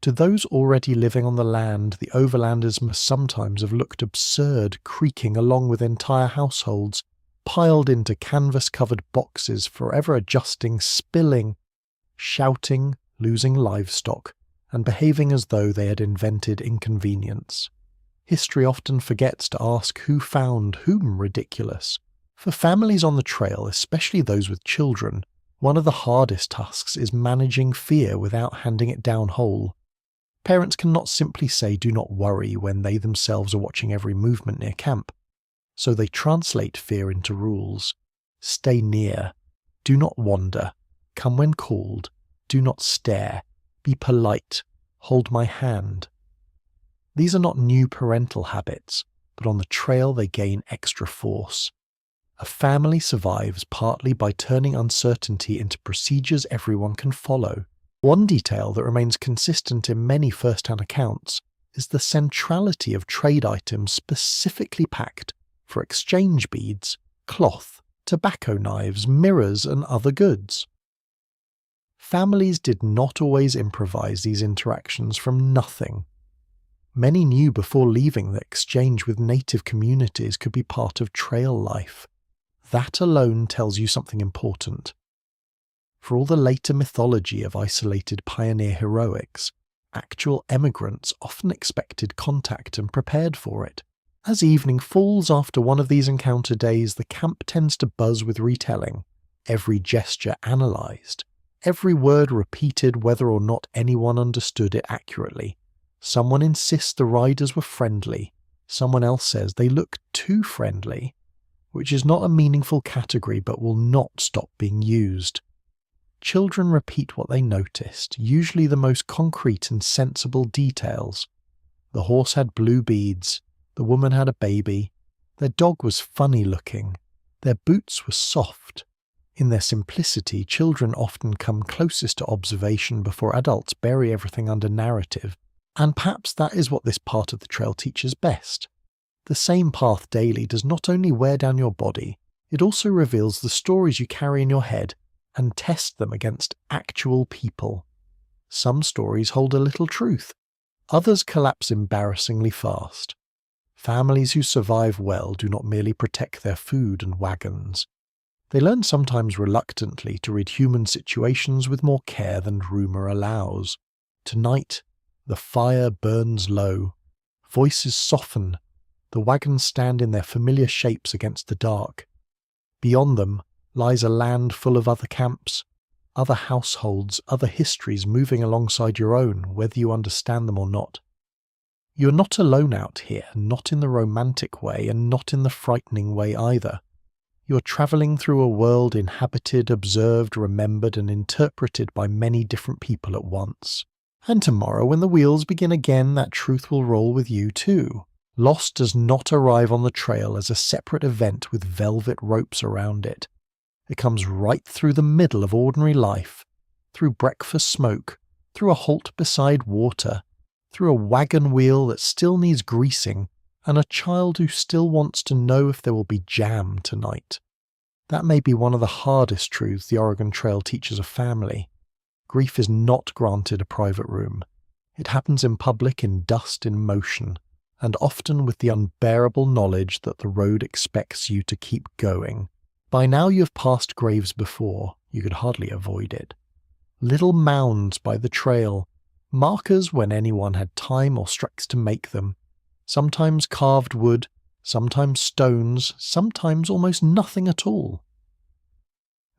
To those already living on the land, the overlanders must sometimes have looked absurd, creaking along with entire households, piled into canvas-covered boxes, forever adjusting, spilling, shouting, losing livestock, and behaving as though they had invented inconvenience. History often forgets to ask who found whom ridiculous. For families on the trail, especially those with children, one of the hardest tasks is managing fear without handing it down whole. Parents cannot simply say "do not worry" when they themselves are watching every movement near camp. So they translate fear into rules. Stay near. Do not wander. Come when called. Do not stare. Be polite. hold my hand. These are not new parental habits, but on the trail they gain extra force. A family survives partly by turning uncertainty into procedures everyone can follow. One detail that remains consistent in many first-hand accounts is the centrality of trade items specifically packed for exchange beads, cloth, tobacco knives, mirrors, and other goods. Families did not always improvise these interactions from nothing. Many knew before leaving that exchange with native communities could be part of trail life. That alone tells you something important. For all the later mythology of isolated pioneer heroics, actual emigrants often expected contact and prepared for it. As evening falls after one of these encounter days, the camp tends to buzz with retelling, every gesture analysed, every word repeated whether or not anyone understood it accurately. Someone insists the riders were friendly, someone else says they look too friendly, which is not a meaningful category but will not stop being used. Children repeat what they noticed, usually the most concrete and sensible details. The horse had blue beads, the woman had a baby, their dog was funny looking, their boots were soft. In their simplicity, children often come closest to observation before adults bury everything under narrative, and perhaps that is what this part of the trail teaches best. The same path daily does not only wear down your body, it also reveals the stories you carry in your head and test them against actual people. Some stories hold a little truth, others collapse embarrassingly fast. Families who survive well do not merely protect their food and wagons. They learn sometimes reluctantly to read human situations with more care than rumour allows. Tonight, the fire burns low, voices soften, the wagons stand in their familiar shapes against the dark. Beyond them lies a land full of other camps, other households, other histories moving alongside your own, whether you understand them or not. You're not alone out here, not in the romantic way and not in the frightening way either. You're travelling through a world inhabited, observed, remembered and interpreted by many different people at once. And tomorrow, when the wheels begin again, that truth will roll with you too. Loss does not arrive on the trail as a separate event with velvet ropes around it. It comes right through the middle of ordinary life, through breakfast smoke, through a halt beside water, through a wagon wheel that still needs greasing, and a child who still wants to know if there will be jam tonight. That may be one of the hardest truths the Oregon Trail teaches a family. Grief is not granted a private room. It happens in public in dust in motion, and often with the unbearable knowledge that the road expects you to keep going. By now you have passed graves before, you could hardly avoid it. Little mounds by the trail, markers when anyone had time or strength to make them, sometimes carved wood, sometimes stones, sometimes almost nothing at all.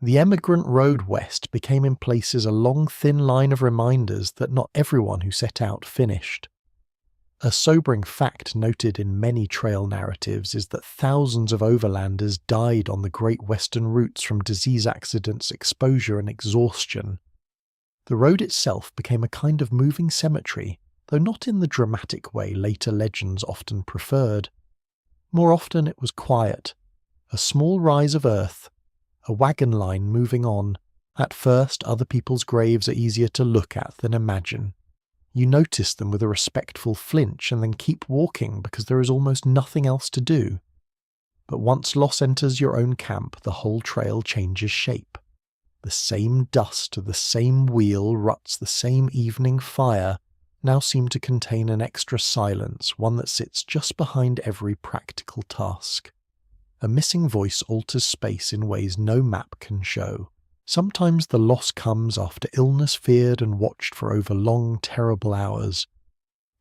The emigrant road west became in places a long thin line of reminders that not everyone who set out finished. A sobering fact noted in many trail narratives is that thousands of overlanders died on the great western routes from disease accidents, exposure and exhaustion. The road itself became a kind of moving cemetery, though not in the dramatic way later legends often preferred. More often it was quiet, a small rise of earth, a wagon line moving on. At first, other people's graves are easier to look at than imagine. You notice them with a respectful flinch and then keep walking because there is almost nothing else to do. But once loss enters your own camp, the whole trail changes shape. The same dust, the same wheel, ruts, the same evening fire now seem to contain an extra silence, one that sits just behind every practical task. A missing voice alters space in ways no map can show. Sometimes the loss comes after illness feared and watched for over long, terrible hours.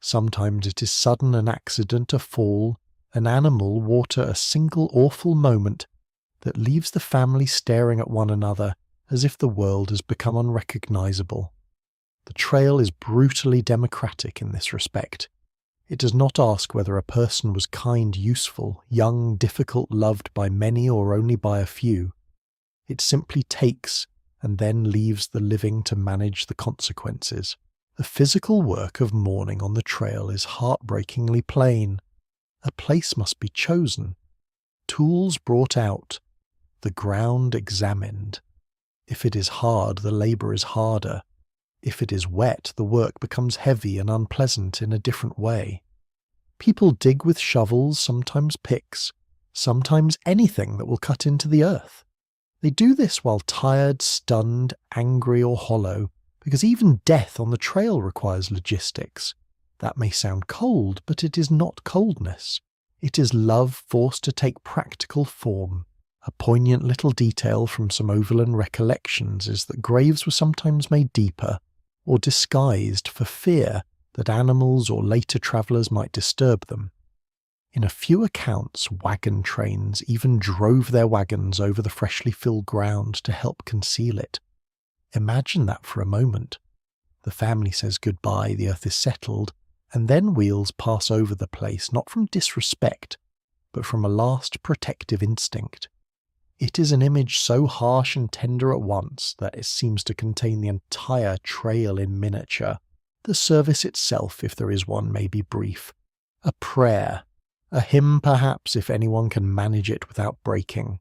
Sometimes it is sudden, an accident, a fall, an animal, water, a single awful moment that leaves the family staring at one another as if the world has become unrecognizable. The trail is brutally democratic in this respect. It does not ask whether a person was kind, useful, young, difficult, loved by many or only by a few. It simply takes and then leaves the living to manage the consequences. The physical work of mourning on the trail is heartbreakingly plain. A place must be chosen, tools brought out, the ground examined. If it is hard, the labour is harder. If it is wet, the work becomes heavy and unpleasant in a different way. People dig with shovels, sometimes picks, sometimes anything that will cut into the earth. They do this while tired, stunned, angry or hollow, because even death on the trail requires logistics. That may sound cold, but it is not coldness. It is love forced to take practical form. A poignant little detail from some overland recollections is that graves were sometimes made deeper, or disguised for fear that animals or later travellers might disturb them. In a few accounts, wagon trains even drove their wagons over the freshly filled ground to help conceal it. Imagine that for a moment. The family says goodbye, the earth is settled, and then wheels pass over the place not from disrespect, but from a last protective instinct. It is an image so harsh and tender at once that it seems to contain the entire trail in miniature. The service itself, if there is one, may be brief. A prayer, a hymn perhaps if anyone can manage it without breaking.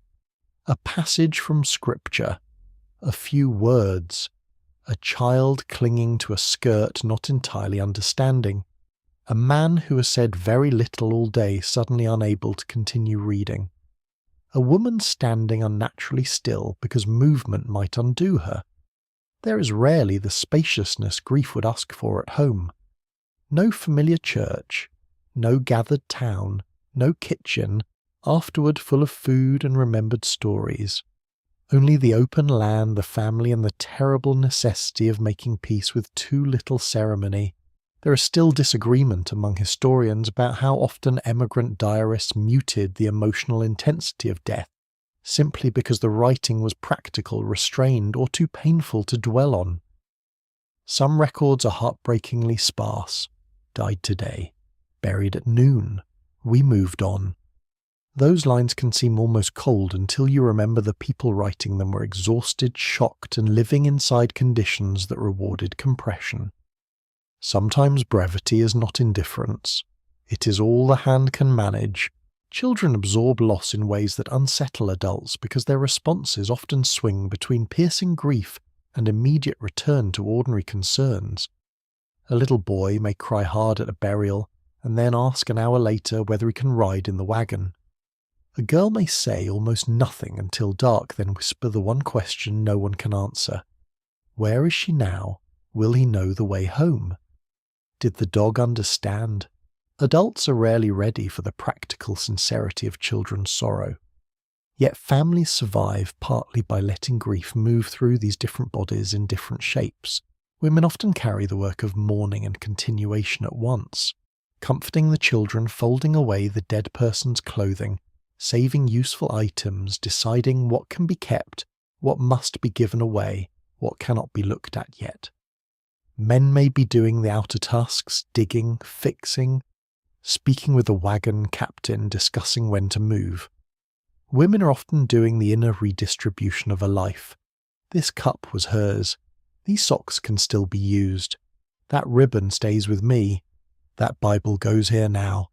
A passage from scripture, a few words, a child clinging to a skirt not entirely understanding, a man who has said very little all day suddenly unable to continue reading, a woman standing unnaturally still because movement might undo her. There is rarely the spaciousness grief would ask for at home. No familiar church, no gathered town, no kitchen, afterward full of food and remembered stories. Only the open land, the family, and the terrible necessity of making peace with too little ceremony. There is still disagreement among historians about how often emigrant diarists muted the emotional intensity of death, simply because the writing was practical, restrained, or too painful to dwell on. Some records are heartbreakingly sparse. Died today. Buried at noon. We moved on. Those lines can seem almost cold until you remember the people writing them were exhausted, shocked, and living inside conditions that rewarded compression. Sometimes brevity is not indifference. It is all the hand can manage. Children absorb loss in ways that unsettle adults because their responses often swing between piercing grief and immediate return to ordinary concerns. A little boy may cry hard at a burial and then ask an hour later whether he can ride in the wagon. A girl may say almost nothing until dark, then whisper the one question no one can answer. Where is she now? Will he know the way home? Did the dog understand? Adults are rarely ready for the practical sincerity of children's sorrow. Yet families survive partly by letting grief move through these different bodies in different shapes. Women often carry the work of mourning and continuation at once, comforting the children, folding away the dead person's clothing, saving useful items, deciding what can be kept, what must be given away, what cannot be looked at yet. Men may be doing the outer tasks, digging, fixing, speaking with the wagon captain, discussing when to move. Women are often doing the inner redistribution of a life. This cup was hers. These socks can still be used. That ribbon stays with me. That Bible goes here now.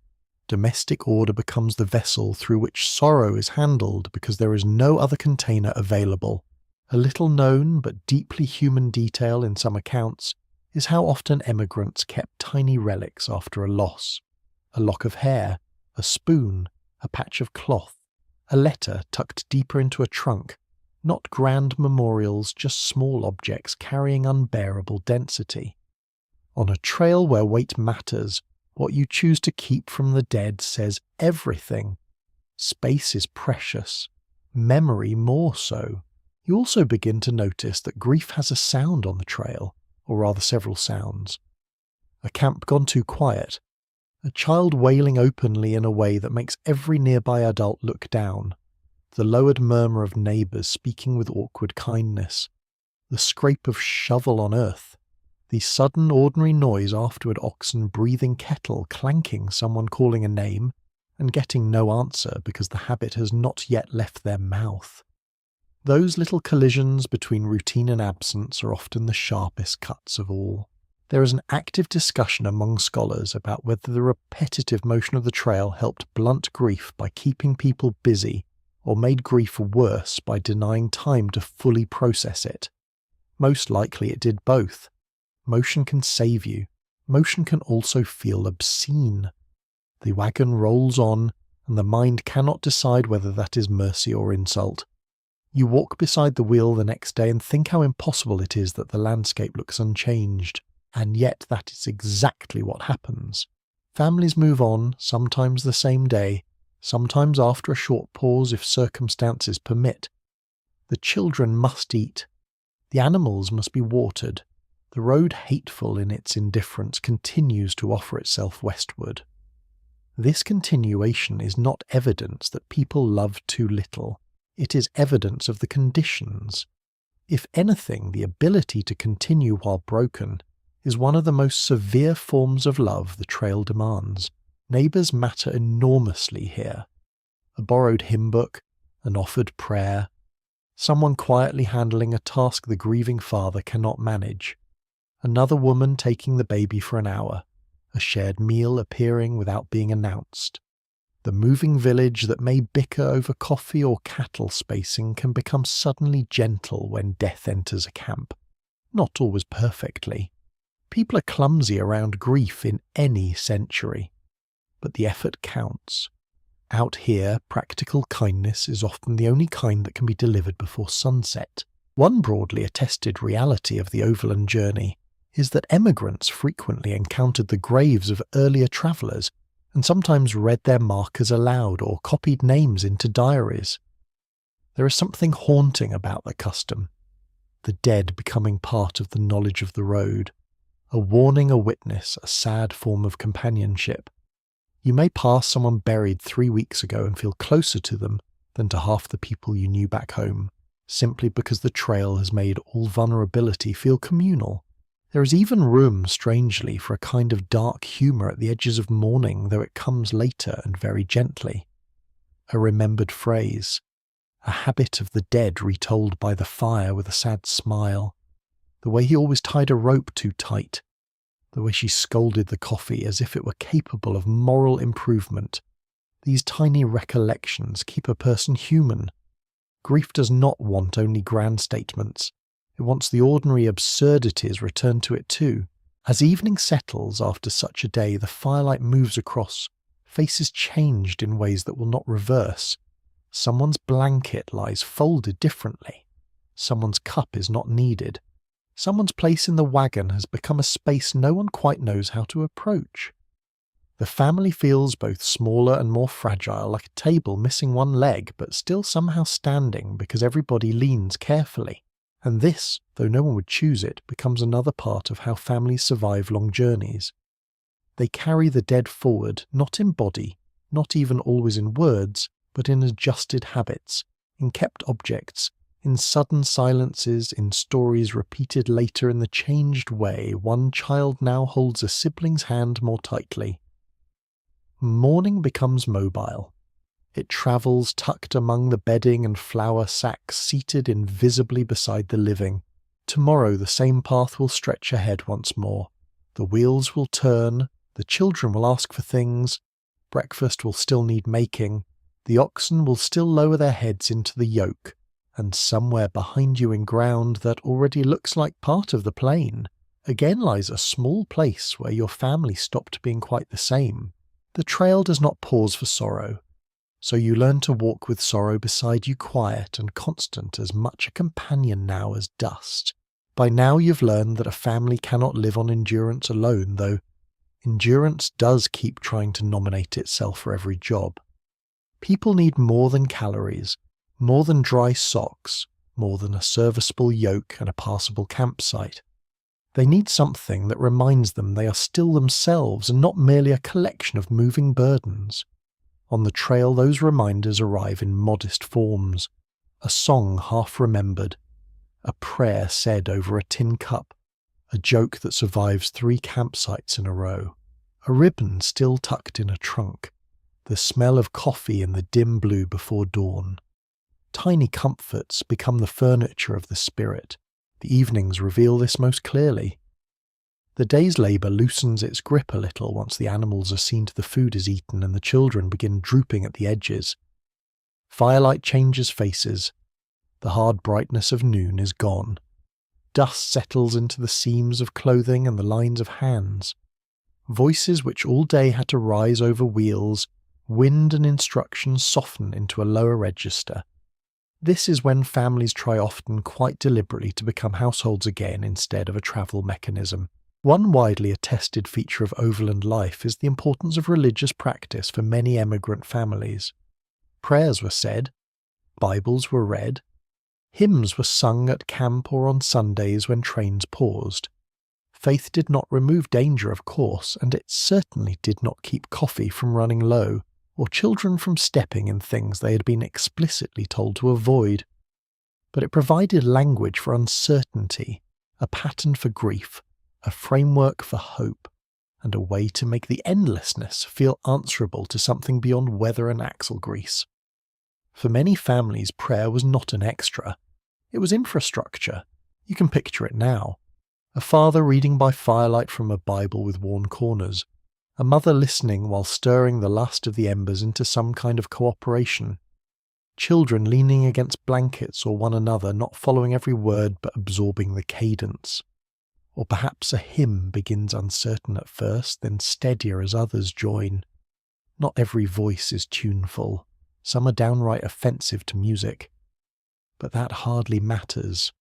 Domestic order becomes the vessel through which sorrow is handled because there is no other container available. A little known but deeply human detail in some accounts is how often emigrants kept tiny relics after a loss. A lock of hair, a spoon, a patch of cloth, a letter tucked deeper into a trunk, not grand memorials, just small objects carrying unbearable density. On a trail where weight matters, what you choose to keep from the dead says everything. Space is precious, memory more so. You also begin to notice that grief has a sound on the trail, or rather several sounds. A camp gone too quiet. A child wailing openly in a way that makes every nearby adult look down. The lowered murmur of neighbours speaking with awkward kindness. The scrape of shovel on earth. The sudden ordinary noise afterward, oxen breathing kettle, clanking, someone calling a name, and getting no answer because the habit has not yet left their mouth. Those little collisions between routine and absence are often the sharpest cuts of all. There is an active discussion among scholars about whether the repetitive motion of the trail helped blunt grief by keeping people busy or made grief worse by denying time to fully process it. Most likely it did both. Motion can save you. Motion can also feel obscene. The wagon rolls on, and the mind cannot decide whether that is mercy or insult. You walk beside the wheel the next day and think how impossible it is that the landscape looks unchanged, and yet that is exactly what happens. Families move on, sometimes the same day, sometimes after a short pause if circumstances permit. The children must eat. The animals must be watered. The road, hateful in its indifference, continues to offer itself westward. This continuation is not evidence that people love too little. It is evidence of the conditions. If anything, the ability to continue while broken is one of the most severe forms of love the trail demands. Neighbours matter enormously here. A borrowed hymn book, an offered prayer, someone quietly handling a task the grieving father cannot manage, another woman taking the baby for an hour, a shared meal appearing without being announced. The moving village that may bicker over coffee or cattle spacing can become suddenly gentle when death enters a camp. Not always perfectly. People are clumsy around grief in any century. But the effort counts. Out here, practical kindness is often the only kind that can be delivered before sunset. One broadly attested reality of the overland journey is that emigrants frequently encountered the graves of earlier travellers and sometimes read their markers aloud or copied names into diaries. There is something haunting about the custom, the dead becoming part of the knowledge of the road, a warning, a witness, a sad form of companionship. You may pass someone buried 3 weeks ago and feel closer to them than to half the people you knew back home, simply because the trail has made all vulnerability feel communal. There is even room, strangely, for a kind of dark humour at the edges of mourning, though it comes later and very gently. A remembered phrase, a habit of the dead retold by the fire with a sad smile, the way he always tied a rope too tight, the way she scolded the coffee as if it were capable of moral improvement. These tiny recollections keep a person human. Grief does not want only grand statements. It wants the ordinary absurdities returned to it too. As evening settles after such a day, the firelight moves across, faces changed in ways that will not reverse. Someone's blanket lies folded differently. Someone's cup is not needed. Someone's place in the wagon has become a space no one quite knows how to approach. The family feels both smaller and more fragile, like a table missing one leg but still somehow standing because everybody leans carefully. And this, though no one would choose it, becomes another part of how families survive long journeys. They carry the dead forward, not in body, not even always in words, but in adjusted habits, in kept objects, in sudden silences, in stories repeated later in the changed way one child now holds a sibling's hand more tightly. Mourning becomes mobile. It travels tucked among the bedding and flour sacks, seated invisibly beside the living. Tomorrow the same path will stretch ahead once more. The wheels will turn, the children will ask for things, breakfast will still need making, the oxen will still lower their heads into the yoke, and somewhere behind you in ground that already looks like part of the plain, again lies a small place where your family stopped being quite the same. The trail does not pause for sorrow. So you learn to walk with sorrow beside you, quiet and constant, as much a companion now as dust. By now you've learned that a family cannot live on endurance alone, though endurance does keep trying to nominate itself for every job. People need more than calories, more than dry socks, more than a serviceable yoke and a passable campsite. They need something that reminds them they are still themselves and not merely a collection of moving burdens. On the trail, those reminders arrive in modest forms. A song half remembered, a prayer said over a tin cup, a joke that survives 3 campsites in a row, a ribbon still tucked in a trunk, the smell of coffee in the dim blue before dawn. Tiny comforts become the furniture of the spirit. The evenings reveal this most clearly. The day's labour loosens its grip a little once the animals are seen to the food is eaten and the children begin drooping at the edges. Firelight changes faces. The hard brightness of noon is gone. Dust settles into the seams of clothing and the lines of hands. Voices which all day had to rise over wheels, wind and instruction soften into a lower register. This is when families try often quite deliberately to become households again instead of a travel mechanism. One widely attested feature of overland life is the importance of religious practice for many emigrant families. Prayers were said, Bibles were read, hymns were sung at camp or on Sundays when trains paused. Faith did not remove danger, of course, and it certainly did not keep coffee from running low, or children from stepping in things they had been explicitly told to avoid. But it provided language for uncertainty, a pattern for grief, a framework for hope, and a way to make the endlessness feel answerable to something beyond weather and axle grease. For many families, prayer was not an extra. It was infrastructure. You can picture it now. A father reading by firelight from a Bible with worn corners, a mother listening while stirring the last of the embers into some kind of cooperation, children leaning against blankets or one another, not following every word but absorbing the cadence. Or perhaps a hymn begins uncertain at first, then steadier as others join. Not every voice is tuneful. Some are downright offensive to music. But that hardly matters.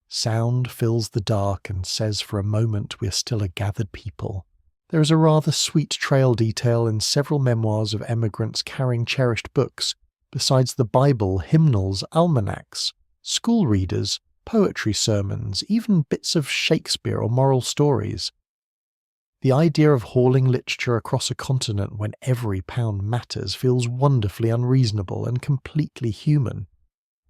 Sound fills the dark and says for a moment we are still a gathered people. There is a rather sweet trail detail in several memoirs of emigrants carrying cherished books, besides the Bible, hymnals, almanacs, school readers, poetry sermons, even bits of Shakespeare or moral stories. The idea of hauling literature across a continent when every pound matters feels wonderfully unreasonable and completely human.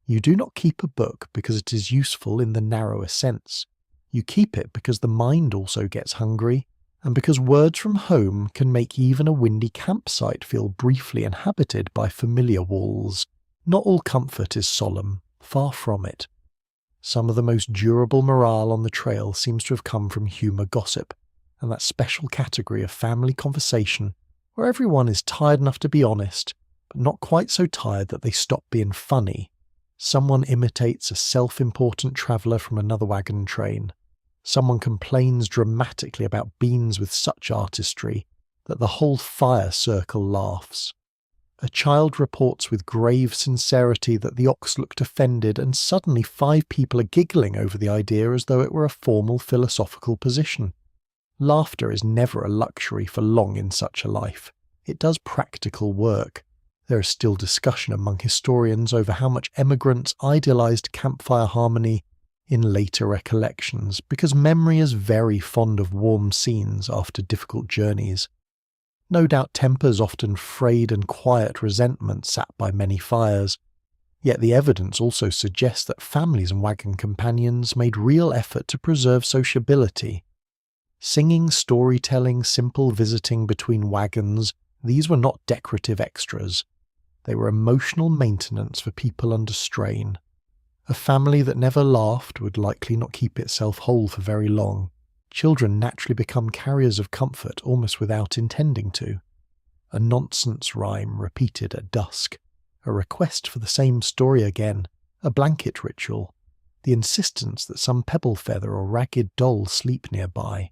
You do not keep a book because it is useful in the narrowest sense. You keep it because the mind also gets hungry, and because words from home can make even a windy campsite feel briefly inhabited by familiar walls. Not all comfort is solemn, far from it. Some of the most durable morale on the trail seems to have come from humour gossip, and that special category of family conversation where everyone is tired enough to be honest, but not quite so tired that they stop being funny. Someone imitates a self-important traveller from another wagon train. Someone complains dramatically about beans with such artistry that the whole fire circle laughs. A child reports with grave sincerity that the ox looked offended, and suddenly 5 people are giggling over the idea as though it were a formal philosophical position. Laughter is never a luxury for long in such a life. It does practical work. There is still discussion among historians over how much emigrants idealized campfire harmony in later recollections, because memory is very fond of warm scenes after difficult journeys. No doubt tempers often frayed and quiet resentment sat by many fires, yet the evidence also suggests that families and wagon companions made real effort to preserve sociability. Singing, storytelling, simple visiting between wagons, these were not decorative extras. They were emotional maintenance for people under strain. A family that never laughed would likely not keep itself whole for very long. Children naturally become carriers of comfort almost without intending to. A nonsense rhyme repeated at dusk, a request for the same story again, a blanket ritual, the insistence that some pebble feather or ragged doll sleep nearby.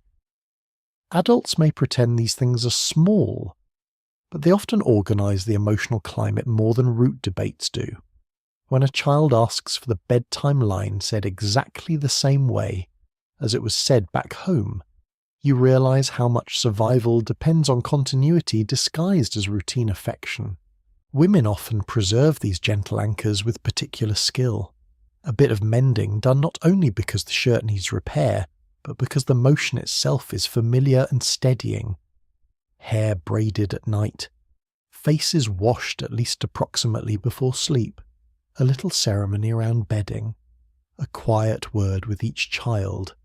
Adults may pretend these things are small, but they often organise the emotional climate more than route debates do. When a child asks for the bedtime line said exactly the same way as it was said back home, you realise how much survival depends on continuity disguised as routine affection. Women often preserve these gentle anchors with particular skill. A bit of mending done not only because the shirt needs repair, but because the motion itself is familiar and steadying. Hair braided at night. Faces washed at least approximately before sleep. A little ceremony around bedding. A quiet word with each child.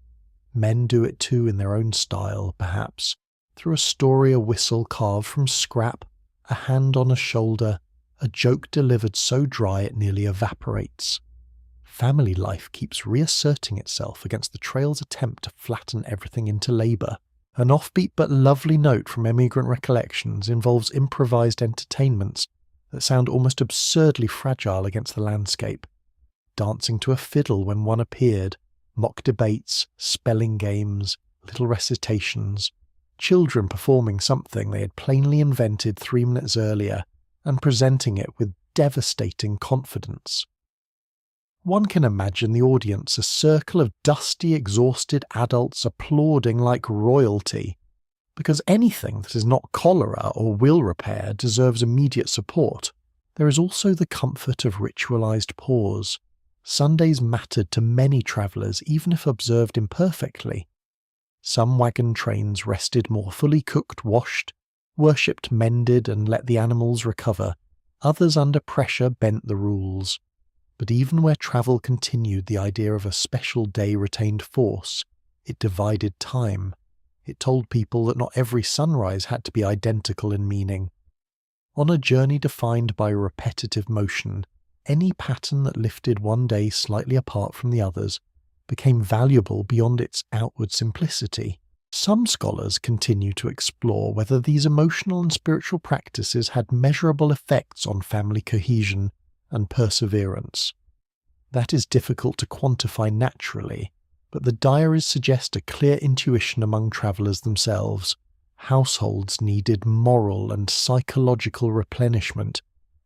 Men do it too in their own style, perhaps, through a story, a whistle carved from scrap, a hand on a shoulder, a joke delivered so dry it nearly evaporates. family life keeps reasserting itself against the trail's attempt to flatten everything into labour. An offbeat but lovely note from Emigrant Recollections involves improvised entertainments that sound almost absurdly fragile against the landscape. Dancing to a fiddle when one appeared, mock debates, spelling games, little recitations, children performing something they had plainly invented 3 minutes earlier and presenting it with devastating confidence. One can imagine the audience a circle of dusty, exhausted adults applauding like royalty, because anything that is not cholera or wheel repair deserves immediate support. There is also the comfort of ritualised pause. Sundays mattered to many travellers, even if observed imperfectly. Some wagon trains rested more fully cooked, washed, worshipped, mended, and let the animals recover. Others under pressure bent the rules. But even where travel continued, the idea of a special day retained force. It divided time. It told people that not every sunrise had to be identical in meaning. On a journey defined by repetitive motion, any pattern that lifted one day slightly apart from the others became valuable beyond its outward simplicity. Some scholars continue to explore whether these emotional and spiritual practices had measurable effects on family cohesion and perseverance. That is difficult to quantify naturally, but the diaries suggest a clear intuition among travellers themselves. Households needed moral and psychological replenishment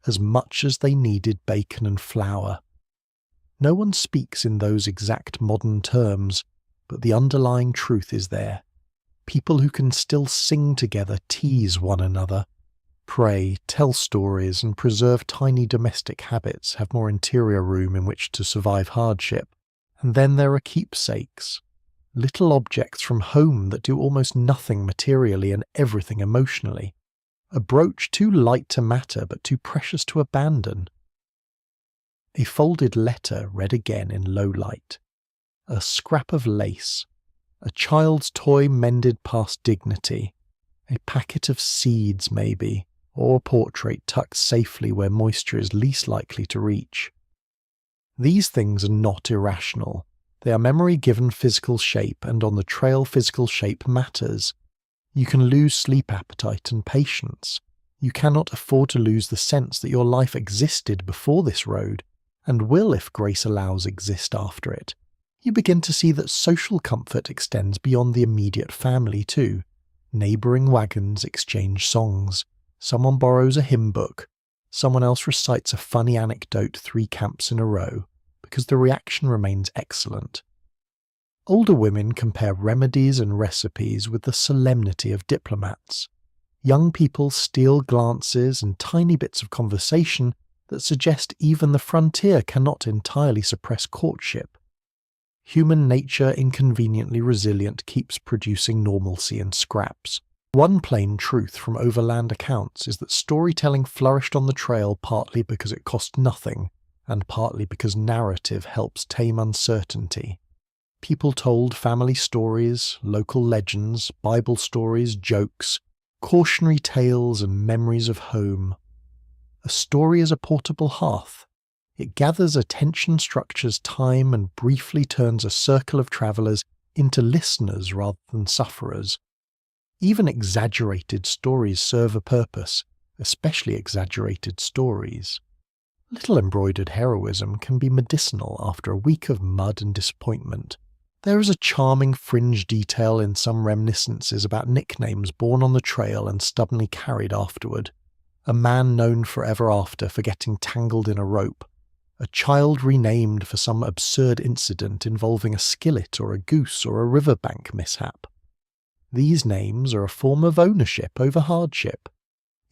as much as they needed bacon and flour. No one speaks in those exact modern terms, but the underlying truth is there. People who can still sing together tease one another, pray, tell stories, and preserve tiny domestic habits have more interior room in which to survive hardship. And then there are keepsakes, little objects from home that do almost nothing materially and everything emotionally. A brooch too light to matter but too precious to abandon. A folded letter read again in low light. A scrap of lace. A child's toy mended past dignity. A packet of seeds, maybe, or a portrait tucked safely where moisture is least likely to reach. These things are not irrational. They are memory given physical shape, and on the trail physical shape matters. You can lose sleep appetite and patience. You cannot afford to lose the sense that your life existed before this road, and will, if grace allows, exist after it. You begin to see that social comfort extends beyond the immediate family too. Neighbouring wagons exchange songs. Someone borrows a hymn book. Someone else recites a funny anecdote 3 camps in a row, because the reaction remains excellent. Older women compare remedies and recipes with the solemnity of diplomats. Young people steal glances and tiny bits of conversation that suggest even the frontier cannot entirely suppress courtship. Human nature, inconveniently resilient, keeps producing normalcy and scraps. One plain truth from overland accounts is that storytelling flourished on the trail partly because it cost nothing, and partly because narrative helps tame uncertainty. People told family stories, local legends, Bible stories, jokes, cautionary tales and memories of home. A story is a portable hearth. It gathers attention, structures time, and briefly turns a circle of travellers into listeners rather than sufferers. Even exaggerated stories serve a purpose, especially exaggerated stories. Little embroidered heroism can be medicinal after a week of mud and disappointment. There is a charming fringe detail in some reminiscences about nicknames born on the trail and stubbornly carried afterward. A man known forever after for getting tangled in a rope. A child renamed for some absurd incident involving a skillet or a goose or a riverbank mishap. These names are a form of ownership over hardship.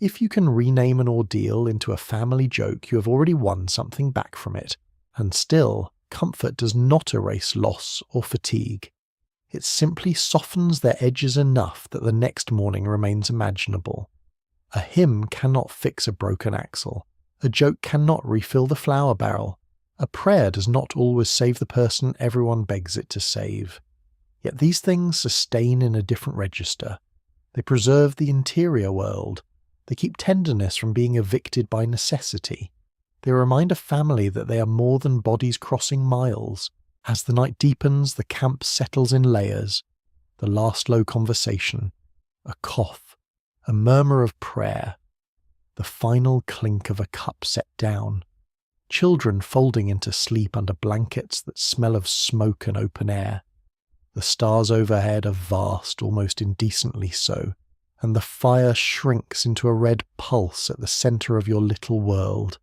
If you can rename an ordeal into a family joke, you have already won something back from it. And still, comfort does not erase loss or fatigue. It simply softens their edges enough that the next morning remains imaginable. A hymn cannot fix a broken axle. A joke cannot refill the flour barrel. A prayer does not always save the person everyone begs it to save. Yet these things sustain in a different register. They preserve the interior world. They keep tenderness from being evicted by necessity. They remind a family that they are more than bodies crossing miles. As the night deepens, the camp settles in layers. The last low conversation, a cough, a murmur of prayer, the final clink of a cup set down. Children folding into sleep under blankets that smell of smoke and open air. The stars overhead are vast, almost indecently so, and the fire shrinks into a red pulse at the centre of your little world.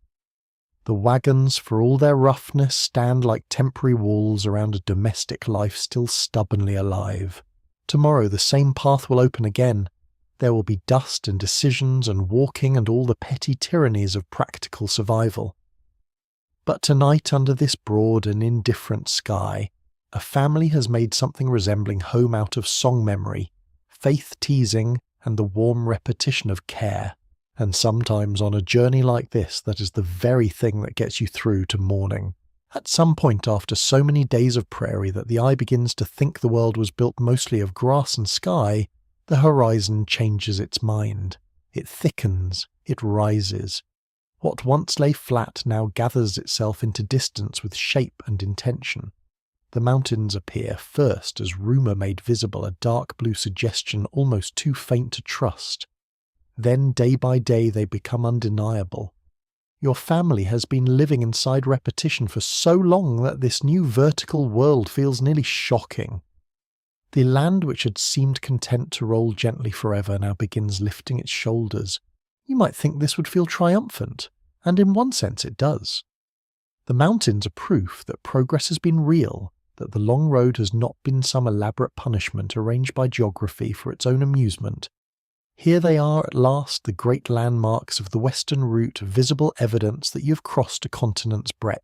The wagons, for all their roughness, stand like temporary walls around a domestic life still stubbornly alive. Tomorrow the same path will open again. There will be dust and decisions and walking and all the petty tyrannies of practical survival. But tonight, under this broad and indifferent sky, a family has made something resembling home out of song memory, faith teasing, and the warm repetition of care. And sometimes on a journey like this, that is the very thing that gets you through to morning. At some point after so many days of prairie that the eye begins to think the world was built mostly of grass and sky, the horizon changes its mind. It thickens, it rises. What once lay flat now gathers itself into distance with shape and intention. The mountains appear first as rumour made visible a dark blue suggestion almost too faint to trust. Then day by day they become undeniable. Your family has been living inside repetition for so long that this new vertical world feels nearly shocking. The land which had seemed content to roll gently forever now begins lifting its shoulders. You might think this would feel triumphant, and in one sense it does. The mountains are proof that progress has been real, that the long road has not been some elaborate punishment arranged by geography for its own amusement. Here they are at last, the great landmarks of the western route, visible evidence that you have crossed a continent's breadth.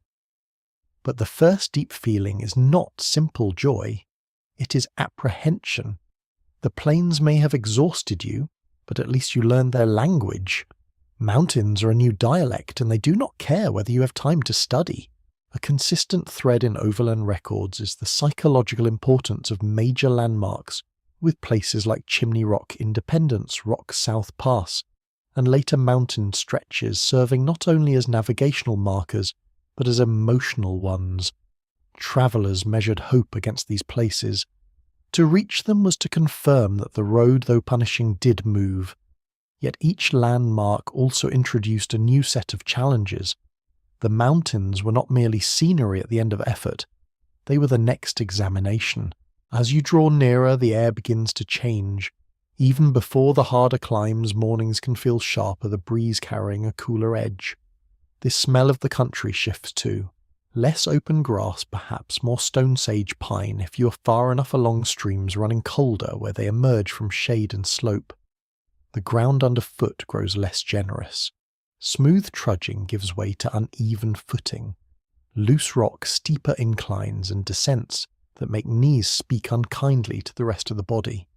But the first deep feeling is not simple joy, it is apprehension. The plains may have exhausted you, but at least you learned their language. Mountains are a new dialect, and they do not care whether you have time to study. A consistent thread in overland records is the psychological importance of major landmarks, with places like Chimney Rock, Independence Rock, South Pass, and later mountain stretches serving not only as navigational markers, but as emotional ones. Travellers measured hope against these places. To reach them was to confirm that the road, though punishing, did move. Yet each landmark also introduced a new set of challenges. The mountains were not merely scenery at the end of effort, they were the next examination. As you draw nearer, the air begins to change. Even before the harder climbs, mornings can feel sharper, the breeze carrying a cooler edge. The smell of the country shifts too. Less open grass, perhaps, more stone sage pine if you are far enough along streams running colder where they emerge from shade and slope. The ground underfoot grows less generous. Smooth trudging gives way to uneven footing. Loose rock, steeper inclines and descents that make knees speak unkindly to the rest of the body.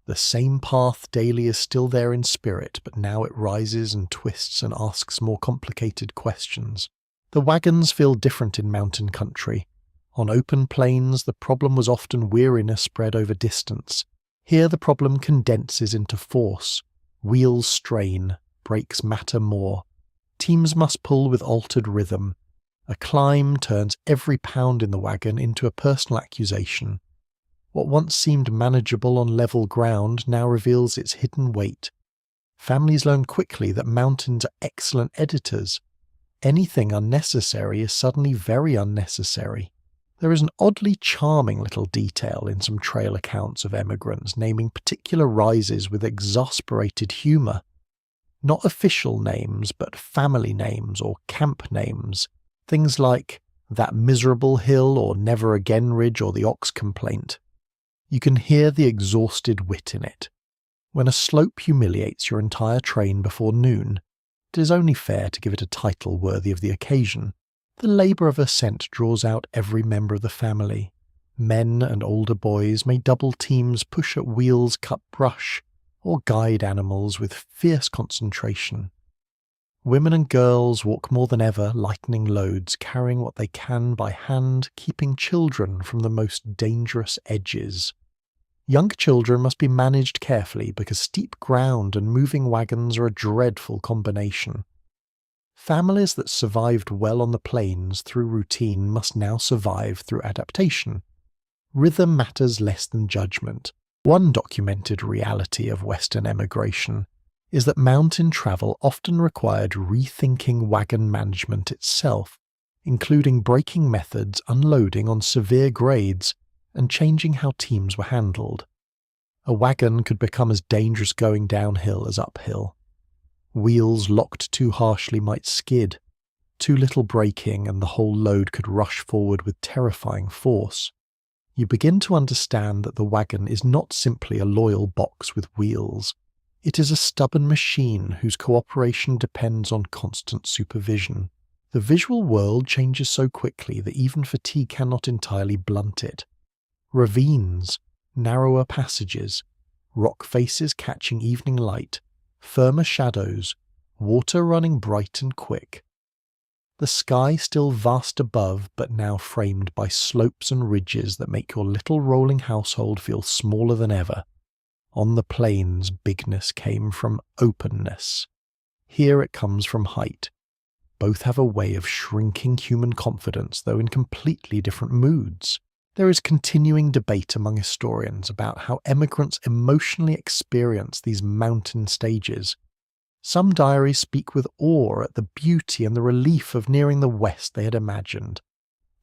The same path daily is still there in spirit, but now it rises and twists and asks more complicated questions. The wagons feel different in mountain country. On open plains, the problem was often weariness spread over distance. Here the problem condenses into force. Wheels strain, brakes matter more. Teams must pull with altered rhythm. A climb turns every pound in the wagon into a personal accusation. What once seemed manageable on level ground now reveals its hidden weight. Families learn quickly that mountains are excellent editors. Anything unnecessary is suddenly very unnecessary. There is an oddly charming little detail in some trail accounts of emigrants naming particular rises with exasperated humour. Not official names, but family names or camp names. Things like that miserable hill or never again ridge or the ox complaint. You can hear the exhausted wit in it. When a slope humiliates your entire train before noon, it is only fair to give it a title worthy of the occasion. The labour of ascent draws out every member of the family. Men and older boys may double teams push at wheels cut brush, or guide animals with fierce concentration. Women and girls walk more than ever, lightening loads, carrying what they can by hand, keeping children from the most dangerous edges. Young children must be managed carefully because steep ground and moving wagons are a dreadful combination. Families that survived well on the plains through routine must now survive through adaptation. Rhythm matters less than judgment. One documented reality of Western emigration is that mountain travel often required rethinking wagon management itself, including braking methods, unloading on severe grades, and changing how teams were handled. A wagon could become as dangerous going downhill as uphill. Wheels locked too harshly might skid. Too little braking and the whole load could rush forward with terrifying force. You begin to understand that the wagon is not simply a loyal box with wheels. It is a stubborn machine whose cooperation depends on constant supervision. The visual world changes so quickly that even fatigue cannot entirely blunt it. Ravines, narrower passages, rock faces catching evening light, firmer shadows, water running bright and quick. The sky still vast above, but now framed by slopes and ridges that make your little rolling household feel smaller than ever. On the plains, bigness came from openness. Here it comes from height. Both have a way of shrinking human confidence, though in completely different moods. There is continuing debate among historians about how emigrants emotionally experience these mountain stages. Some diaries speak with awe at the beauty and the relief of nearing the west they had imagined.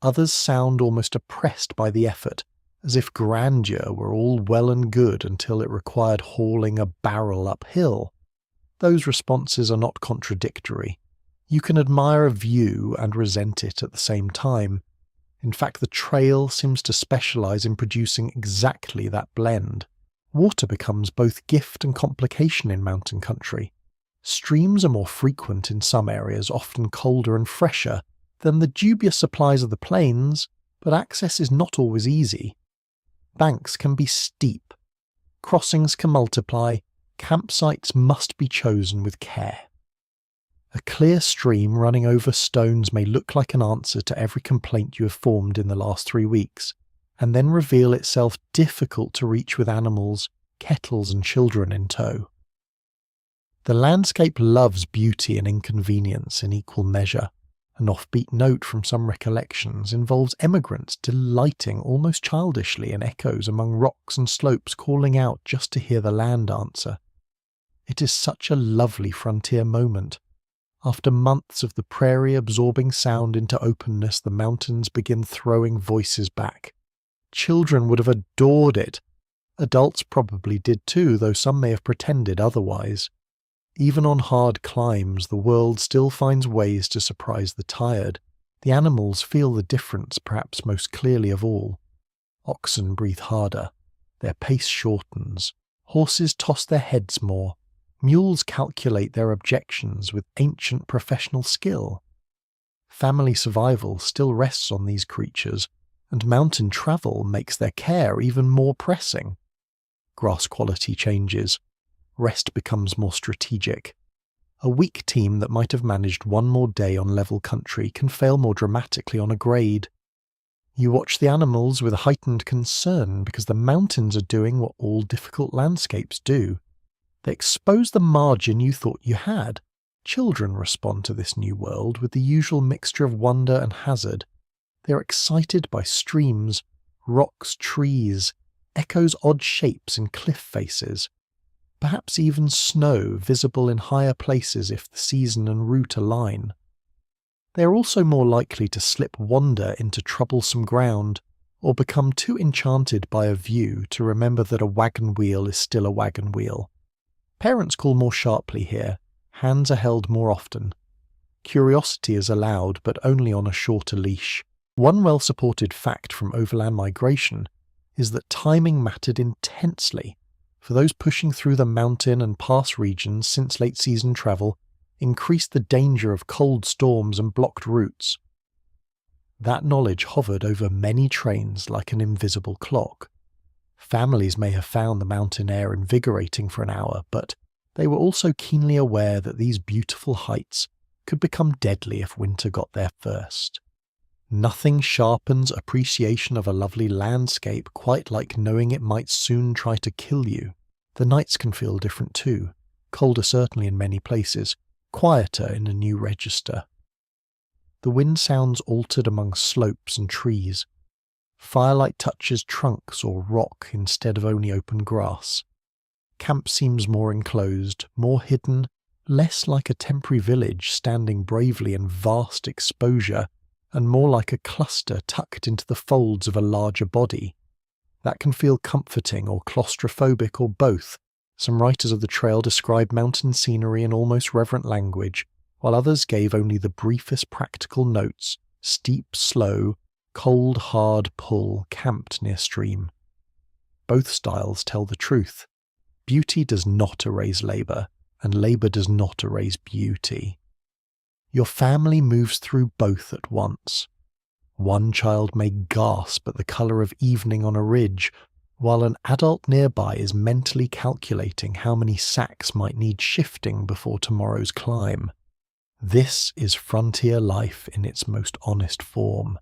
Others sound almost oppressed by the effort, as if grandeur were all well and good until it required hauling a barrel uphill. Those responses are not contradictory. You can admire a view and resent it at the same time. In fact, the trail seems to specialize in producing exactly that blend. Water becomes both gift and complication in mountain country. Streams are more frequent in some areas, often colder and fresher than the dubious supplies of the plains, but access is not always easy. Banks can be steep. Crossings can multiply. Campsites must be chosen with care. A clear stream running over stones may look like an answer to every complaint you have formed in the last 3 weeks, and then reveal itself difficult to reach with animals, kettles and children in tow. The landscape loves beauty and inconvenience in equal measure. An offbeat note from some recollections involves emigrants delighting almost childishly in echoes among rocks and slopes, calling out just to hear the land answer. It is such a lovely frontier moment. After months of the prairie absorbing sound into openness, the mountains begin throwing voices back. Children would have adored it. Adults probably did too, though some may have pretended otherwise. Even on hard climbs, the world still finds ways to surprise the tired. The animals feel the difference perhaps most clearly of all. Oxen breathe harder. Their pace shortens. Horses toss their heads more. Mules calculate their objections with ancient professional skill. Family survival still rests on these creatures, and mountain travel makes their care even more pressing. Grass quality changes. Rest becomes more strategic. A weak team that might have managed one more day on level country can fail more dramatically on a grade. You watch the animals with a heightened concern because the mountains are doing what all difficult landscapes do. They expose the margin you thought you had. Children respond to this new world with the usual mixture of wonder and hazard. They are excited by streams, rocks, trees, echoes odd shapes in cliff faces. Perhaps even snow visible in higher places if the season and route align. They are also more likely to slip wander into troublesome ground, or become too enchanted by a view to remember that a wagon wheel is still a wagon wheel. Parents call more sharply here, hands are held more often. Curiosity is allowed, but only on a shorter leash. One well-supported fact from overland migration is that timing mattered intensely. For those pushing through the mountain and pass regions since late-season travel, increased the danger of cold storms and blocked routes. That knowledge hovered over many trains like an invisible clock. Families may have found the mountain air invigorating for an hour, but they were also keenly aware that these beautiful heights could become deadly if winter got there first. Nothing sharpens appreciation of a lovely landscape quite like knowing it might soon try to kill you. The nights can feel different too, colder certainly in many places, quieter in a new register. The wind sounds altered among slopes and trees. Firelight touches trunks or rock instead of only open grass. Camp seems more enclosed, more hidden, less like a temporary village standing bravely in vast exposure, and more like a cluster tucked into the folds of a larger body. That can feel comforting or claustrophobic or both. Some writers of the trail describe mountain scenery in almost reverent language, while others gave only the briefest practical notes: steep, slow, cold, hard pull, camped near stream. Both styles tell the truth. Beauty does not erase labour, and labour does not erase beauty. Your family moves through both at once. One child may gasp at the colour of evening on a ridge, while an adult nearby is mentally calculating how many sacks might need shifting before tomorrow's climb. This is frontier life in its most honest form.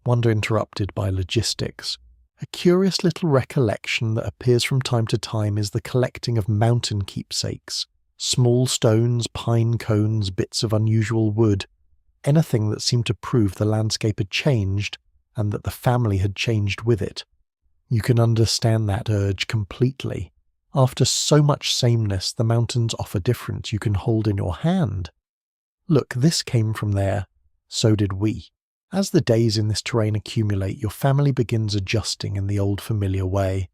Wonder interrupted by logistics. A curious little recollection that appears from time to time is the collecting of mountain keepsakes. Small stones, pine cones, bits of unusual wood, anything that seemed to prove the landscape had changed and that the family had changed with it. You can understand that urge completely. After so much sameness, the mountains offer difference you can hold in your hand. Look, this came from there. So did we. As the days in this terrain accumulate, your family begins adjusting in the old familiar way.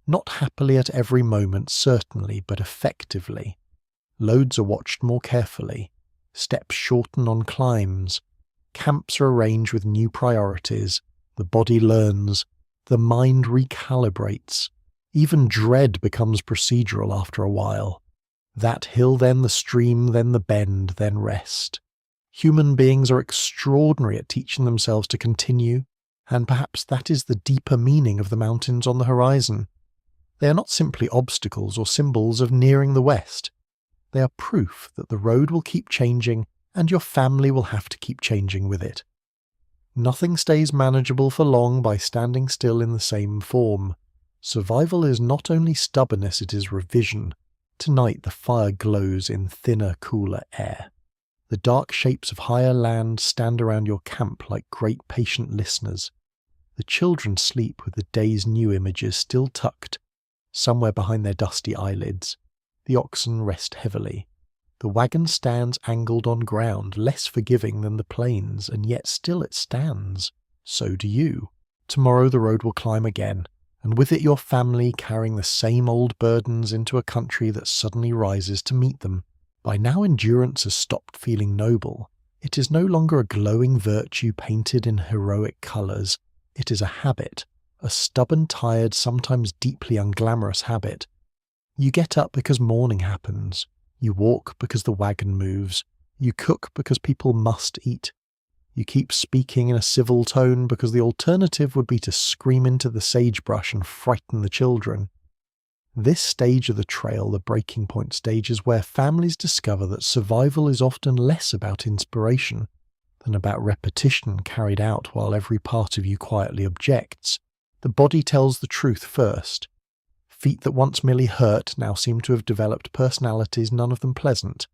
Not happily at every moment, certainly, but effectively. Loads are watched more carefully. Steps shorten on climbs. Camps are arranged with new priorities. The body learns. The mind recalibrates. Even dread becomes procedural after a while. That hill, then the stream, then the bend, then rest. Human beings are extraordinary at teaching themselves to continue, and perhaps that is the deeper meaning of the mountains on the horizon. They are not simply obstacles or symbols of nearing the west. They are proof that the road will keep changing, and your family will have to keep changing with it. Nothing stays manageable for long by standing still in the same form. Survival is not only stubbornness, it is revision. Tonight the fire glows in thinner, cooler air. The dark shapes of higher land stand around your camp like great patient listeners. The children sleep with the day's new images still tucked, somewhere behind their dusty eyelids. The oxen rest heavily. The wagon stands angled on ground, less forgiving than the plains, and yet still it stands. So do you. Tomorrow the road will climb again, and with it your family carrying the same old burdens into a country that suddenly rises to meet them. By now endurance has stopped feeling noble. It is no longer a glowing virtue painted in heroic colours. It is a habit, a stubborn, tired, sometimes deeply unglamorous habit. You get up because morning happens. You walk because the wagon moves. You cook because people must eat. You keep speaking in a civil tone because the alternative would be to scream into the sagebrush and frighten the children. This stage of the trail, the breaking point stage, is where families discover that survival is often less about inspiration than about repetition carried out while every part of you quietly objects. The body tells the truth first. Feet that once merely hurt now seem to have developed personalities, none of them pleasant.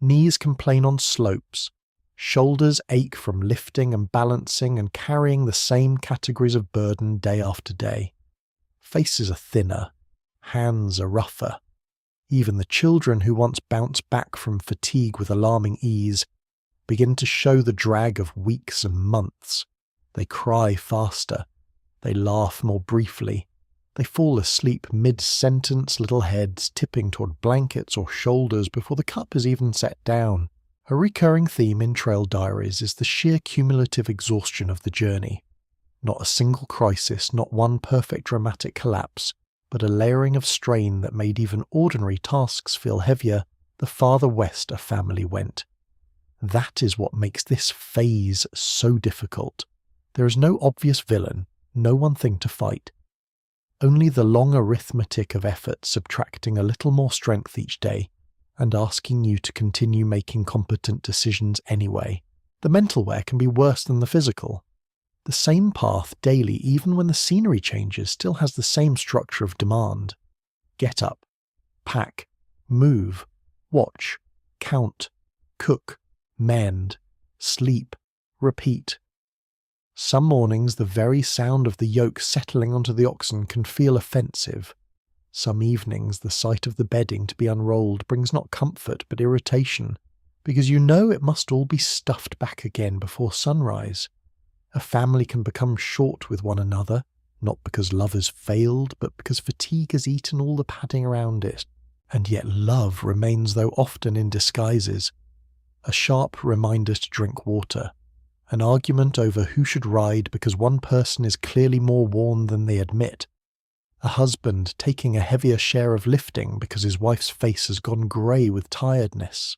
Knees complain on slopes. Shoulders ache from lifting and balancing and carrying the same categories of burden day after day. Faces are thinner. Hands are rougher. Even the children who once bounced back from fatigue with alarming ease begin to show the drag of weeks and months. They cry faster. They laugh more briefly. They fall asleep mid-sentence, little heads tipping toward blankets or shoulders before the cup is even set down. A recurring theme in trail diaries is the sheer cumulative exhaustion of the journey. Not a single crisis, not one perfect dramatic collapse, but a layering of strain that made even ordinary tasks feel heavier the farther west a family went. That is what makes this phase so difficult. There is no obvious villain, no one thing to fight. Only the long arithmetic of effort subtracting a little more strength each day and asking you to continue making competent decisions anyway. The mental wear can be worse than the physical. The same path daily, even when the scenery changes, still has the same structure of demand. Get up, pack, move, watch, count, cook, mend, sleep, repeat. Some mornings the very sound of the yoke settling onto the oxen can feel offensive. Some evenings the sight of the bedding to be unrolled brings not comfort but irritation, because you know it must all be stuffed back again before sunrise. A family can become short with one another, not because love has failed, but because fatigue has eaten all the padding around it, and yet love remains, though often in disguises. A sharp reminder to drink water, an argument over who should ride because one person is clearly more worn than they admit, a husband taking a heavier share of lifting because his wife's face has gone grey with tiredness,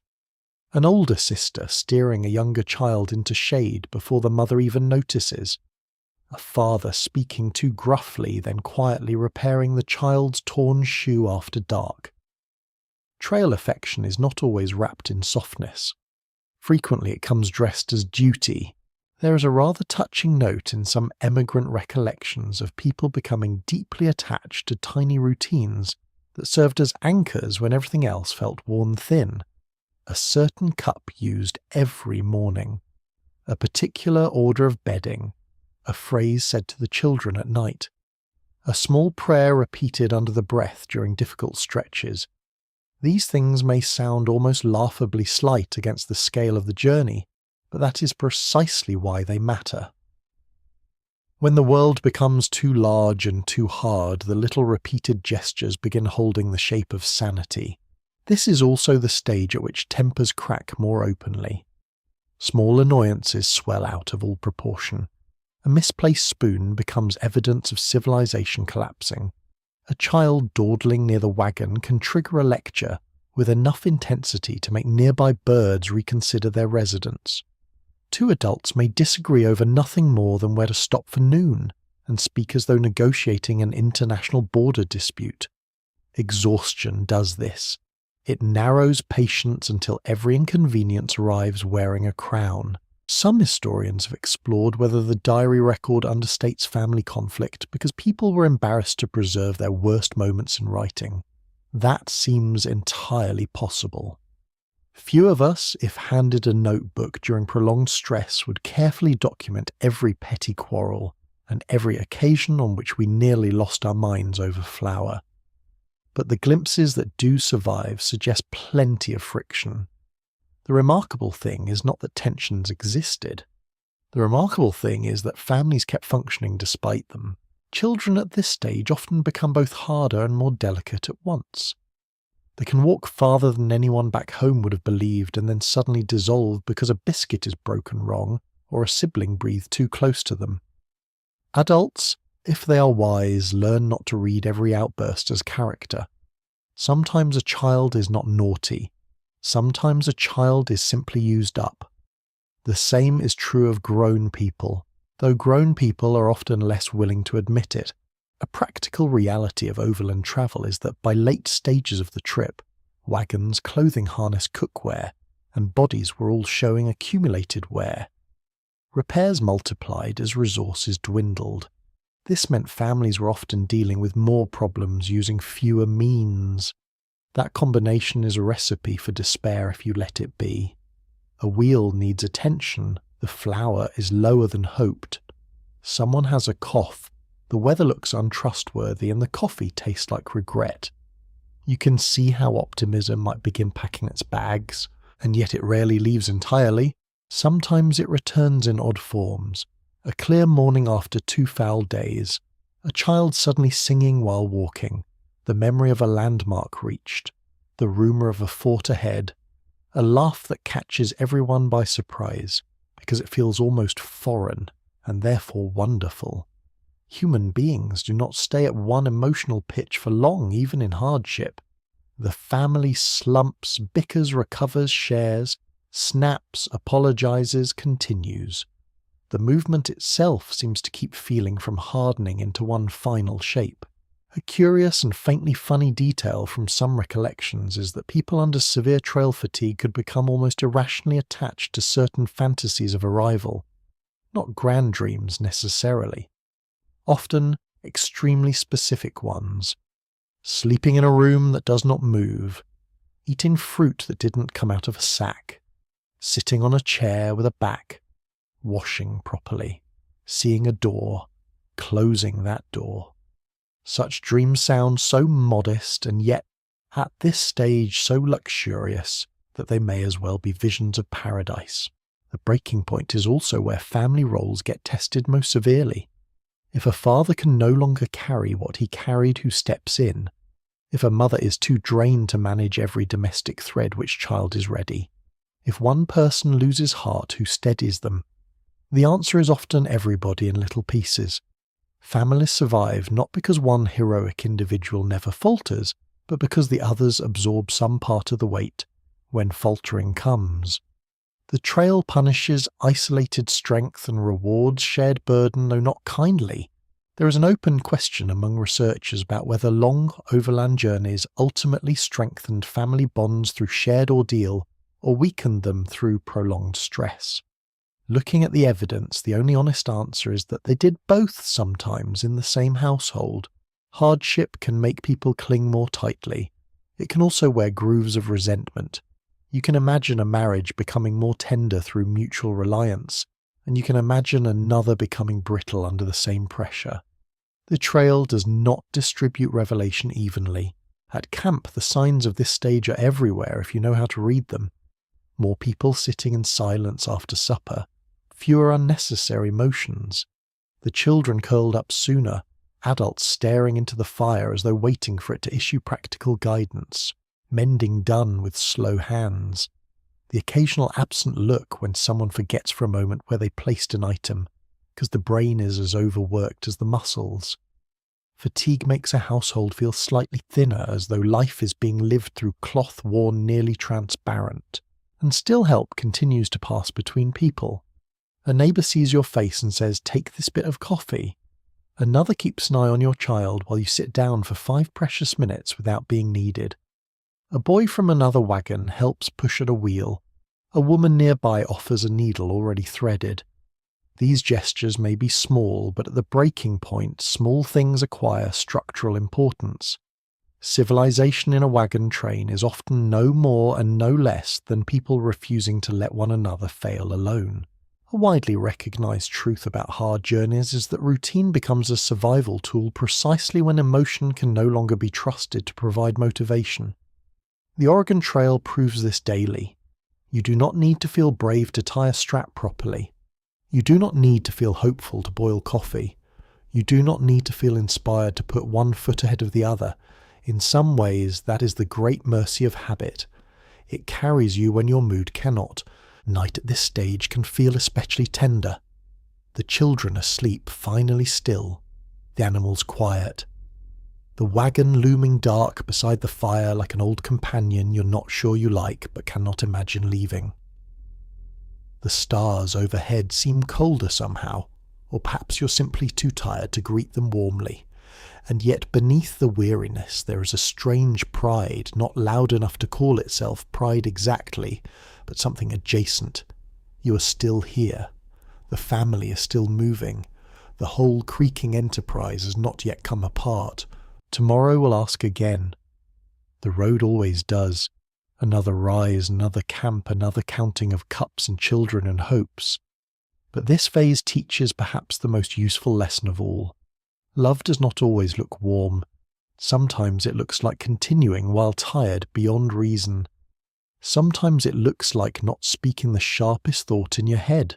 an older sister steering a younger child into shade before the mother even notices, a father speaking too gruffly then quietly repairing the child's torn shoe after dark. Trail affection is not always wrapped in softness. Frequently it comes dressed as duty. There is a rather touching note in some emigrant recollections of people becoming deeply attached to tiny routines that served as anchors when everything else felt worn thin. A certain cup used every morning, a particular order of bedding, a phrase said to the children at night, a small prayer repeated under the breath during difficult stretches. These things may sound almost laughably slight against the scale of the journey, but that is precisely why they matter. When the world becomes too large and too hard, the little repeated gestures begin holding the shape of sanity. This is also the stage at which tempers crack more openly. Small annoyances swell out of all proportion. A misplaced spoon becomes evidence of civilization collapsing. A child dawdling near the wagon can trigger a lecture with enough intensity to make nearby birds reconsider their residence. Two adults may disagree over nothing more than where to stop for noon, and speak as though negotiating an international border dispute. Exhaustion does this. It narrows patience until every inconvenience arrives wearing a crown. Some historians have explored whether the diary record understates family conflict because people were embarrassed to preserve their worst moments in writing. That seems entirely possible. Few of us, if handed a notebook during prolonged stress, would carefully document every petty quarrel and every occasion on which we nearly lost our minds over flour. But the glimpses that do survive suggest plenty of friction. The remarkable thing is not that tensions existed. The remarkable thing is that families kept functioning despite them. Children at this stage often become both harder and more delicate at once. They can walk farther than anyone back home would have believed and then suddenly dissolve because a biscuit is broken wrong or a sibling breathed too close to them. Adults, if they are wise, learn not to read every outburst as character. Sometimes a child is not naughty. Sometimes a child is simply used up. The same is true of grown people, though grown people are often less willing to admit it. A practical reality of overland travel is that by late stages of the trip, wagons, clothing harness, cookware, and bodies were all showing accumulated wear. Repairs multiplied as resources dwindled. This meant families were often dealing with more problems using fewer means. That combination is a recipe for despair if you let it be. A wheel needs attention, the flour is lower than hoped. Someone has a cough, the weather looks untrustworthy, and the coffee tastes like regret. You can see how optimism might begin packing its bags, and yet it rarely leaves entirely. Sometimes it returns in odd forms. A clear morning after 2 foul days, a child suddenly singing while walking, the memory of a landmark reached, the rumour of a fort ahead, a laugh that catches everyone by surprise because it feels almost foreign and therefore wonderful. Human beings do not stay at one emotional pitch for long, even in hardship. The family slumps, bickers, recovers, shares, snaps, apologizes, continues. The movement itself seems to keep feeling from hardening into one final shape. A curious and faintly funny detail from some recollections is that people under severe trail fatigue could become almost irrationally attached to certain fantasies of arrival. Not grand dreams necessarily. Often extremely specific ones. Sleeping in a room that does not move. Eating fruit that didn't come out of a sack. sitting on a chair with a back, washing properly, seeing a door, closing that door. Such dreams sound so modest and yet, at this stage, so luxurious that they may as well be visions of paradise. The breaking point is also where family roles get tested most severely. If a father can no longer carry what he carried who steps in, if a mother is too drained to manage every domestic thread, which child is ready? If one person loses heart, who steadies them? The answer is often everybody in little pieces. Families survive not because one heroic individual never falters, but because the others absorb some part of the weight when faltering comes. The trail punishes isolated strength and rewards shared burden, though not kindly. There is an open question among researchers about whether long overland journeys ultimately strengthened family bonds through shared ordeal or weakened them through prolonged stress. Looking at the evidence, the only honest answer is that they did both sometimes in the same household. Hardship can make people cling more tightly. It can also wear grooves of resentment. You can imagine a marriage becoming more tender through mutual reliance, and you can imagine another becoming brittle under the same pressure. The trail does not distribute revelation evenly. At camp, the signs of this stage are everywhere if you know how to read them. More people sitting in silence after supper, fewer unnecessary motions. The children curled up sooner, adults staring into the fire as though waiting for it to issue practical guidance, mending done with slow hands. The occasional absent look when someone forgets for a moment where they placed an item, because the brain is as overworked as the muscles. Fatigue makes a household feel slightly thinner, as though life is being lived through cloth worn nearly transparent, and still help continues to pass between people. A neighbour sees your face and says, "Take this bit of coffee." Another keeps an eye on your child while you sit down for 5 precious minutes without being needed. A boy from another wagon helps push at a wheel. A woman nearby offers a needle already threaded. These gestures may be small, but at the breaking point, small things acquire structural importance. Civilization in a wagon train is often no more and no less than people refusing to let one another fail alone. A widely recognized truth about hard journeys is that routine becomes a survival tool precisely when emotion can no longer be trusted to provide motivation. The Oregon Trail proves this daily. You do not need to feel brave to tie a strap properly. You do not need to feel hopeful to boil coffee. You do not need to feel inspired to put one foot ahead of the other. In some ways, that is the great mercy of habit. It carries you when your mood cannot. Night at this stage can feel especially tender. The children asleep, finally still. The animals quiet. The wagon looming dark beside the fire like an old companion you're not sure you like but cannot imagine leaving. The stars overhead seem colder somehow, or perhaps you're simply too tired to greet them warmly. And yet beneath the weariness there is a strange pride, not loud enough to call itself pride exactly, but something adjacent. You are still here. The family is still moving. The whole creaking enterprise has not yet come apart. Tomorrow will ask again. The road always does. Another rise, another camp, another counting of cups and children and hopes. But this phase teaches perhaps the most useful lesson of all. Love does not always look warm. Sometimes it looks like continuing while tired beyond reason. Sometimes it looks like not speaking the sharpest thought in your head.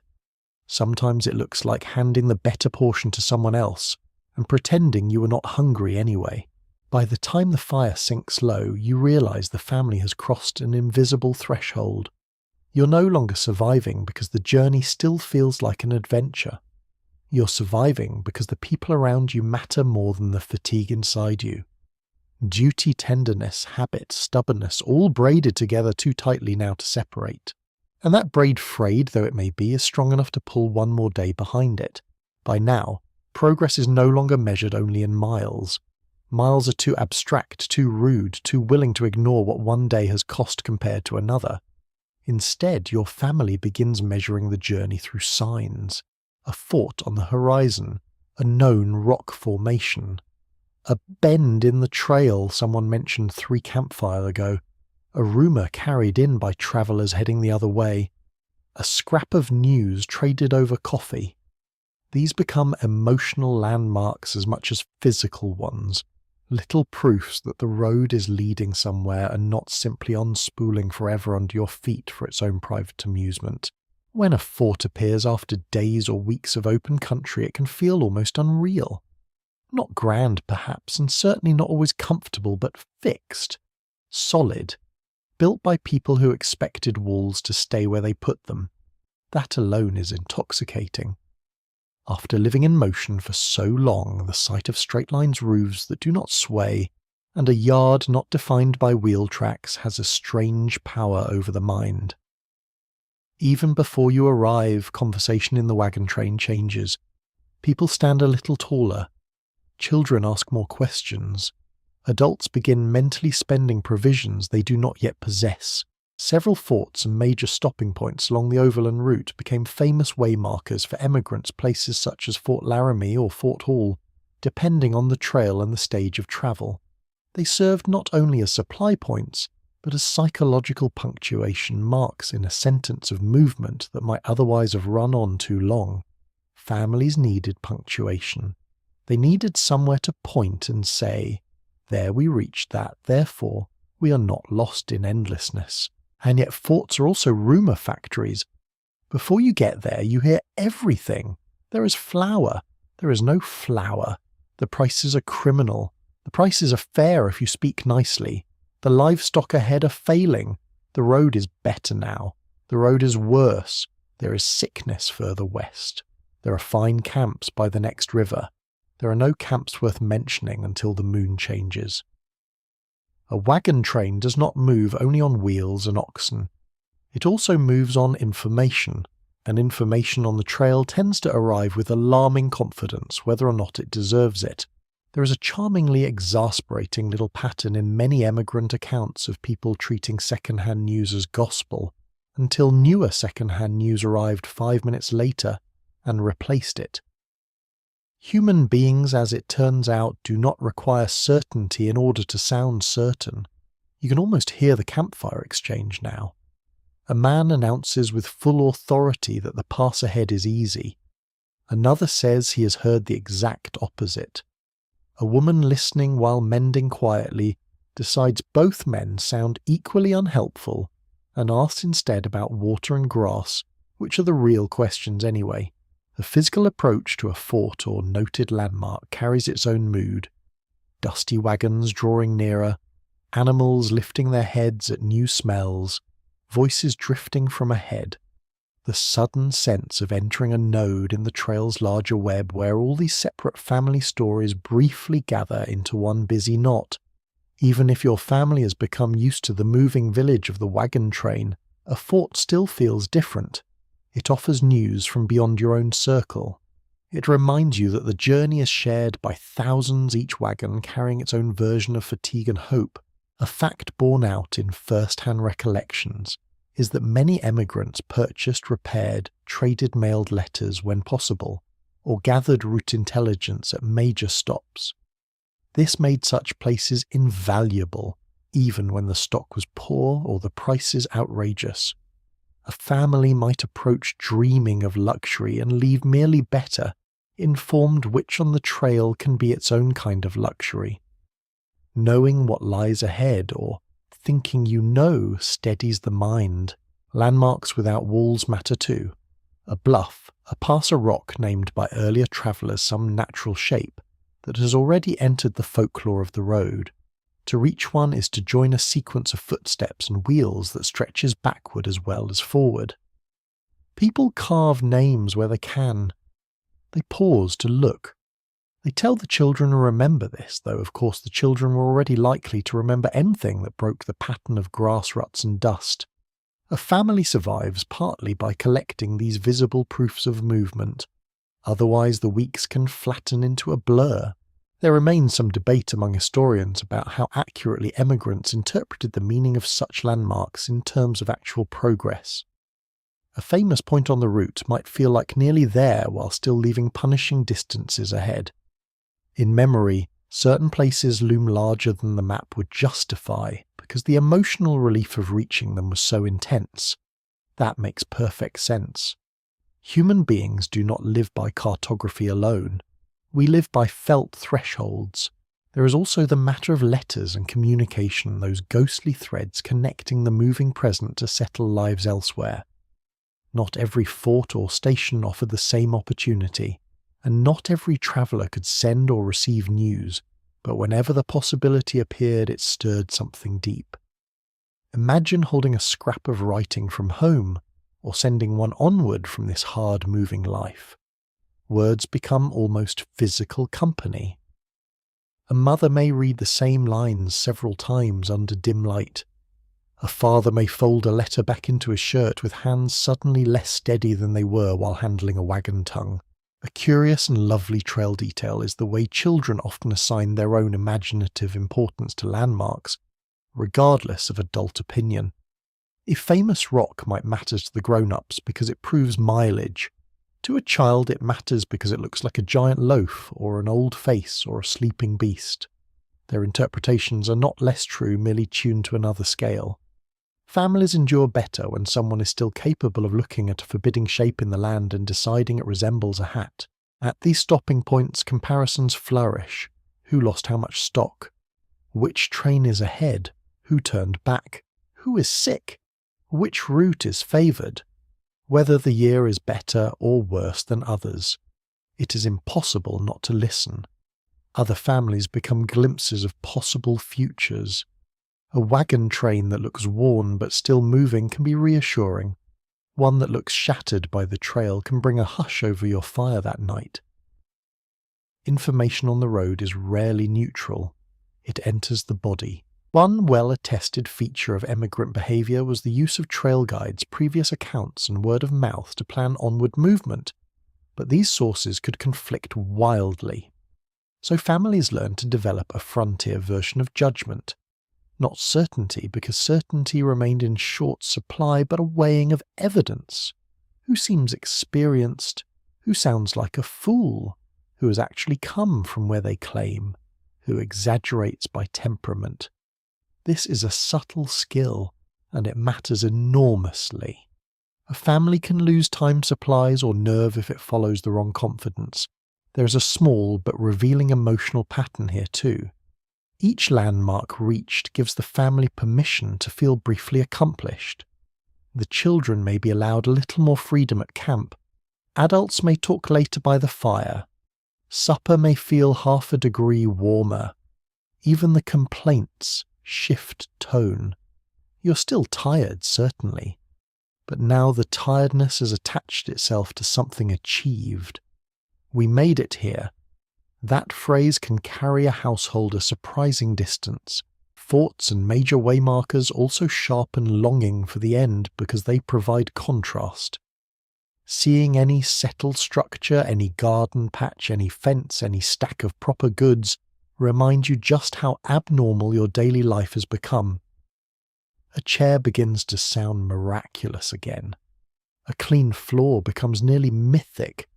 Sometimes it looks like handing the better portion to someone else and pretending you were not hungry anyway. By the time the fire sinks low, you realize the family has crossed an invisible threshold. You're no longer surviving because the journey still feels like an adventure. You're surviving because the people around you matter more than the fatigue inside you. Duty, tenderness, habit, stubbornness, all braided together too tightly now to separate. And that braid, frayed though it may be, is strong enough to pull one more day behind it. By now, progress is no longer measured only in miles. Miles are too abstract, too rude, too willing to ignore what one day has cost compared to another. Instead, your family begins measuring the journey through signs. A fort on the horizon, a known rock formation. A bend in the trail someone mentioned 3 campfires ago. A rumour carried in by travellers heading the other way. a scrap of news traded over coffee. These become emotional landmarks as much as physical ones, little proofs that the road is leading somewhere and not simply unspooling forever under your feet for its own private amusement. When a fort appears after days or weeks of open country, it can feel almost unreal. Not grand, perhaps, and certainly not always comfortable, but fixed, solid, built by people who expected walls to stay where they put them. That alone is intoxicating. After living in motion for so long, the sight of straight lines roofs that do not sway, and a yard not defined by wheel tracks has a strange power over the mind. Even before you arrive, conversation in the wagon train changes. People stand a little taller. Children ask more questions. Adults begin mentally spending provisions they do not yet possess. Several forts and major stopping points along the overland route became famous waymarkers for emigrants, places such as Fort Laramie or Fort Hall, depending on the trail and the stage of travel. They served not only as supply points, but as psychological punctuation marks in a sentence of movement that might otherwise have run on too long. Families needed punctuation. They needed somewhere to point and say, "There we reached that, therefore we are not lost in endlessness." And yet forts are also rumour factories. Before you get there, you hear everything. There is flour. There is no flour. The prices are criminal. The prices are fair if you speak nicely. The livestock ahead are failing. The road is better now. The road is worse. There is sickness further west. There are fine camps by the next river. There are no camps worth mentioning until the moon changes. A wagon train does not move only on wheels and oxen. It also moves on information, and information on the trail tends to arrive with alarming confidence whether or not it deserves it. There is a charmingly exasperating little pattern in many emigrant accounts of people treating second-hand news as gospel, until newer second-hand news arrived 5 minutes later and replaced it. Human beings, as it turns out, do not require certainty in order to sound certain. You can almost hear the campfire exchange now. A man announces with full authority that the pass ahead is easy. Another says he has heard the exact opposite. A woman listening while mending quietly decides both men sound equally unhelpful and asks instead about water and grass, which are the real questions anyway. The physical approach to a fort or noted landmark carries its own mood. Dusty wagons drawing nearer, animals lifting their heads at new smells, voices drifting from ahead. The sudden sense of entering a node in the trail's larger web where all these separate family stories briefly gather into one busy knot. Even if your family has become used to the moving village of the wagon train, a fort still feels different. It offers news from beyond your own circle. It reminds you that the journey is shared by thousands, each wagon carrying its own version of fatigue and hope. A fact borne out in first-hand recollections is that many emigrants purchased, repaired, traded mailed letters when possible, or gathered route intelligence at major stops. This made such places invaluable, even when the stock was poor or the prices outrageous. A family might approach dreaming of luxury and leave merely better, informed which on the trail can be its own kind of luxury. Knowing what lies ahead, or thinking you know, steadies the mind. Landmarks without walls matter too. A bluff, a pass a rock named by earlier travellers some natural shape that has already entered the folklore of the road. To reach one is to join a sequence of footsteps and wheels that stretches backward as well as forward. People carve names where they can. They pause to look. They tell the children to remember this, though of course the children were already likely to remember anything that broke the pattern of grass ruts and dust. A family survives partly by collecting these visible proofs of movement. Otherwise the weeks can flatten into a blur. There remains some debate among historians about how accurately emigrants interpreted the meaning of such landmarks in terms of actual progress. A famous point on the route might feel like nearly there while still leaving punishing distances ahead. In memory, certain places loom larger than the map would justify because the emotional relief of reaching them was so intense. That makes perfect sense. Human beings do not live by cartography alone. We live by felt thresholds. There is also the matter of letters and communication, those ghostly threads connecting the moving present to settle lives elsewhere. Not every fort or station offered the same opportunity, and not every traveller could send or receive news, but whenever the possibility appeared, it stirred something deep. Imagine holding a scrap of writing from home, or sending one onward from this hard-moving life. Words become almost physical company. A mother may read the same lines several times under dim light. A father may fold a letter back into his shirt with hands suddenly less steady than they were while handling a wagon tongue. A curious and lovely trail detail is the way children often assign their own imaginative importance to landmarks, regardless of adult opinion. A famous rock might matter to the grown-ups because it proves mileage. To a child it matters because it looks like a giant loaf or an old face or a sleeping beast. Their interpretations are not less true, merely tuned to another scale. Families endure better when someone is still capable of looking at a forbidding shape in the land and deciding it resembles a hat. At these stopping points, comparisons flourish. Who lost how much stock? Which train is ahead? Who turned back? Who is sick? Which route is favoured? Whether the year is better or worse than others. It is impossible not to listen. Other families become glimpses of possible futures. A wagon train that looks worn but still moving can be reassuring. One that looks shattered by the trail can bring a hush over your fire that night. Information on the road is rarely neutral. It enters the body. One well-attested feature of emigrant behaviour was the use of trail guides, previous accounts and word of mouth to plan onward movement, but these sources could conflict wildly. So families learned to develop a frontier version of judgment. Not certainty, because certainty remained in short supply, but a weighing of evidence. Who seems experienced? Who sounds like a fool? Who has actually come from where they claim? Who exaggerates by temperament? This is a subtle skill, and it matters enormously. A family can lose time supplies or nerve if it follows the wrong confidence. There is a small but revealing emotional pattern here too. Each landmark reached gives the family permission to feel briefly accomplished. The children may be allowed a little more freedom at camp. Adults may talk later by the fire. Supper may feel half a degree warmer. Even the complaints shift tone. You're still tired, certainly, but now the tiredness has attached itself to something achieved. We made it here. That phrase can carry a household a surprising distance. Forts and major waymarkers also sharpen longing for the end because they provide contrast. Seeing any settled structure, any garden patch, any fence, any stack of proper goods remind you just how abnormal your daily life has become. A chair begins to sound miraculous again. A clean floor becomes nearly mythic.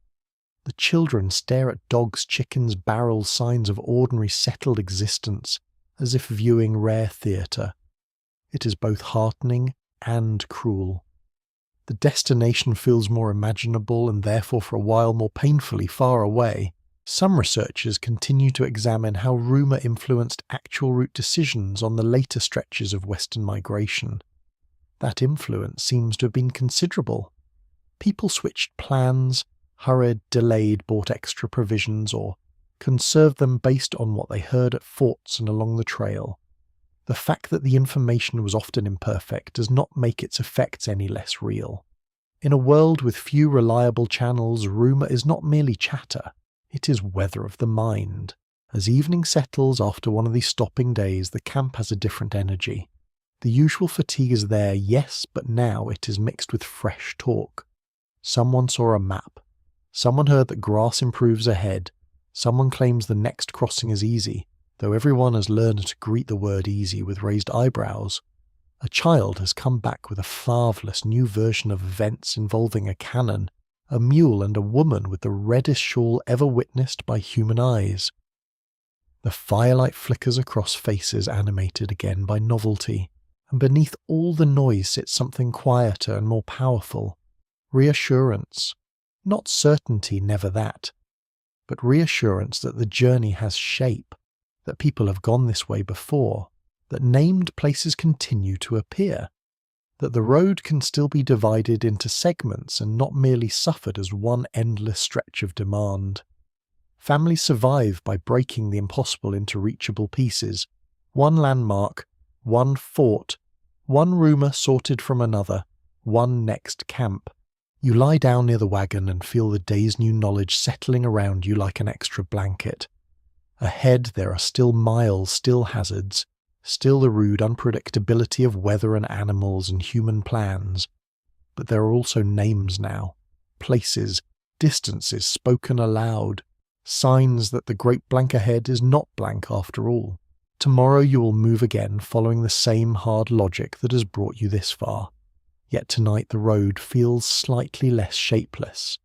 The children stare at dogs, chickens, barrels, signs of ordinary settled existence, as if viewing rare theatre. It is both heartening and cruel. The destination feels more imaginable and therefore for a while more painfully far away. Some researchers continue to examine how rumour influenced actual route decisions on the later stretches of Western migration. That influence seems to have been considerable. People switched plans, hurried, delayed, bought extra provisions, or conserved them based on what they heard at forts and along the trail. The fact that the information was often imperfect does not make its effects any less real. In a world with few reliable channels, rumour is not merely chatter. It is weather of the mind. As evening settles after one of these stopping days, the camp has a different energy. The usual fatigue is there, yes, but now it is mixed with fresh talk. Someone saw a map. Someone heard that grass improves ahead. Someone claims the next crossing is easy, though everyone has learned to greet the word easy with raised eyebrows. A child has come back with a marvellous new version of events involving a cannon, a mule and a woman with the reddest shawl ever witnessed by human eyes. The firelight flickers across faces animated again by novelty. and beneath all the noise sits something quieter and more powerful. Reassurance. Not certainty, never that, but reassurance that the journey has shape, that people have gone this way before, that named places continue to appear, that the road can still be divided into segments and not merely suffered as one endless stretch of demand. Families survive by breaking the impossible into reachable pieces, one landmark, one fort, one rumour sorted from another, one next camp. You lie down near the wagon and feel the day's new knowledge settling around you like an extra blanket. Ahead there are still miles, still hazards, still the rude unpredictability of weather and animals and human plans. But there are also names now, places, distances spoken aloud, signs that the great blank ahead is not blank after all. Tomorrow you will move again following the same hard logic that has brought you this far. Yet tonight the road feels slightly less shapeless.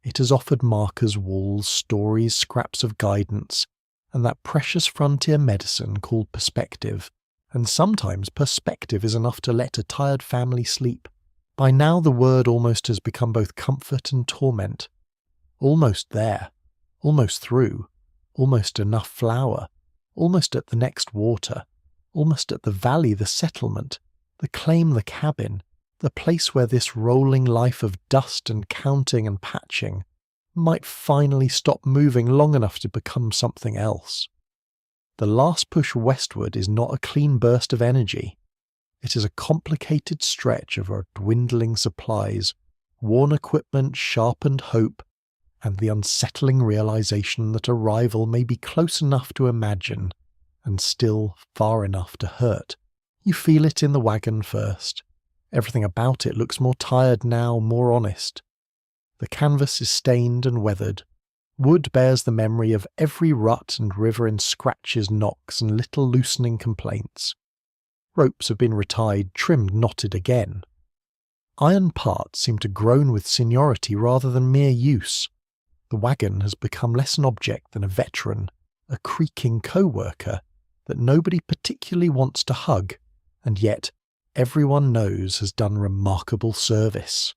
It has offered markers, walls, stories, scraps of guidance, and that precious frontier medicine called perspective. And sometimes perspective is enough to let a tired family sleep. By now the word almost has become both comfort and torment. Almost there, almost through, almost enough flour, almost at the next water, almost at the valley, the settlement, the claim, the cabin, the place where this rolling life of dust and counting and patching might finally stop moving long enough to become something else. The last push westward is not a clean burst of energy. It is a complicated stretch of our dwindling supplies, worn equipment, sharpened hope, and the unsettling realization that arrival may be close enough to imagine and still far enough to hurt. You feel it in the wagon first. Everything about it looks more tired now, more honest. The canvas is stained and weathered. Wood bears the memory of every rut and river in scratches, knocks, and little loosening complaints. Ropes have been retied, trimmed, knotted again. Iron parts seem to groan with seniority rather than mere use. The wagon has become less an object than a veteran, a creaking co-worker that nobody particularly wants to hug, and yet everyone knows has done remarkable service.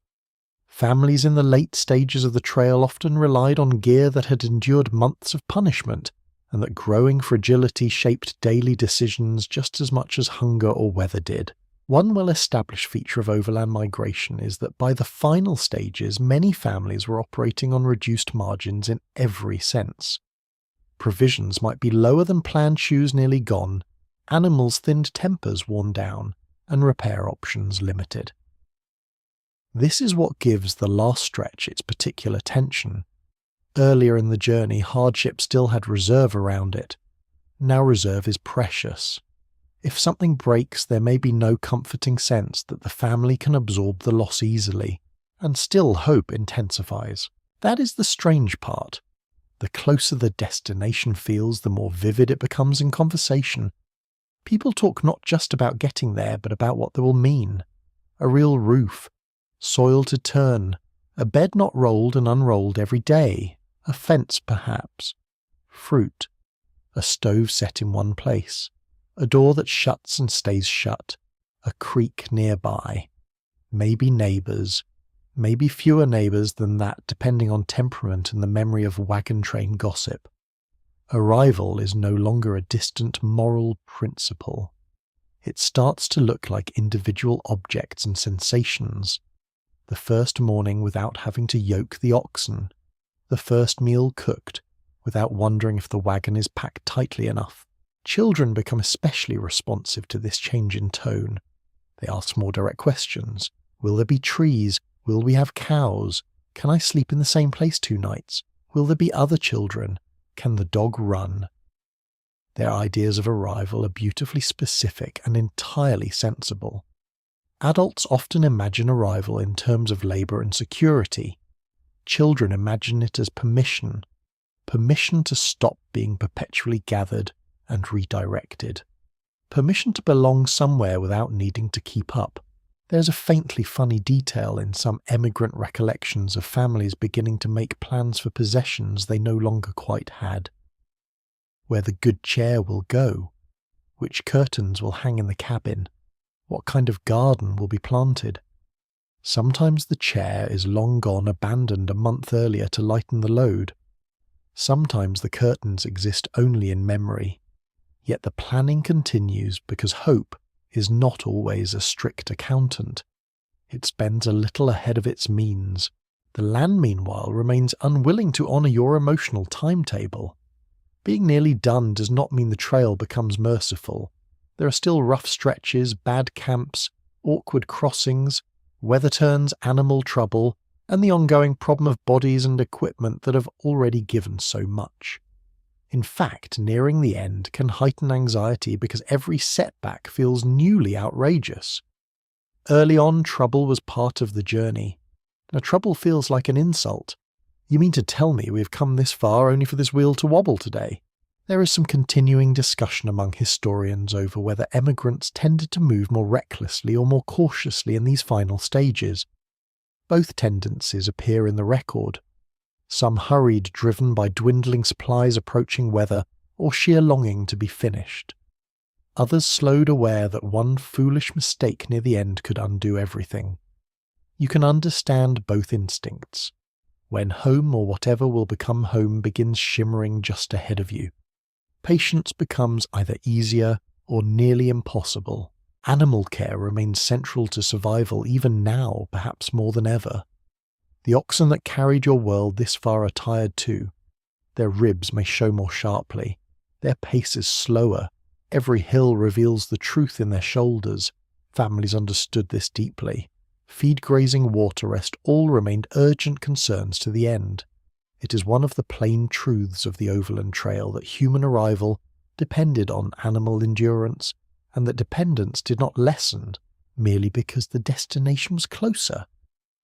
Families in the late stages of the trail often relied on gear that had endured months of punishment, and that growing fragility shaped daily decisions just as much as hunger or weather did. One well-established feature of overland migration is that by the final stages, many families were operating on reduced margins in every sense. Provisions might be lower than planned shoes nearly gone, animals' thinned tempers worn down, and repair options limited. This is what gives the last stretch its particular tension. Earlier in the journey, hardship still had reserve around it. Now reserve is precious. If something breaks, there may be no comforting sense that the family can absorb the loss easily, and still hope intensifies. That is the strange part. The closer the destination feels, the more vivid it becomes in conversation. People talk not just about getting there, but about what they will mean. A real roof, soil to turn, a bed not rolled and unrolled every day, a fence perhaps, fruit, a stove set in one place, a door that shuts and stays shut, a creek nearby, maybe neighbours, maybe fewer neighbours than that depending on temperament and the memory of wagon train gossip. Arrival is no longer a distant moral principle. It starts to look like individual objects and sensations. The first morning without having to yoke the oxen. The first meal cooked without wondering if the wagon is packed tightly enough. Children become especially responsive to this change in tone. They ask more direct questions. Will there be trees? Will we have cows? Can I sleep in the same place 2 nights? Will there be other children? Can the dog run? Their ideas of arrival are beautifully specific and entirely sensible. Adults often imagine arrival in terms of labour and security. Children imagine it as permission to stop being perpetually gathered and redirected. Permission to belong somewhere without needing to keep up. There's a faintly funny detail in some emigrant recollections of families beginning to make plans for possessions they no longer quite had. Where the good chair will go, which curtains will hang in the cabin, What kind of garden will be planted? Sometimes the chair is long gone, abandoned a month earlier to lighten the load. Sometimes the curtains exist only in memory. Yet the planning continues because hope is not always a strict accountant. It spends a little ahead of its means. The land, meanwhile, remains unwilling to honour your emotional timetable. Being nearly done does not mean the trail becomes merciful. There are still rough stretches, bad camps, awkward crossings, weather turns, animal trouble, and the ongoing problem of bodies and equipment that have already given so much. In fact, nearing the end can heighten anxiety because every setback feels newly outrageous. Early on, trouble was part of the journey. Now, trouble feels like an insult. You mean to tell me we've come this far only for this wheel to wobble today? There is some continuing discussion among historians over whether emigrants tended to move more recklessly or more cautiously in these final stages. Both tendencies appear in the record. Some hurried, driven by dwindling supplies, approaching weather, or sheer longing to be finished. Others slowed, aware that one foolish mistake near the end could undo everything. You can understand both instincts. When home or whatever will become home begins shimmering just ahead of you, patience becomes either easier or nearly impossible. Animal care remains central to survival even now, perhaps more than ever. The oxen that carried your world this far are tired too. Their ribs may show more sharply. Their pace is slower. Every hill reveals the truth in their shoulders. Families understood this deeply. Feed, grazing, water rest all remained urgent concerns to the end. It is one of the plain truths of the Overland Trail that human arrival depended on animal endurance, and that dependence did not lessen merely because the destination was closer.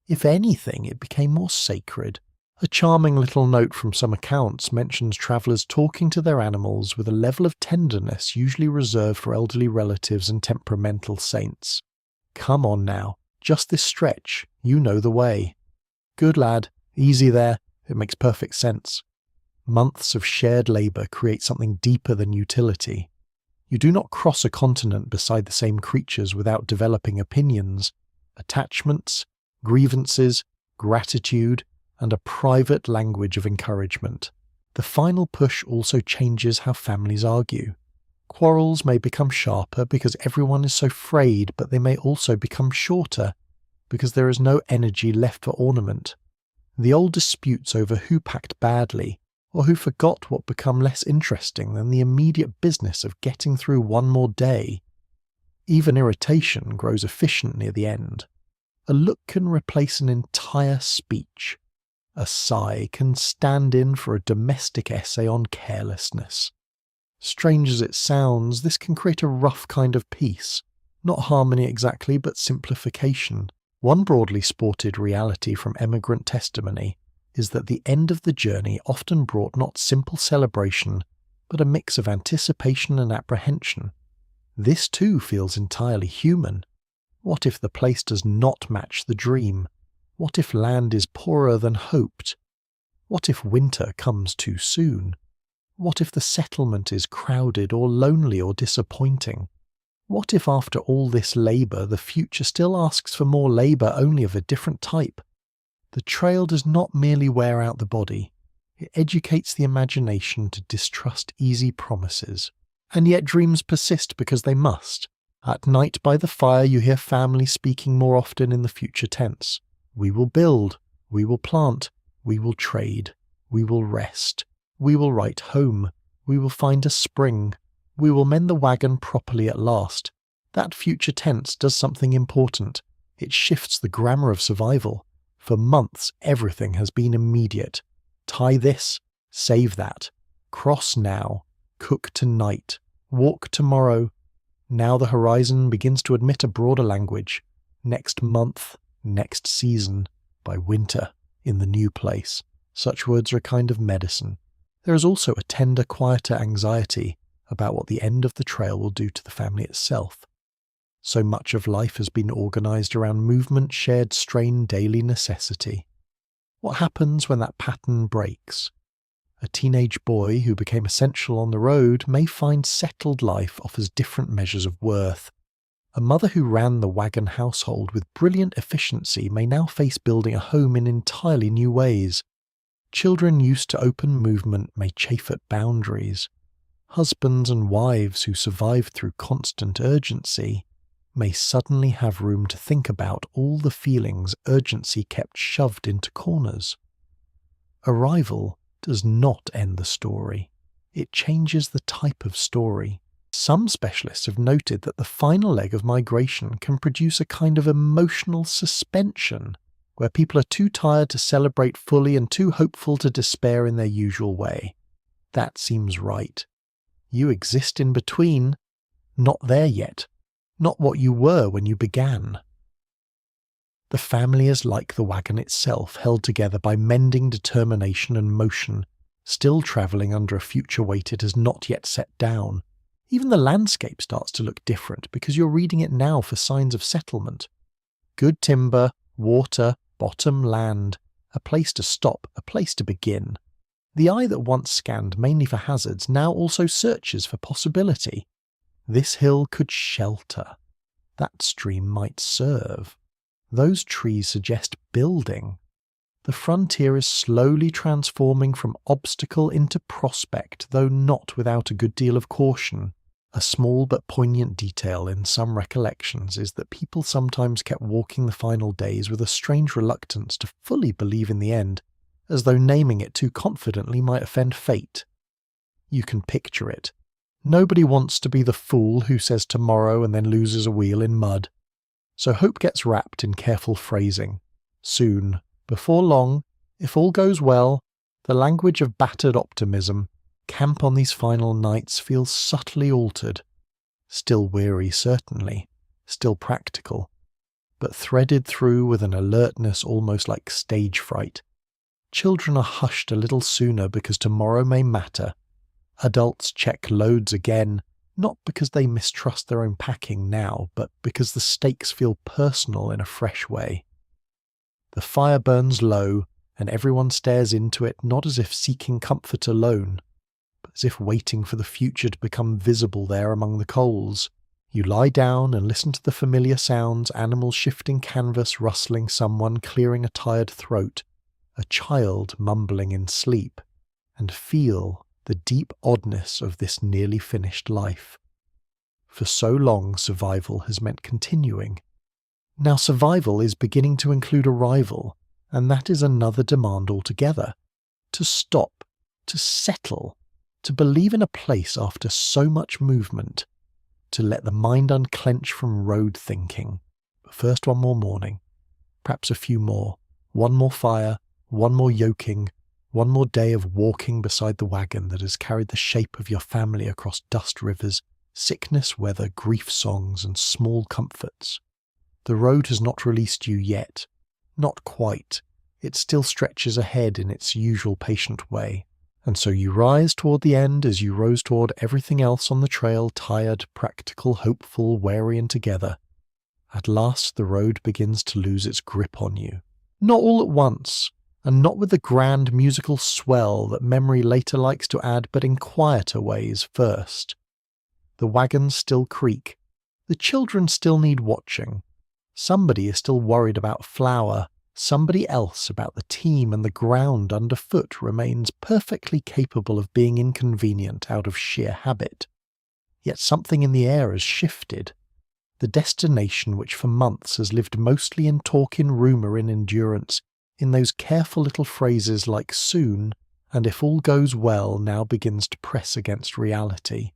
If anything, it became more sacred. A charming little note from some accounts mentions travellers talking to their animals with a level of tenderness usually reserved for elderly relatives and temperamental saints. Come on now, just this stretch, you know the way. Good lad, easy there, it makes perfect sense. Months of shared labour create something deeper than utility. You do not cross a continent beside the same creatures without developing opinions, attachments, grievances, gratitude, and a private language of encouragement. The final push also changes how families argue. Quarrels may become sharper because everyone is so frayed, but they may also become shorter because there is no energy left for ornament. The old disputes over who packed badly or who forgot what become less interesting than the immediate business of getting through one more day. Even irritation grows efficient near the end. A look can replace an entire speech. A sigh can stand in for a domestic essay on carelessness. Strange as it sounds, this can create a rough kind of peace. Not harmony exactly, but simplification. One broadly sported reality from emigrant testimony is that the end of the journey often brought not simple celebration, but a mix of anticipation and apprehension. This too feels entirely human. What if the place does not match the dream? What if land is poorer than hoped? What if winter comes too soon? What if the settlement is crowded or lonely or disappointing? What if after all this labour the future still asks for more labour, only of a different type? The trail does not merely wear out the body, it educates the imagination to distrust easy promises. And yet dreams persist because they must. At night by the fire you hear family speaking more often in the future tense. We will build, we will plant, we will trade, we will rest, we will write home, we will find a spring, we will mend the wagon properly at last. That future tense does something important. It shifts the grammar of survival. For months everything has been immediate. Tie this, save that. Cross now, cook tonight, walk tomorrow. Now the horizon begins to admit a broader language. Next month, next season, by winter, in the new place. Such words are a kind of medicine. There is also a tender, quieter anxiety about what the end of the trail will do to the family itself. So much of life has been organised around movement, shared strain, daily necessity. What happens when that pattern breaks? A teenage boy who became essential on the road may find settled life offers different measures of worth. A mother who ran the wagon household with brilliant efficiency may now face building a home in entirely new ways. Children used to open movement may chafe at boundaries. Husbands and wives who survived through constant urgency may suddenly have room to think about all the feelings urgency kept shoved into corners. Arrival does not end the story. It changes the type of story. Some specialists have noted that the final leg of migration can produce a kind of emotional suspension, where people are too tired to celebrate fully and too hopeful to despair in their usual way. That seems right. You exist in between, not there yet, not what you were when you began. The family is like the wagon itself, held together by mending determination and motion, still travelling under a future weight it has not yet set down. Even the landscape starts to look different because you're reading it now for signs of settlement. Good timber, water, bottom land, a place to stop, a place to begin. The eye that once scanned mainly for hazards now also searches for possibility. This hill could shelter. That stream might serve. Those trees suggest building. The frontier is slowly transforming from obstacle into prospect, though not without a good deal of caution. A small but poignant detail in some recollections is that people sometimes kept walking the final days with a strange reluctance to fully believe in the end, as though naming it too confidently might offend fate. You can picture it. Nobody wants to be the fool who says tomorrow and then loses a wheel in mud. So hope gets wrapped in careful phrasing. Soon, before long, if all goes well, the language of battered optimism, camp on these final nights feels subtly altered. Still weary, certainly, still practical, but threaded through with an alertness almost like stage fright. Children are hushed a little sooner because tomorrow may matter. Adults check loads again, not because they mistrust their own packing now, but because the stakes feel personal in a fresh way. The fire burns low, and everyone stares into it not as if seeking comfort alone, but as if waiting for the future to become visible there among the coals. You lie down and listen to the familiar sounds, animals shifting canvas, rustling, someone clearing a tired throat, a child mumbling in sleep, and feel the deep oddness of this nearly finished life. For so long, survival has meant continuing. Now survival is beginning to include arrival, and that is another demand altogether. To stop, to settle, to believe in a place after so much movement, to let the mind unclench from road thinking. But first one more morning, perhaps a few more, one more fire, one more yoking, one more day of walking beside the wagon that has carried the shape of your family across dust rivers, sickness, weather, grief songs, and small comforts. The road has not released you yet. Not quite. It still stretches ahead in its usual patient way. And so you rise toward the end as you rose toward everything else on the trail, tired, practical, hopeful, wary, and together. At last the road begins to lose its grip on you. Not all at once, and not with the grand musical swell that memory later likes to add, but in quieter ways first. The wagons still creak. The children still need watching. Somebody is still worried about flour. Somebody else about the team, and the ground underfoot remains perfectly capable of being inconvenient out of sheer habit. Yet something in the air has shifted. The destination which for months has lived mostly in talk, in rumour, in endurance, in those careful little phrases like soon, and if all goes well, now begins to press against reality.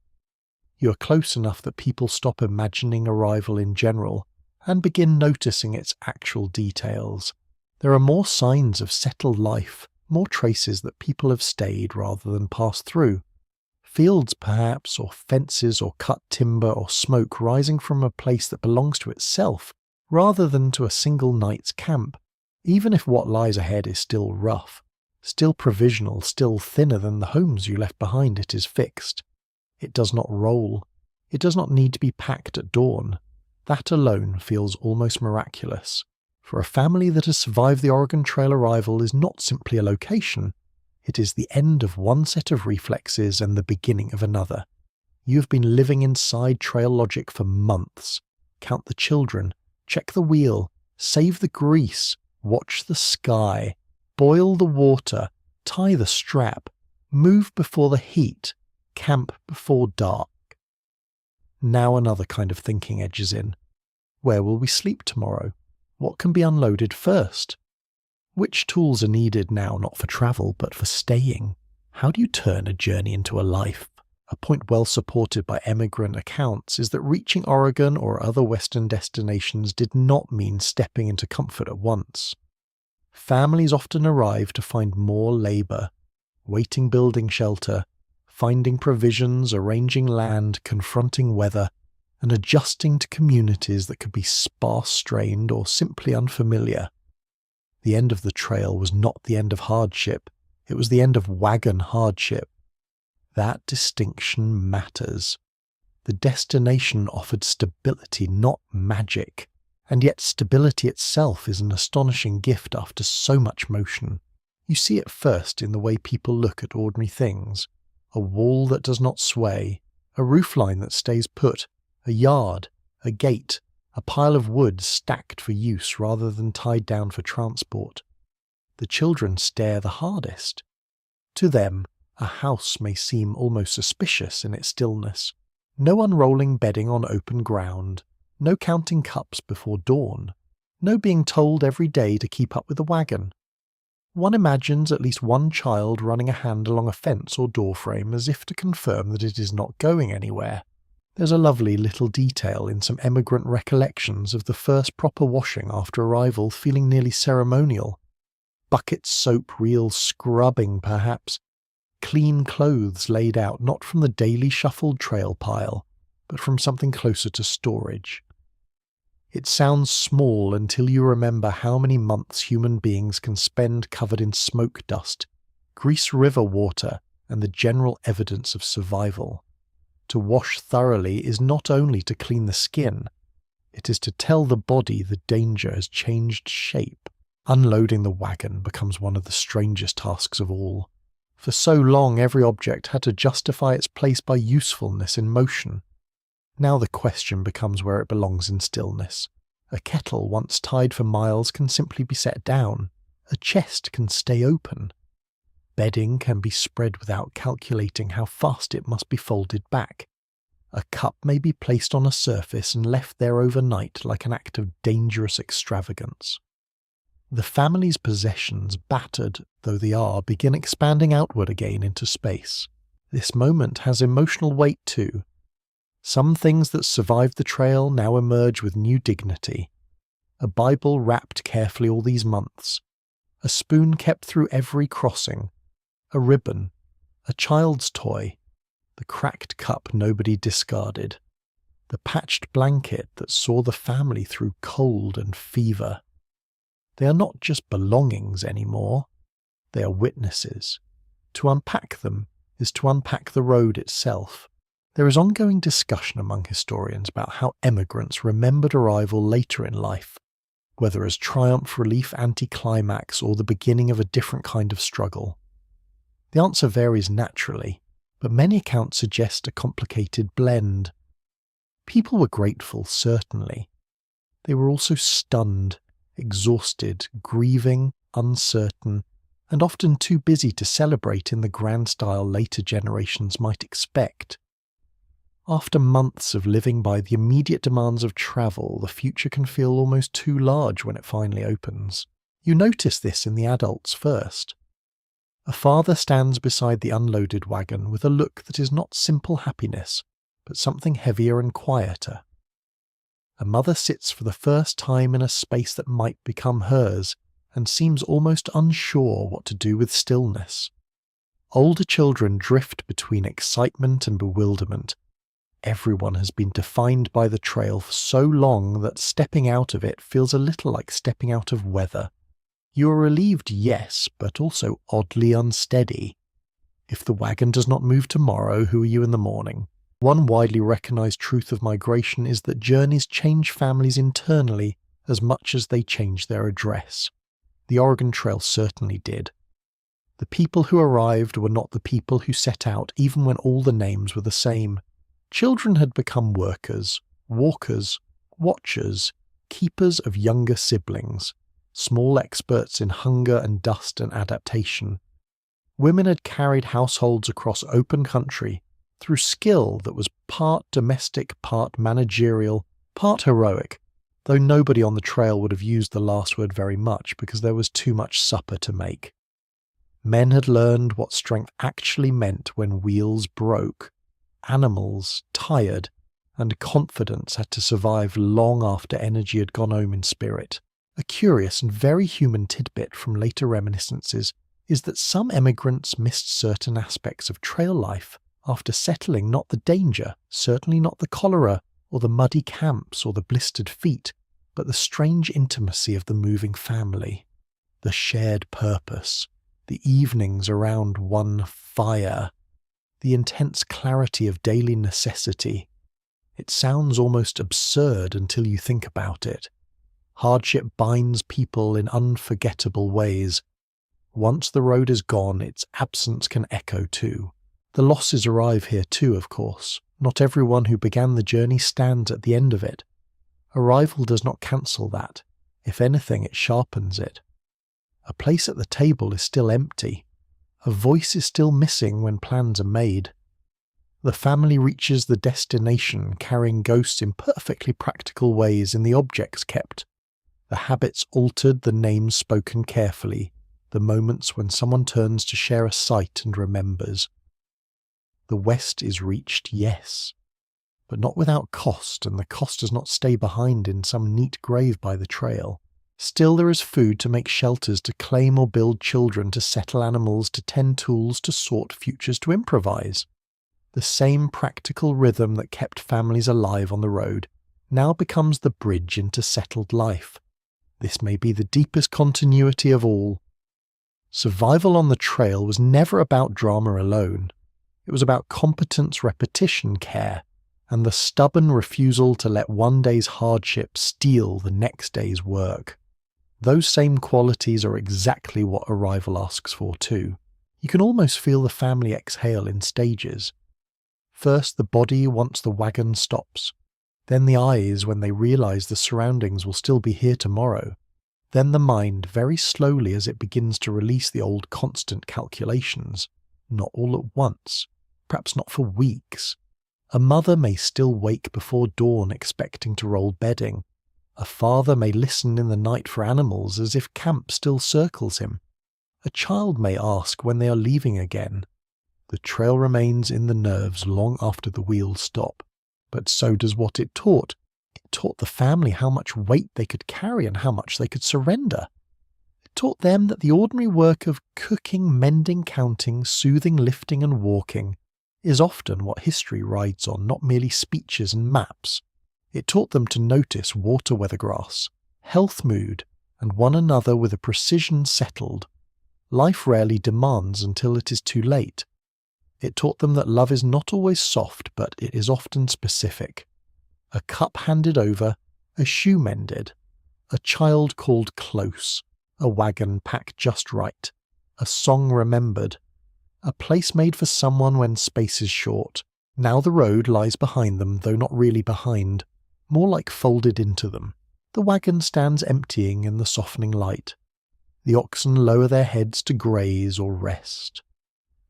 You are close enough that people stop imagining arrival in general, and begin noticing its actual details. There are more signs of settled life, more traces that people have stayed rather than passed through. Fields perhaps, or fences, or cut timber, or smoke rising from a place that belongs to itself, rather than to a single night's camp, even if what lies ahead is still rough, still provisional, still thinner than the homes you left behind. It is fixed. It does not roll. It does not need to be packed at dawn. That alone feels almost miraculous. For a family that has survived the Oregon Trail arrival is not simply a location. It is the end of one set of reflexes and the beginning of another. You have been living inside trail logic for months, Count the children, check the wheel, save the grease, watch the sky, boil the water, tie the strap, move before the heat, camp before dark. Now another kind of thinking edges in. Where will we sleep tomorrow? What can be unloaded first? Which tools are needed now not for travel but for staying? How do you turn a journey into a life? A point well supported by emigrant accounts is that reaching Oregon or other Western destinations did not mean stepping into comfort at once. Families often arrive to find more labour, waiting building shelter, finding provisions, arranging land, confronting weather, and adjusting to communities that could be sparse-strained or simply unfamiliar. The end of the trail was not the end of hardship, it was the end of wagon hardship. That distinction matters. The destination offered stability, not magic, and yet stability itself is an astonishing gift after so much motion. You see it first in the way people look at ordinary things. A wall that does not sway, a roofline that stays put, a yard, a gate, a pile of wood stacked for use rather than tied down for transport. The children stare the hardest. To them, a house may seem almost suspicious in its stillness. No unrolling bedding on open ground, no counting cups before dawn, no being told every day to keep up with the wagon. One imagines at least one child running a hand along a fence or doorframe as if to confirm that it is not going anywhere. There's a lovely little detail in some emigrant recollections of the first proper washing after arrival feeling nearly ceremonial. Buckets, soap, reels, scrubbing perhaps. Clean clothes laid out not from the daily shuffled trail pile, but from something closer to storage. It sounds small until you remember how many months human beings can spend covered in smoke dust, grease river water, and the general evidence of survival. To wash thoroughly is not only to clean the skin, it is to tell the body the danger has changed shape. Unloading the wagon becomes one of the strangest tasks of all. For so long every object had to justify its place by usefulness in motion. Now the question becomes where it belongs in stillness. A kettle once tied for miles can simply be set down. A chest can stay open. Bedding can be spread without calculating how fast it must be folded back. A cup may be placed on a surface and left there overnight like an act of dangerous extravagance. The family's possessions, battered though they are, begin expanding outward again into space. This moment has emotional weight too. Some things that survived the trail now emerge with new dignity. A Bible wrapped carefully all these months. A spoon kept through every crossing. A ribbon. A child's toy. The cracked cup nobody discarded. The patched blanket that saw the family through cold and fever. They are not just belongings anymore. They are witnesses. To unpack them is to unpack the road itself. There is ongoing discussion among historians about how emigrants remembered arrival later in life, whether as triumph, relief, anticlimax, or the beginning of a different kind of struggle. The answer varies naturally, but many accounts suggest a complicated blend. People were grateful, certainly. They were also stunned, exhausted, grieving, uncertain, and often too busy to celebrate in the grand style later generations might expect. After months of living by the immediate demands of travel, the future can feel almost too large when it finally opens. You notice this in the adults first. A father stands beside the unloaded wagon with a look that is not simple happiness, but something heavier and quieter. A mother sits for the first time in a space that might become hers, and seems almost unsure what to do with stillness. Older children drift between excitement and bewilderment. Everyone has been defined by the trail for so long that stepping out of it feels a little like stepping out of weather. You are relieved, yes, but also oddly unsteady. If the wagon does not move tomorrow, who are you in the morning? One widely recognized truth of migration is that journeys change families internally as much as they change their address. The Oregon Trail certainly did. The people who arrived were not the people who set out, even when all the names were the same. Children had become workers, walkers, Watchers, keepers of younger siblings, small experts in hunger and dust and adaptation. Women had carried households across open country through skill that was part domestic, part managerial, part heroic, though nobody on the trail would have used the last word very much because there was too much supper to make. Men had learned what strength actually meant when wheels broke. Animals, tired, and confidence had to survive long after energy had gone home in spirit. A curious and very human tidbit from later reminiscences is that some emigrants missed certain aspects of trail life after settling, not the danger, certainly not the cholera, or the muddy camps or the blistered feet, but the strange intimacy of the moving family, the shared purpose, the evenings around one fire, the intense clarity of daily necessity. It sounds almost absurd until you think about it. Hardship binds people in unforgettable ways. Once the road is gone, its absence can echo too. The losses arrive here too, of course. Not everyone who began the journey stands at the end of it. Arrival does not cancel that. If anything, it sharpens it. A place at the table is still empty. A voice is still missing when plans are made. The family reaches the destination carrying ghosts in perfectly practical ways in the objects kept. The habits altered, the names spoken carefully, the moments when someone turns to share a sight and remembers. The West is reached, yes, but not without cost, and the cost does not stay behind in some neat grave by the trail. Still there is food to make shelters, to claim or build children, to settle animals, to tend tools, to sort futures, to improvise. The same practical rhythm that kept families alive on the road now becomes the bridge into settled life. This may be the deepest continuity of all. Survival on the trail was never about drama alone. It was about competence, repetition, care, and the stubborn refusal to let one day's hardship steal the next day's work. Those same qualities are exactly what Arrival asks for too. You can almost feel the family exhale in stages. First the body once the wagon stops, then the eyes when they realise the surroundings will still be here tomorrow, then the mind very slowly as it begins to release the old constant calculations, not all at once, perhaps not for weeks. A mother may still wake before dawn expecting to roll bedding. A father may listen in the night for animals as if camp still circles him. A child may ask when they are leaving again. The trail remains in the nerves long after the wheels stop, but so does what it taught. It taught the family how much weight they could carry and how much they could surrender. It taught them that the ordinary work of cooking, mending, counting, soothing, lifting and walking is often what history rides on, not merely speeches and maps. It taught them to notice water weathergrass, health mood, and one another with a precision settled. Life rarely demands until it is too late. It taught them that love is not always soft, but it is often specific. A cup handed over, a shoe mended, a child called close, a wagon packed just right, a song remembered, a place made for someone when space is short. Now the road lies behind them, though not really behind, more like folded into them. The wagon stands emptying in the softening light. The oxen lower their heads to graze or rest.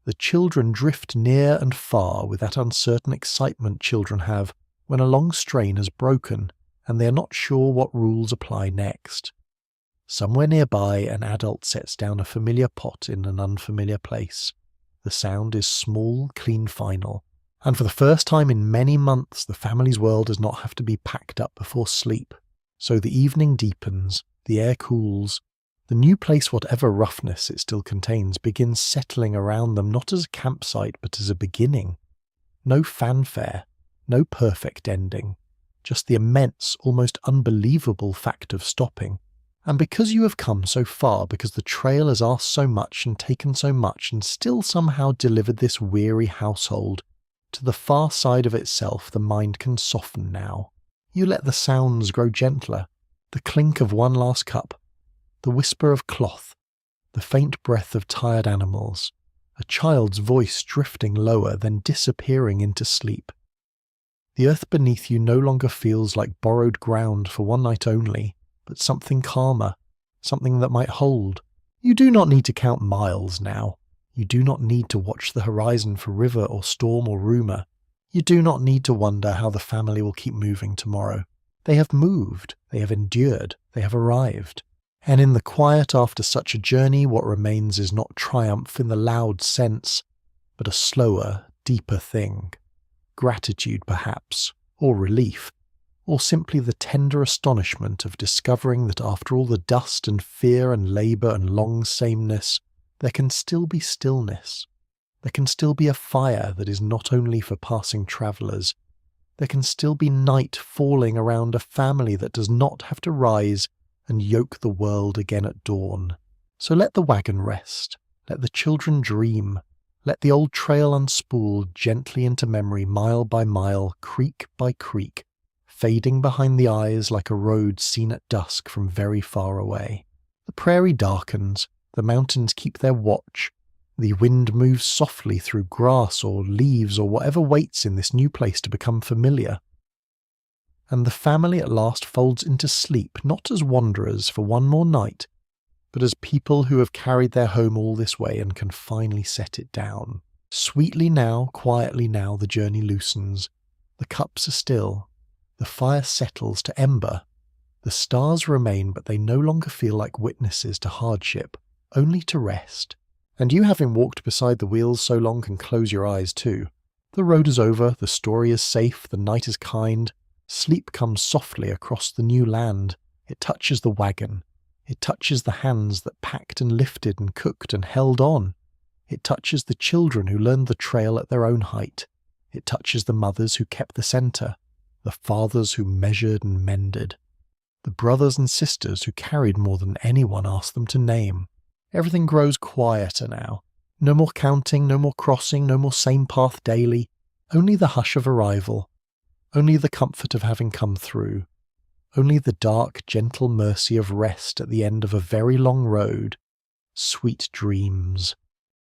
The children drift near and far with that uncertain excitement children have when a long strain has broken and they are not sure what rules apply next. Somewhere nearby, an adult sets down a familiar pot in an unfamiliar place. The sound is small, clean, final, and for the first time in many months the family's world does not have to be packed up before sleep. So the evening deepens, the air cools. The new place, whatever roughness it still contains, begins settling around them not as a campsite but as a beginning. No fanfare, no perfect ending, just the immense, almost unbelievable fact of stopping. And because you have come so far, because the trail has asked so much and taken so much and still somehow delivered this weary household, to the far side of itself the mind can soften now. You let the sounds grow gentler, the clink of one last cup, the whisper of cloth, the faint breath of tired animals, a child's voice drifting lower then disappearing into sleep. The earth beneath you no longer feels like borrowed ground for one night only, but something calmer, something that might hold. You do not need to count miles now. You do not need to watch the horizon for river or storm or rumour. You do not need to wonder how the family will keep moving tomorrow. They have moved, they have endured, they have arrived. And in the quiet after such a journey, what remains is not triumph in the loud sense, but a slower, deeper thing. Gratitude, perhaps, or relief, or simply the tender astonishment of discovering that after all the dust and fear and labour and long sameness, there can still be stillness. There can still be a fire that is not only for passing travellers. There can still be night falling around a family that does not have to rise and yoke the world again at dawn. So let the wagon rest, let the children dream, let the old trail unspool gently into memory mile by mile, creek by creek, fading behind the eyes like a road seen at dusk from very far away. The prairie darkens, the mountains keep their watch, the wind moves softly through grass or leaves or whatever waits in this new place to become familiar. And the family at last folds into sleep, not as wanderers for one more night, but as people who have carried their home all this way and can finally set it down. Sweetly now, quietly now, the journey loosens. The cups are still. The fire settles to ember. The stars remain, but they no longer feel like witnesses to hardship, only to rest. And you, having walked beside the wheels so long, can close your eyes too. The road is over, the story is safe, the night is kind. Sleep comes softly across the new land. It touches the wagon. It touches the hands that packed and lifted and cooked and held on. It touches the children who learned the trail at their own height. It touches the mothers who kept the centre, the fathers who measured and mended, the brothers and sisters who carried more than anyone asked them to name. Everything grows quieter now. No more counting, no more crossing, no more same path daily. Only the hush of arrival. Only the comfort of having come through. Only the dark, gentle mercy of rest at the end of a very long road. Sweet dreams.